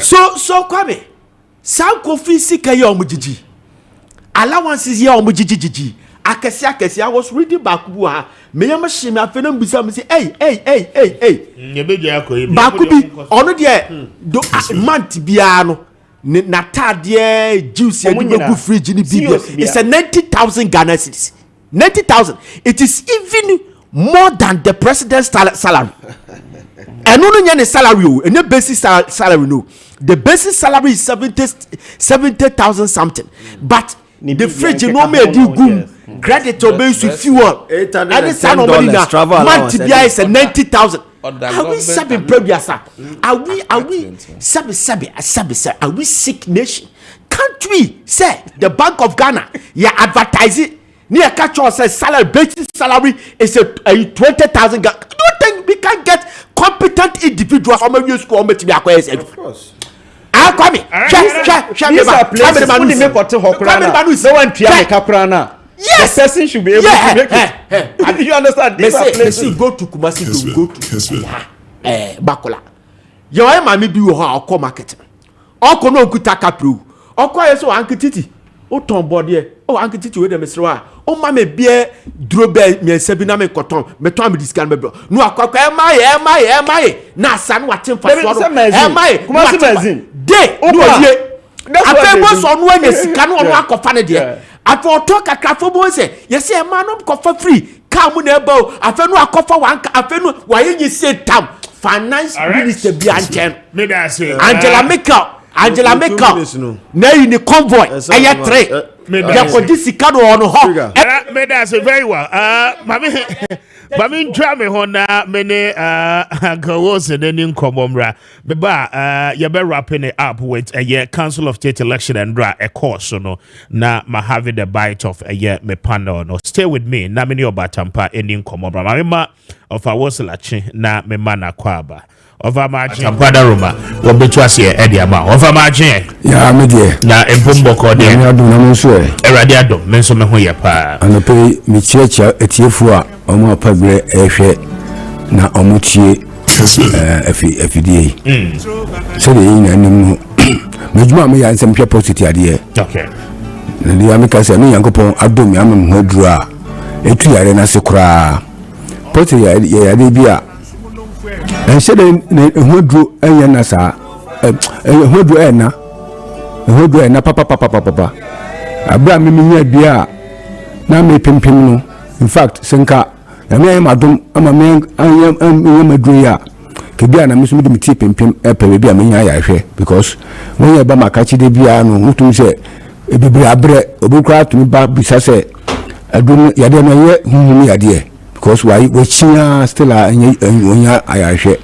Speaker 5: so Kwame Sam Kofi sika ye omujiji allowances ye omujiji akesi I was reading Bakubu ha me yam hye me afenam bisa me say hey
Speaker 1: ye beja akoyi
Speaker 5: Bakubi ono de do month bia no na tade juice ye do go fridge ni bibia it's a 90,000 Ghana cedis 90,000 it is even more than the president's salary and no nya ne salary o enya basic salary no the basic salary is 70,000 something but the fridge no me do gum credit to base with fuel and this no money na month bia is 90,000 are we seven previous are we seven are we sick nation can't we say the Bank of Ghana ya advertising near catch us say salary basic salary is a 20,000 do you think we can get competent individuals from your school to be acquired? Of course. Kwame, yes, the person should be able to make it. You understand? These are places. Go to Kumasi, go to Bakola. Your mammy be your call market. Oko no kutaka pro. Oko yeso ankititi. O ton body. O ankititi we dem sra. O mama bie drobe me sebi na me koton. Me ton me discan me bro. No akwa emaye. Na san watem fa so. Emaye. Kumasi magazine. Dey. No die. Afebo so no anya sika no ono akofa ne de. Afo to kakra fo bo se. Yesi e ma no kofa free. Ka mu na eba o. Afa no akofa wanka. Afa no waye say tam. Finance minister bi anchen.
Speaker 1: Me da say
Speaker 5: Angela Merkel na in the convoy aya 3 ya ko disika no ono ho
Speaker 1: me da say very well mami ntwa me ho na me ne gawo se ne nkomomra me ba ya be wrapping it up with a year Council of State election and dra a course no na ma have the bite of a year me panel no stay with me na me ne obatampa eni nkomomra mami ma of a woselachi na me mana kwaba over Maakye Ampada Roma wo betu ase e dia ma over Maakye
Speaker 11: ya me die
Speaker 1: na empombo ko de
Speaker 11: ya do na mo so e
Speaker 1: erade adom me so me ho ye pa
Speaker 11: anope me chiacha etiefu a omo apagre ehwe na omo tie afidie so de yin anim me djuma me ya nsem hwe positive ade
Speaker 1: okay
Speaker 11: na dia me ka se me yankopon adom ya me ho duru a etu yare na se kura positive ya ade bia and said who enya na sa who do ena papa abra me nya bia na me pimpim no in fact senka na me madum ama me anya madru ya ke bia na me so me ti pimpim e pe bia me nya ya hwe because when you ba makachi de bia no mutum se e bibiri abre obukra to me ba bisa se adum ya de no ye hunu ya de because why we chia still onya ayahwe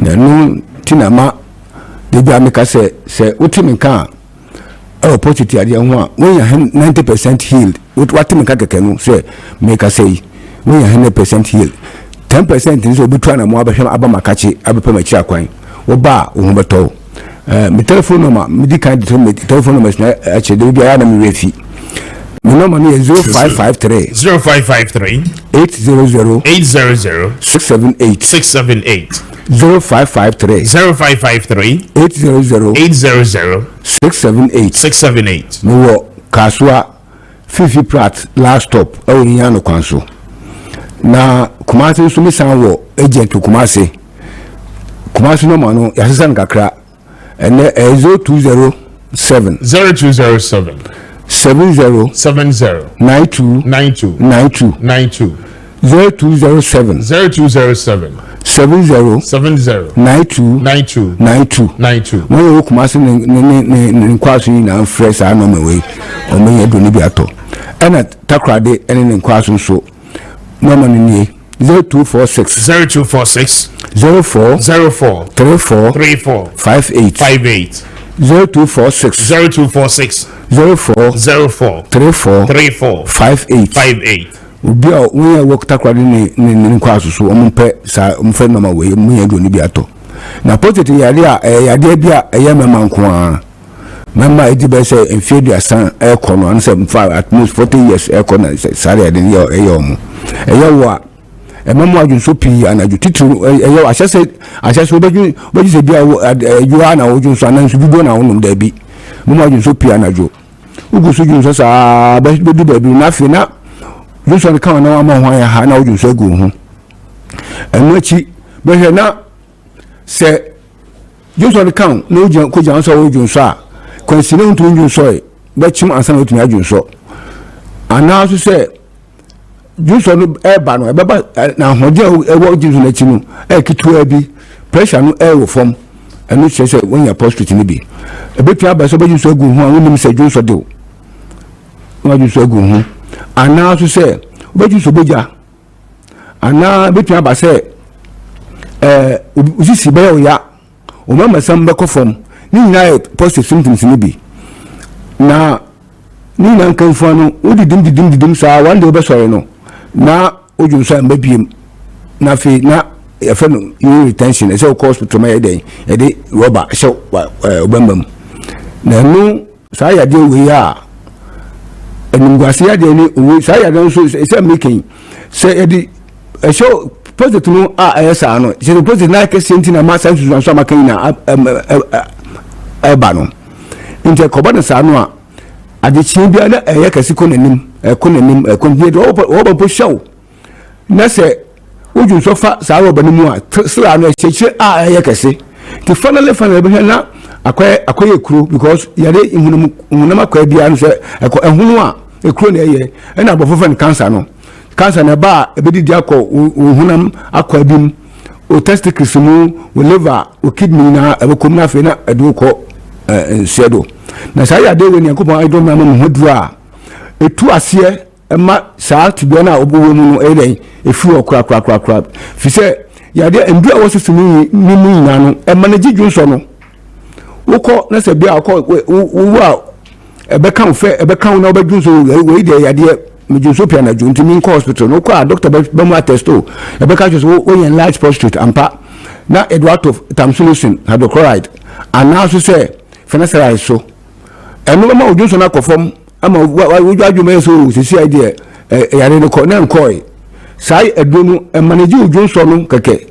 Speaker 11: na no tinama de bia me ka se utimi kan o positive ade ho a when you 90% healed what me ka keke no se me ka say when you 100% healed 10% is obitu na mo abahwe aba makachi abepa machi akwan wo ba wo beto me telephone number me di kan telephone number na ache de bia na me refi my number is 0553 800 678 0553 800 678 no kaswa fifi prat last stop awunya no kwanso na Kumasi so mi san wo agent Kumasi no mano ya sesan kakra ene 0207 70 92 0207 70 92 when Kumasi ne kwaso ni na fresh a no me we o me do ni bi ato ena takrade ene ne kwaso so number ni 0246 04 34 58 0246
Speaker 1: 04 34
Speaker 11: 58 obi a we work takwade ne kwa so ompɛ sa omfɛ no ma we mu ya do ni bi ato na potet yare a yade bia ɛyɛ mama nko a mama edi be say enfiaduasan ɛkɔ no say at most 40 years ɛkɔ na sare yade ɛyɛ omo ɛyɛ wo a mama adwunso pii anadwo titiri ɛyɛ ahyɛse obɛju se bia adwua na wodwunso ananso bido na wonom da bi mama adwunso pii anadwo ugusu dwunso saa bedu da bi na fe na Johnson kan na ma ho ya ha na wodwunso agu ho enu achi behwe na se Johnson kan na ojan ko jan so wodwunso a kwansine ntu wodwunso e be chim ansa na otumi adwunso ana so se Johnson e ba no e ba na hode e wo Johnson na chi no e kitu abi pressure no e wo fom enu che se won ya prostrate ni bi e betua ba so be Johnson agu ho a wonim se Johnson de wo Johnson agu ho ana so say obeju so boja ana betua ba say usisi be oya o mama sam be kofom ni nyina positive symptoms ni bi na ni nan kan fo no odidim sa one day be sorry no na oju so am biem na fe na e fe no retention e say hospital ma yeden e de rubber show obambam na no sa ya de we ya enungwase ya de ni owo sa ya de so say making say edi e show positive no esa no say positive na ke senti na ma sense so making na ba no inte ko ba na sa no a ade chi bia na eye kase ko nanim ko bi do wo ba po show na say ojun so fa sa ro ba ni mu a sra no cheche eye kase ti finally be na akoye ekuro because yare ihunum akwa bia no say ehunu a ekuro na eye na abofofan cancer na ba ebedi dia akọ ohunam akwa bim o testicles mu o liver o kidney na ebekom na fe na edu ko nsedo na sa ya de we ni akopon idol na mu hoduru a etu ase ema sa tibia na obowo mu no eden efi okra fi se ya de ndu a wosusu ni mu nyina no manage dwunso no woko na se bia akọ wo a ebe kan na obedwunso we de ya de mejunso pia na junti min hospital no kwa doctor be mu attesto ebe ka so wo yen large prostate ampa na Edward of tamsulosin hydrochloride anaso se fenesteride so eno ma ojunso na kofom ama woju adwuma so sisi idea yare no ko na nkoi sai edonu manage ojunso no keke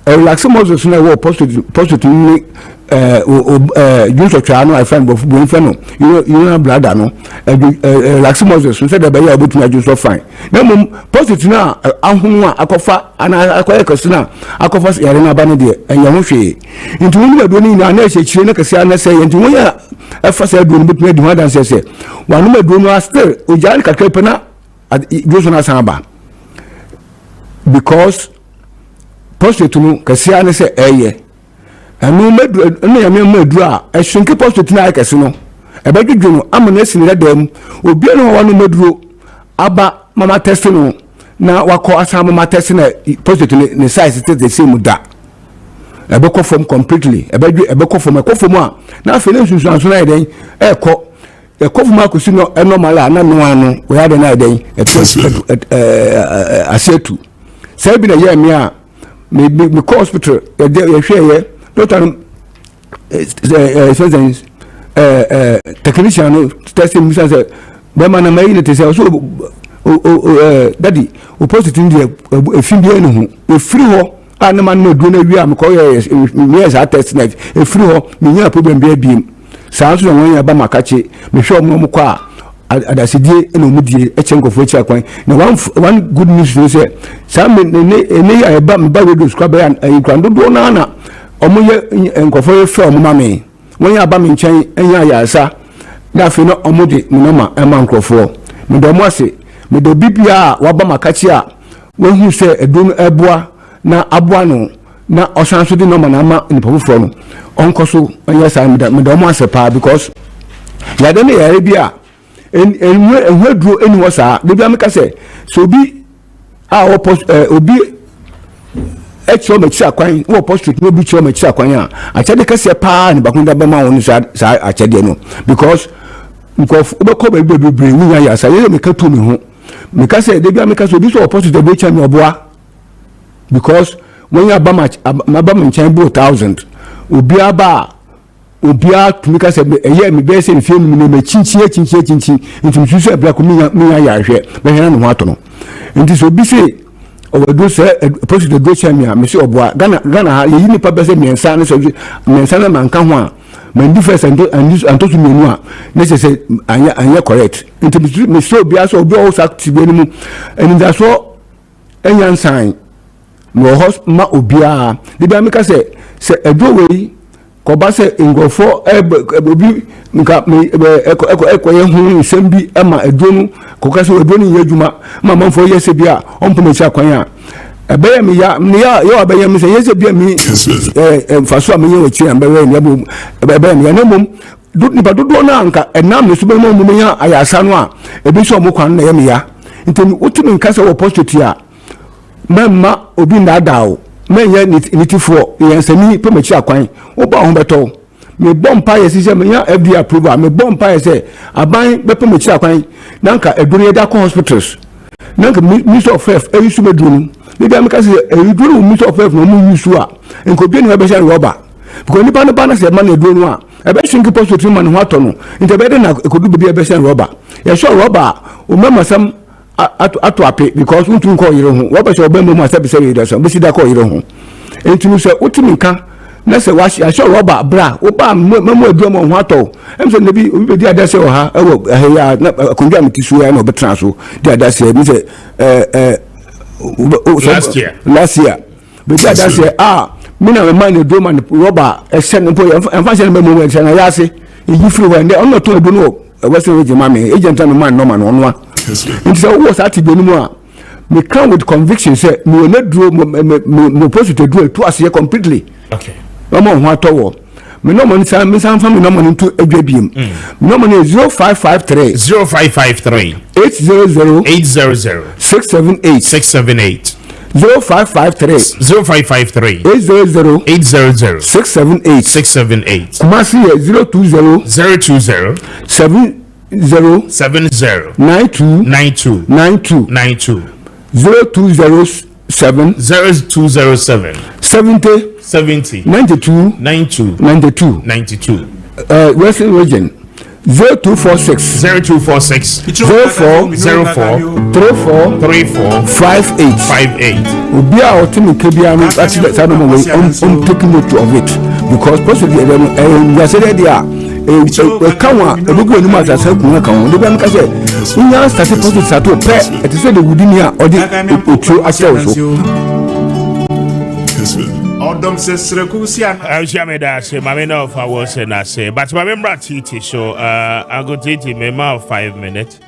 Speaker 11: relax muscles na wo prostate ni junso twa no I find bo feno you know bladder no relax muscles so that be ya obetuma junso fine na mum prostate na ahunu a akofa ana akoye kasina akofa yare na ba ne de enya ho hwe nti wonu ado ni na na chire na kase na say nti won ya afa say ado no betuma di hodan say wanu ado no still ojari kakrepe na junso na san ba because prostate no kase na say eye anu medu enu ya medu a ehwenke prostate na akese no ebedwedwo no amana sini redam obi no wanu meduro aba mama test no na wakọ asa mama test na prostate ne size the same da ebekọ form completely ebekọ form a na afele nsusu anso na eden ekọ form akosi no normal a na no anu we ade na eden asetu sai bi na ye me a me hospital ye hweye doctor technician no testing me say be man na mai ne say so daddy o positive ndi efin bi enu ho efiri ho ana man no do na wi am ko yes a test na efiri ho me nya problem bi abiem saa so won ya ba makache me hwe mo kwa adasidie ena omudie echenkofo echi akwan na one good news is say saa me ne ya ba me ba we scrub ya kwando do na omoye enkofo efe omamame won ya ba me nchen enya ya sa na afi no omudi minoma ema nkofo me do mo ase me do bibia wa ba makachi a won hu se edun eboa na aboa no na osanso di no na ama nipofo no onkoso enya sa me do mo ase pa because ya de ne ya bia enheduro eni wo sa de bia me ka se so obi a obi ɛkyerɛ ɔmo akyiri akwan wɔ postrate no bi kyerɛ ɔmo akyiri akwan a akyɛde kɛseɛ paa ne bakunda bɛma wɔn saa akyɛdeɛ no because nkɔfo wobɛkɔ baabi bebree ne nya yasa yɛyɛ meka to me ho meka sɛ de bia meka sɛ obi sɛ wɔ postrate ɛbɛ kyɛ me ɔboa because when you aba ma nkyɛn bo 1000 obiara ba obiara tumi ka sɛ ɛyɛ me bɛyɛ sɛ mfie no mu ne kyinkyin nti msusu abira ko menya yɛ ahwɛ bɛhɛna ne ho ato no nti sɛ obi sɛ ɔwɔdo sɛ postrate do kyɛ me a me sɛ ɔboa Ghana ha yɛyi nipa bɛ sɛ mmiɛnsa ne sɛ mmiɛnsa na manka ho a mandi first anto so mmienu a ne sɛ sɛ anyɛ correct nti me sɛ obiara sɛ obi ɔwɔ saa tibia no mu anidasoɔ ɛnya nsan no hos ma obiara de bia meka sɛ ɛdwo wei kɔba sɛ ngɔfo obi nka ɛkɔyɛ ho nsɛm bi ama ɛdwo no kɔka sɛ ɛdwo no yɛ adwuma ma manfo yɛ sɛ bi a ɔmpɔ akyi akwan a ɛbɛyɛ me ya yɛ ɔbɛyɛ me sɛ yɛ sɛ bi a me mfaso a menyɛ wɔkyi a ɛbɛyɛ me ya na mmom nipa dodoɔ no a nka ɛnam ne so bɛma mu menya ayasa no a ɛbi sɛ ɔmo kwan no na ɛyɛ me ya nti wotumi nka sɛ wɔ postrate a mamma obi ndadaw menya nitifoɔ yɛnsani pɛmakyi akwan woba ho bɛtɔ me bompa yɛ sɛ menya FDA approval me bompa yɛ sɛ aban bɛpɛmakyi akwan nanka aduru yɛda kɔ hospitals nanka minister of health ɛyisu meduru no bia meka sɛ ɛyiduru minister of health no mu yusu a nkobie ne bɛhyɛ rɔba because nipa no ba na sɛ ma na aduru no a ɛbɛhyɛ postrate ma ne ho atɔ no nti ɛbɛde na ekodu baabi ɛbɛhyɛ rɔba yɛhyɛ rɔba a ɔmama sam ato ape because untu nko yire ho wo be se oba mu asabe se yire so be si da ko yire ho entinu se utimi nka na se wa sha roba bra oba mamu adu mo ho ato em se nabi obi be di adase o ha ewo ya na akondwa mitisu ya na obetran so di adase mi se last year be di adase me na man no do man roba e se no po emfa se no mamu e se na ya se yi free wa ndɛ ɔno to edu no wɛsɛ wɛgye ma me agent no man no ma no ɔnoa nti sɛ wowɔ saa tibia no mu a me come with conviction sɛ me na duro mo postrate duro to aseɛ completely
Speaker 1: okay
Speaker 11: ɔmo ho atɔ wɔ me no money san me san fa me no money to adwa biem me no money 0553 800 678 0553 800 678 Kumasi 020 70 92 020 70 92 Western region 0246 04 34 58 obi a otimi kebia no actually say no way on taking note of it because possibly you say there kanwa ebugu eni ma tasa kun kanwa de bia say unya start post start to pay it say the wudini a odi otu asew so
Speaker 6: Odom says Rekusian.
Speaker 1: I was jammed as a mamma of our was and I say, but my member TT show, I'll go to it in of 5 minutes.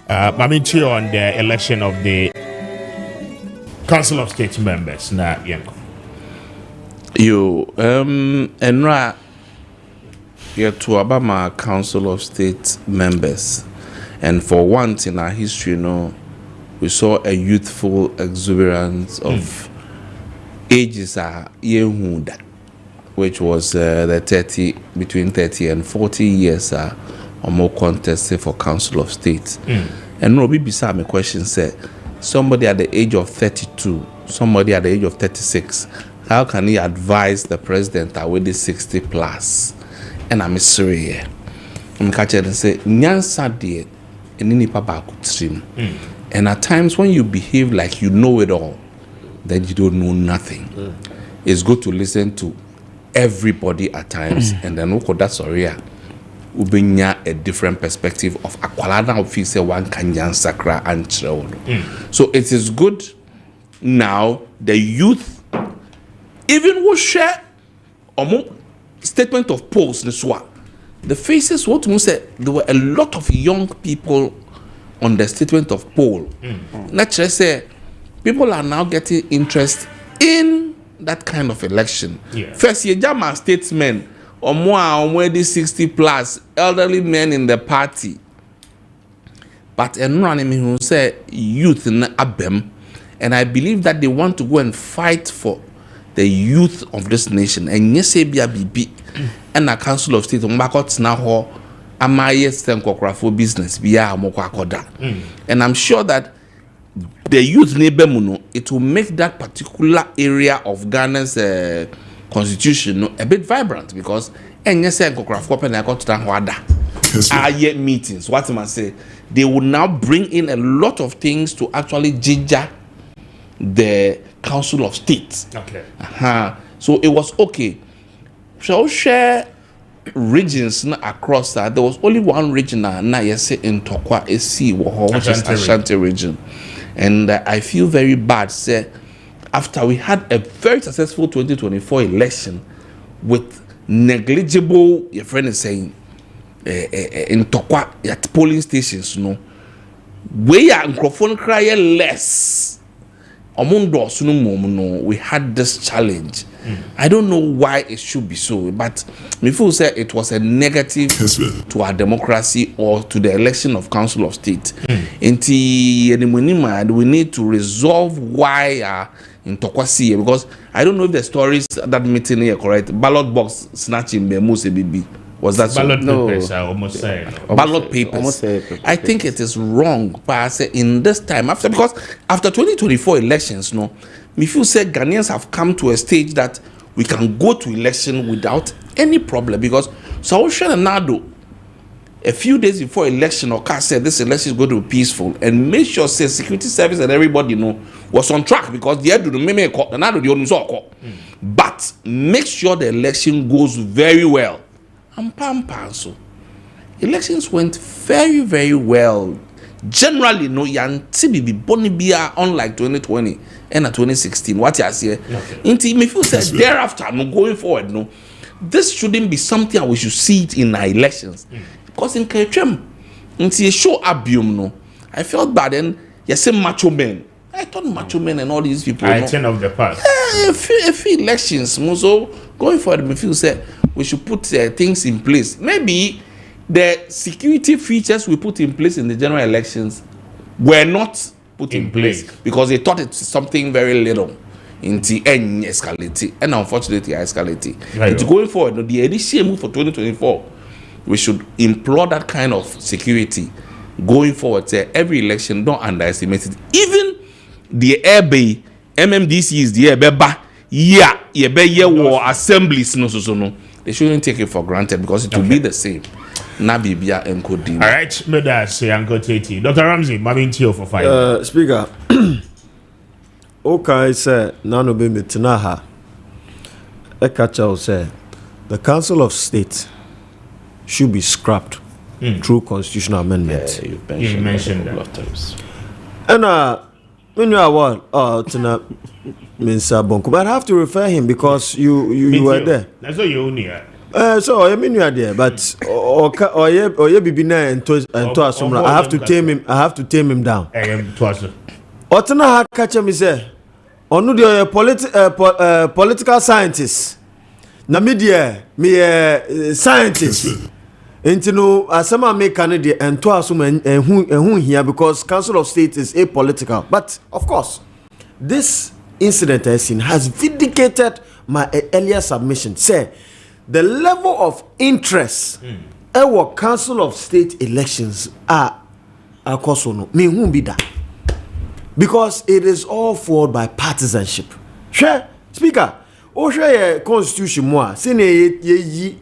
Speaker 1: Mamichi on the election of the Council of State members. Na Yanko.
Speaker 8: You, Enra, you're to Obama Council of State members. And for once in our history, you know, we saw a youthful exuberance of ages are yehuda, which was the 30 between 30 and 40 years or more contested for Council of State. And Robbie beside me question said, somebody at the age of 32, somebody at the age of 36, how can he advise the president that with the 60 plus? And I'm sorry, I'm catching and say, Nyansa de any papa could stream. And at times when you behave like you know it all, then you don't know nothing. It's good to listen to everybody at times, and then that's sorry. Ubenya a different perspective of akwalada of say one kanyan sakra and child. So it is good now the youth even will share a statement of polls. The faces what we say there were a lot of young people on the statement of poll. Naturally say people are now getting interest in that kind of election. First, you jam a statesman or more already 60 plus elderly men in the party. But enrani who say youth in abem, and I believe that they want to go and fight for the youth of this nation. And yes, BB and a council of state on Bakot now. Business and I'm sure that the youth neighbor it will make that particular area of Ghana's constitution a bit vibrant because meetings what am I say they will now bring in a lot of things to actually ginger the Council of State. So it was okay. Shall we share regions across that? There was only one region now in Tokwa which is Ashanti region, and I feel very bad say after we had a very successful 2024 election with negligible, your friend is saying in Tokwa at polling stations, we are microphone cry less. We had this challenge. I don't know why it should be so, but before say it was a negative to our democracy or to the election of Council of State. We need to resolve why in Tokwasi, because I don't know if the stories at that meeting here correct. Ballot box snatching BB. Was that
Speaker 1: ballot
Speaker 8: so?
Speaker 1: Papers? I almost say
Speaker 8: ballot papers. I think it is wrong, but I say in this time after 2024 elections, me feel say Ghanaians have come to a stage that we can go to election without any problem because Saoshana Nado a few days before election or said this election is going to be peaceful and make sure say security service and everybody was on track because they had to the but make sure the election goes very well. So elections went very, very well. Generally, unlike 2020 and 2016. What you say? Inti me feel said thereafter, going forward, this shouldn't be something we should see it in our elections. Because in KHM, inti show abium I felt bad and you say macho men. I thought macho men and all these people.
Speaker 1: I turn off the past.
Speaker 8: A few elections, so going forward, me feel said we should put things in place. Maybe the security features we put in place in the general elections were not put in place because they thought it's something very little into any escalate, and unfortunately escalate. It's going forward. The edition move for 2024, we should implore that kind of security going forward. Say every election, don't underestimate it. Even the airbay MMDC is the airbay. War assemblies no. They shouldn't take it for granted because it will be the same. Nabibia and Kodin.
Speaker 1: All right, me da say Uncle Tati. Dr. Ramsey, Mabin Tio for 5 minutes.
Speaker 9: Speaker. Okay, sir, nano be mitnaha. Ekacha say the Council of State should be scrapped through constitutional amendment.
Speaker 8: Yeah,
Speaker 1: you mentioned that.
Speaker 9: And when you are what? Tina Minsa Bonko. But I have to refer him because you were there.
Speaker 1: That's what you own here.
Speaker 9: So I mean you are there, but or bibina and to asumra. I have to tame him. I have to tame him down.
Speaker 1: I am twice.
Speaker 9: Otana ha catch me say, onu the political scientist. Na media me scientist. Intino asama make Canada and to assume and here because Council of State is apolitical. But of course, this incident has vindicated my earlier submission. Say the level of interest our Council of State elections are no me who be that because it is all forward by partisanship. Sure, Speaker. Oh, sure, constitution more. Sine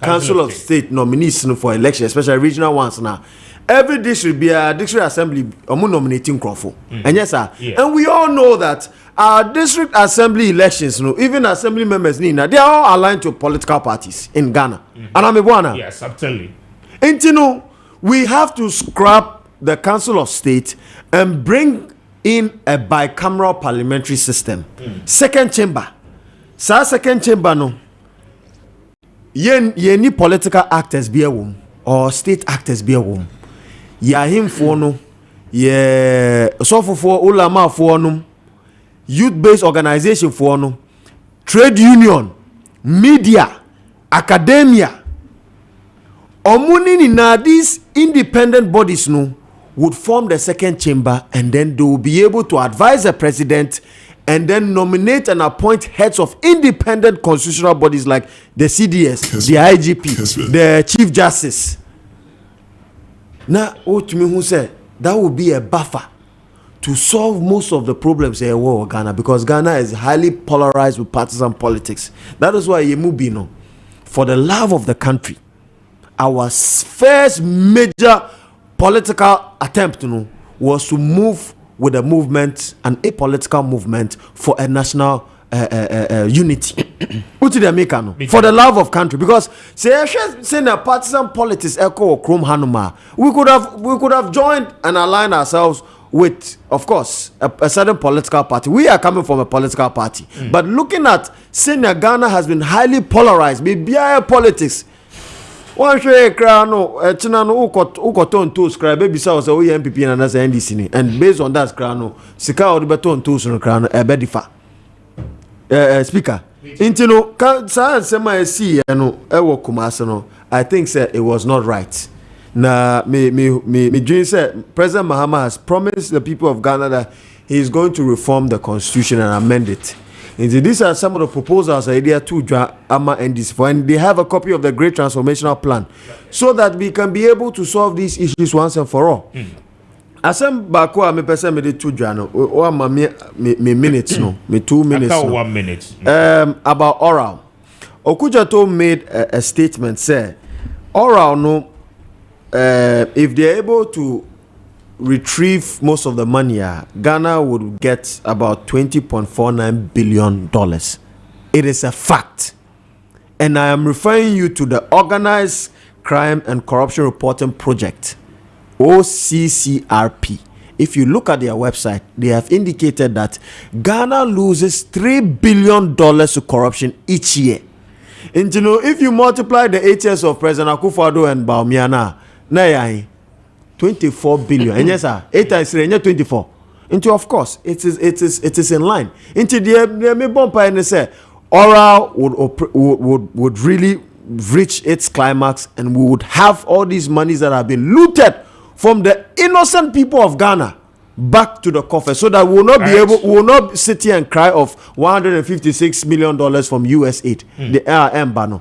Speaker 9: Council of State nominees for election, especially regional ones now. Every district be a district assembly nominating Crawford. And yes, sir. Yeah. And we all know that our district assembly elections, even assembly members, they are all aligned to political parties in Ghana. And I'm a one.
Speaker 1: Yes, absolutely.
Speaker 9: And we have to scrap the Council of State and bring in a bicameral parliamentary system. Second chamber. Second chamber, no. Ye political actors be a womb or state actors be a womb. Ya him for no, ye so for ulama for no, youth-based organization for no, trade union, media, academia. Omuni na these independent bodies no would form the second chamber and then they will be able to advise the president and then nominate and appoint heads of independent constitutional bodies like the CDS, the IGP, the Chief Justice. Now, what me who said that would be a buffer to solve most of the problems in Ghana, because Ghana is highly polarized with partisan politics. That is why Yemubino, for the love of the country, our first major political attempt was to move with a movement, an apolitical movement for a national unity. For the love of country, because say the partisan politics echo Chrome Hanuma, we could have joined and aligned ourselves with, of course, a certain political party. We are coming from a political party, but looking at senior Ghana has been highly polarized. Maybe politics. One share crano, Chinano Ukoton to scribe, baby saws o MPP and as NDC, and based on that crano, Sika or the baton to crano, a bedifa. Speaker, Intino, semi see, Ewo Kumasano. I think sir, it was not right. Na me dream said President Mahama has promised the people of Ghana that he is going to reform the constitution and amend it. And these are some of the proposals idea to Ama and this for, and they have a copy of the Great Transformational Plan, so that we can be able to solve these issues once and for all. Asem bako me person me de to dwano o ma me minutes no me 2 minutes no.
Speaker 1: 1 minute.
Speaker 9: About oral. Okujato made a statement say oral no if they're able to retrieve most of the money, Ghana would get about $20.49 billion. It is a fact. And I am referring you to the Organized Crime and Corruption Reporting Project, OCCRP. If you look at their website, they have indicated that Ghana loses $3 billion to corruption each year. And you know, if you multiply the 8 years of President Akufo-Addo and Bawumia, 24 billion. And yes, sir, 8 times 3, 24. Into, of course, it is in line. Into the me bumper and say oral would really reach its climax, and we would have all these monies that have been looted from the innocent people of Ghana back to the coffers, so that we will not sit here and cry of $156 million from US aid. The ARM banner.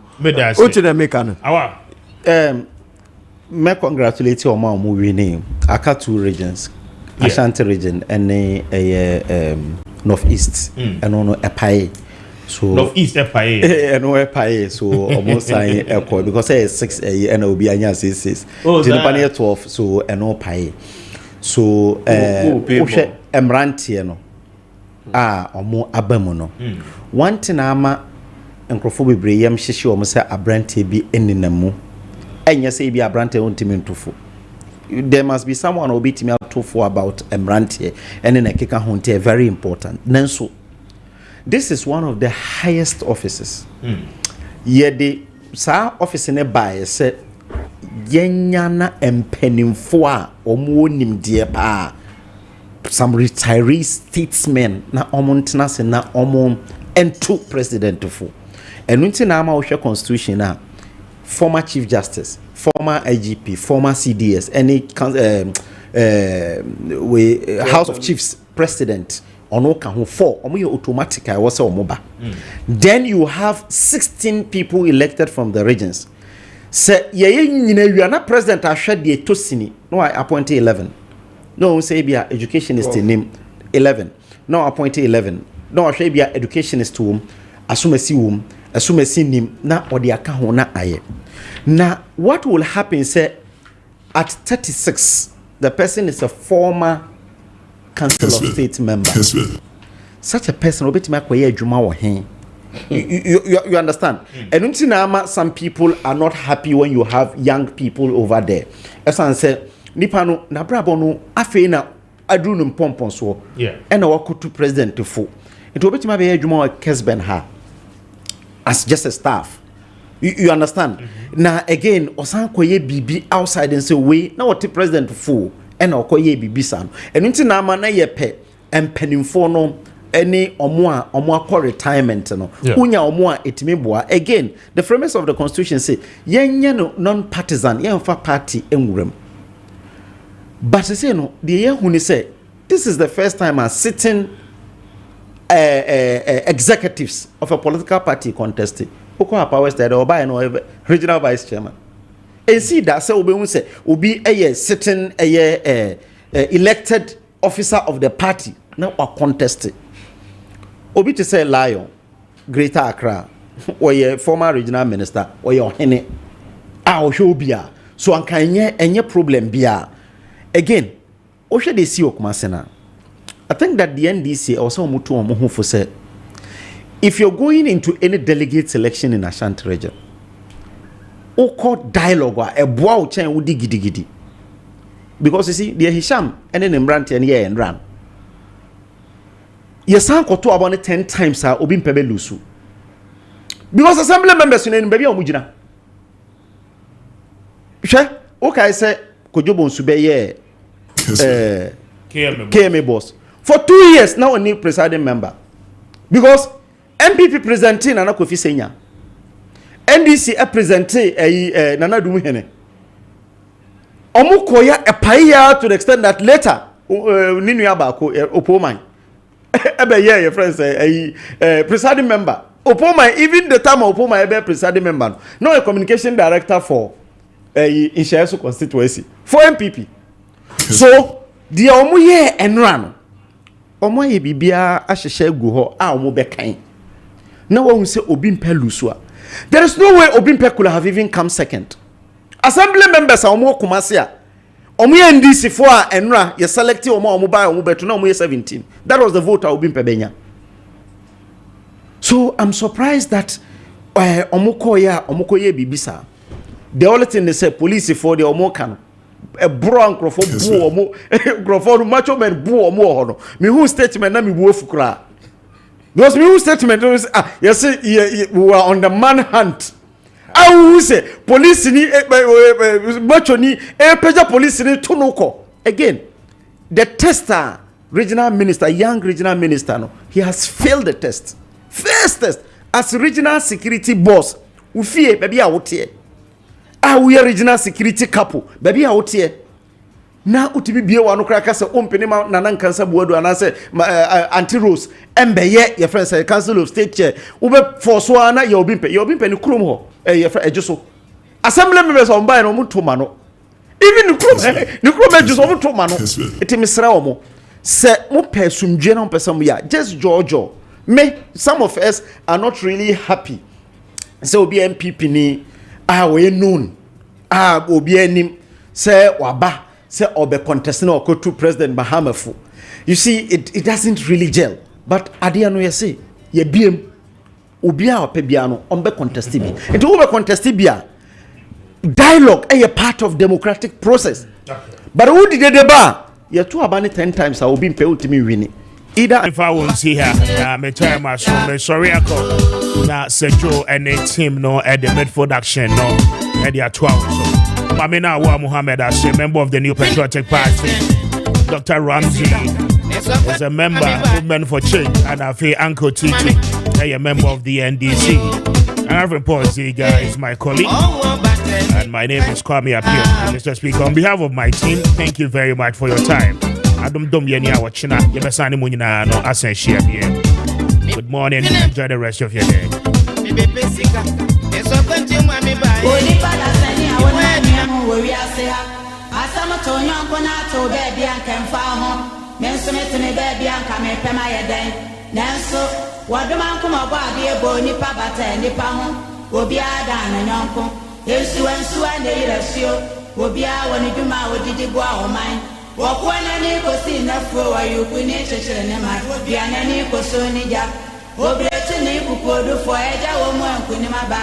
Speaker 7: Me congratulate you on my winning. Aka 2 regions, Ashanti region and Northeast, and ono Epaye. So
Speaker 1: Northeast Epaye,
Speaker 7: and no Epaye. So almost like Epaye because I 6 and it will be anya 6.
Speaker 1: Oh,
Speaker 7: Jinapani 12. So and no Epaye. So Emranti no. Omo abamono. One thing ama enkrofo bebre yam hihye omo say abrante bi eninamu. And you say be a brand tofu. There must be someone who beat me up tofu about a brand here, and then a kicker hunter very important. Nenso, this is one of the highest offices. Yet the office in a buyer said Yenyana and Penimfoa or Monim dear pa. Some retiree statesmen na omontinas and na omon and two president tofu. And wintinama osha constitution na. Former Chief Justice, former IGP, former CDS, any House of Chiefs President, Onoka who 4, automatic I was Omoba. Then you have 16 people elected from the regions. Say, you are not president, I shed the Tosini. No, I appointed 11. No, say be education is the name 11. No, appointed 11. No, I say be education is to whom, assume see him na or the account na aye. Now, what will happen? Say at 36, the person is a former Council of State member. Such a person will be to make way juma or him. You understand? And until some people are not happy when you have young people over there. As I said, Nipano na brabono afena adunum pompon so.
Speaker 1: Yeah.
Speaker 7: And I walk to president to full. It will be to make juma or Kessben ha. As just a staff, you understand? Now again, osan koye bibi outside and say we now what the president full and koye bibi san. And until now man na ye pe and penimfo no any omo call retirement no. Unya omo etime boa. Again, the premise of the constitution say yenye no non-partisan yenfa party enwurem. But say no the year when say this is the first time I'm sitting executives of a political party contesting. Oko Upper West there or by no regional vice chairman. And see that so we say will be a certain elected officer of the party now or contested. Obi to say Lion, Greater Accra, or your former regional minister, or your hene. Our show bia. So an any problem bia. Again, Osha de see Okumasena. I think that the NDC also mutu omuhu for say if you're going into any delegate selection in Ashanti region, oko dialogue a boa chen wudi gidi. Because you see, the Hisham and then Mbranti and yeah and ran. Yesan koto about 10 times are obin pebe lusu. Because assembly members in baby omujina. She okay say kojobo nsube ye KMA boss. For 2 years now, a new presiding member. Because MPP presenting Nana Kofi Senya. NDC a presenting Nana Dumuhene. Omukoya a paya to the extent that later Ninu Abako Opomai. Ebe yeah, your friends presiding member. Opomai, even the time of Opomai ebe presiding member. No a communication director for Inshaesu constituency. For MPP. So the omuye enrano. Omo ye bibia ahehye gu ho a omo bekan na wo say obimpe lusua. There is no way obimpe could have even come second. Assembly members a omo kumase a omo ye NDC for a enra ye select omo buy omo beto na omo ye 17. That was the vote obimpe benya. So I'm surprised that omo koye bibisa. The only thing they say police for the omo can a brown crofo boo crofo macho men boo mo me who statement na me boo fukra because me who statement yes we were on the manhunt. I will say police ni macho ni peja police ni tunoko again. The tester regional minister, young regional minister, no, he has failed the test. First test as regional security boss we fear baby out here. We are regional security couple. Baby out here. Na utibi biye wanu kraka se ompeni ma nanan kansa buodo anase anti rose embeye your friend say council of state chair ube forso ana ye obimpe ni krom ho your friend ejuso assembly members on buy no mutoma no even ni krom ejuso mutoma no etimsra omo se mo pesumdwe na pesam ya just jojo me some of us are not really happy so obi MPP ni we known obi anim say waba say obe contesting or to President Mahamafu. You see it doesn't really gel, but adiano ye say ye biem obi a opebiano ombe contesti bi into obe contesti bia dialogue a part of democratic process. But who did the bar ye two abani 10 times I will be pay ultimi winning. Either
Speaker 1: if I won't see her, me try my show, me sorry I call. Now, Sejo and a team no at the Medford action no at the 12. So, Mamina Wa Muhammad as a member of the New Patriotic Party. Dr. Ramsey is a member of Movement for Change, and I feel Uncle Titi, a member of the NDC. And I report Ziga is my colleague, and my name is Kwame Appiah. Mr. Speaker, on behalf of my team, thank you very much for your time. Adum dom yeni awachina yebesani munyina no asen share bien. Good morning, enjoy the rest of your day.
Speaker 12: Wakwana ni kosi na fwa yukuni chechene ma biana ni kosoni ja obretu ni kupodu fo eja wo mo nkuni maba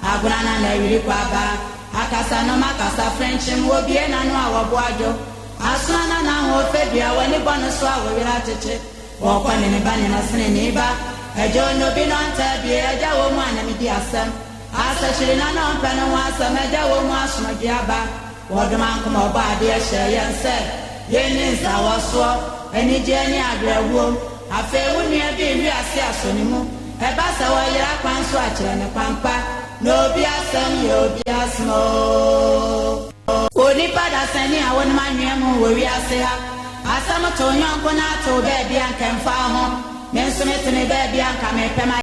Speaker 12: aguna na yiri kwaba akasa no makasa french mo bie na no awobo ajo asana na ho fedua wani bono so awira cheche wakwana ni bani na sene ni ba ejo no bi no anta bie eja wo mo anami di asem asa shiri na no mpa no asem eja wo mo asoma di aba wodman kuma oba de yense Yenis our any journey agreeable. I fail when you have been here as Sonimu. A bassa while you are one swatch and a pampa. No be a son, you'll be a small. Only Pada sending I want my name where we are say. As I'm a Tony Uncle Nato, baby, and can far home. menso metene baabi anka mepema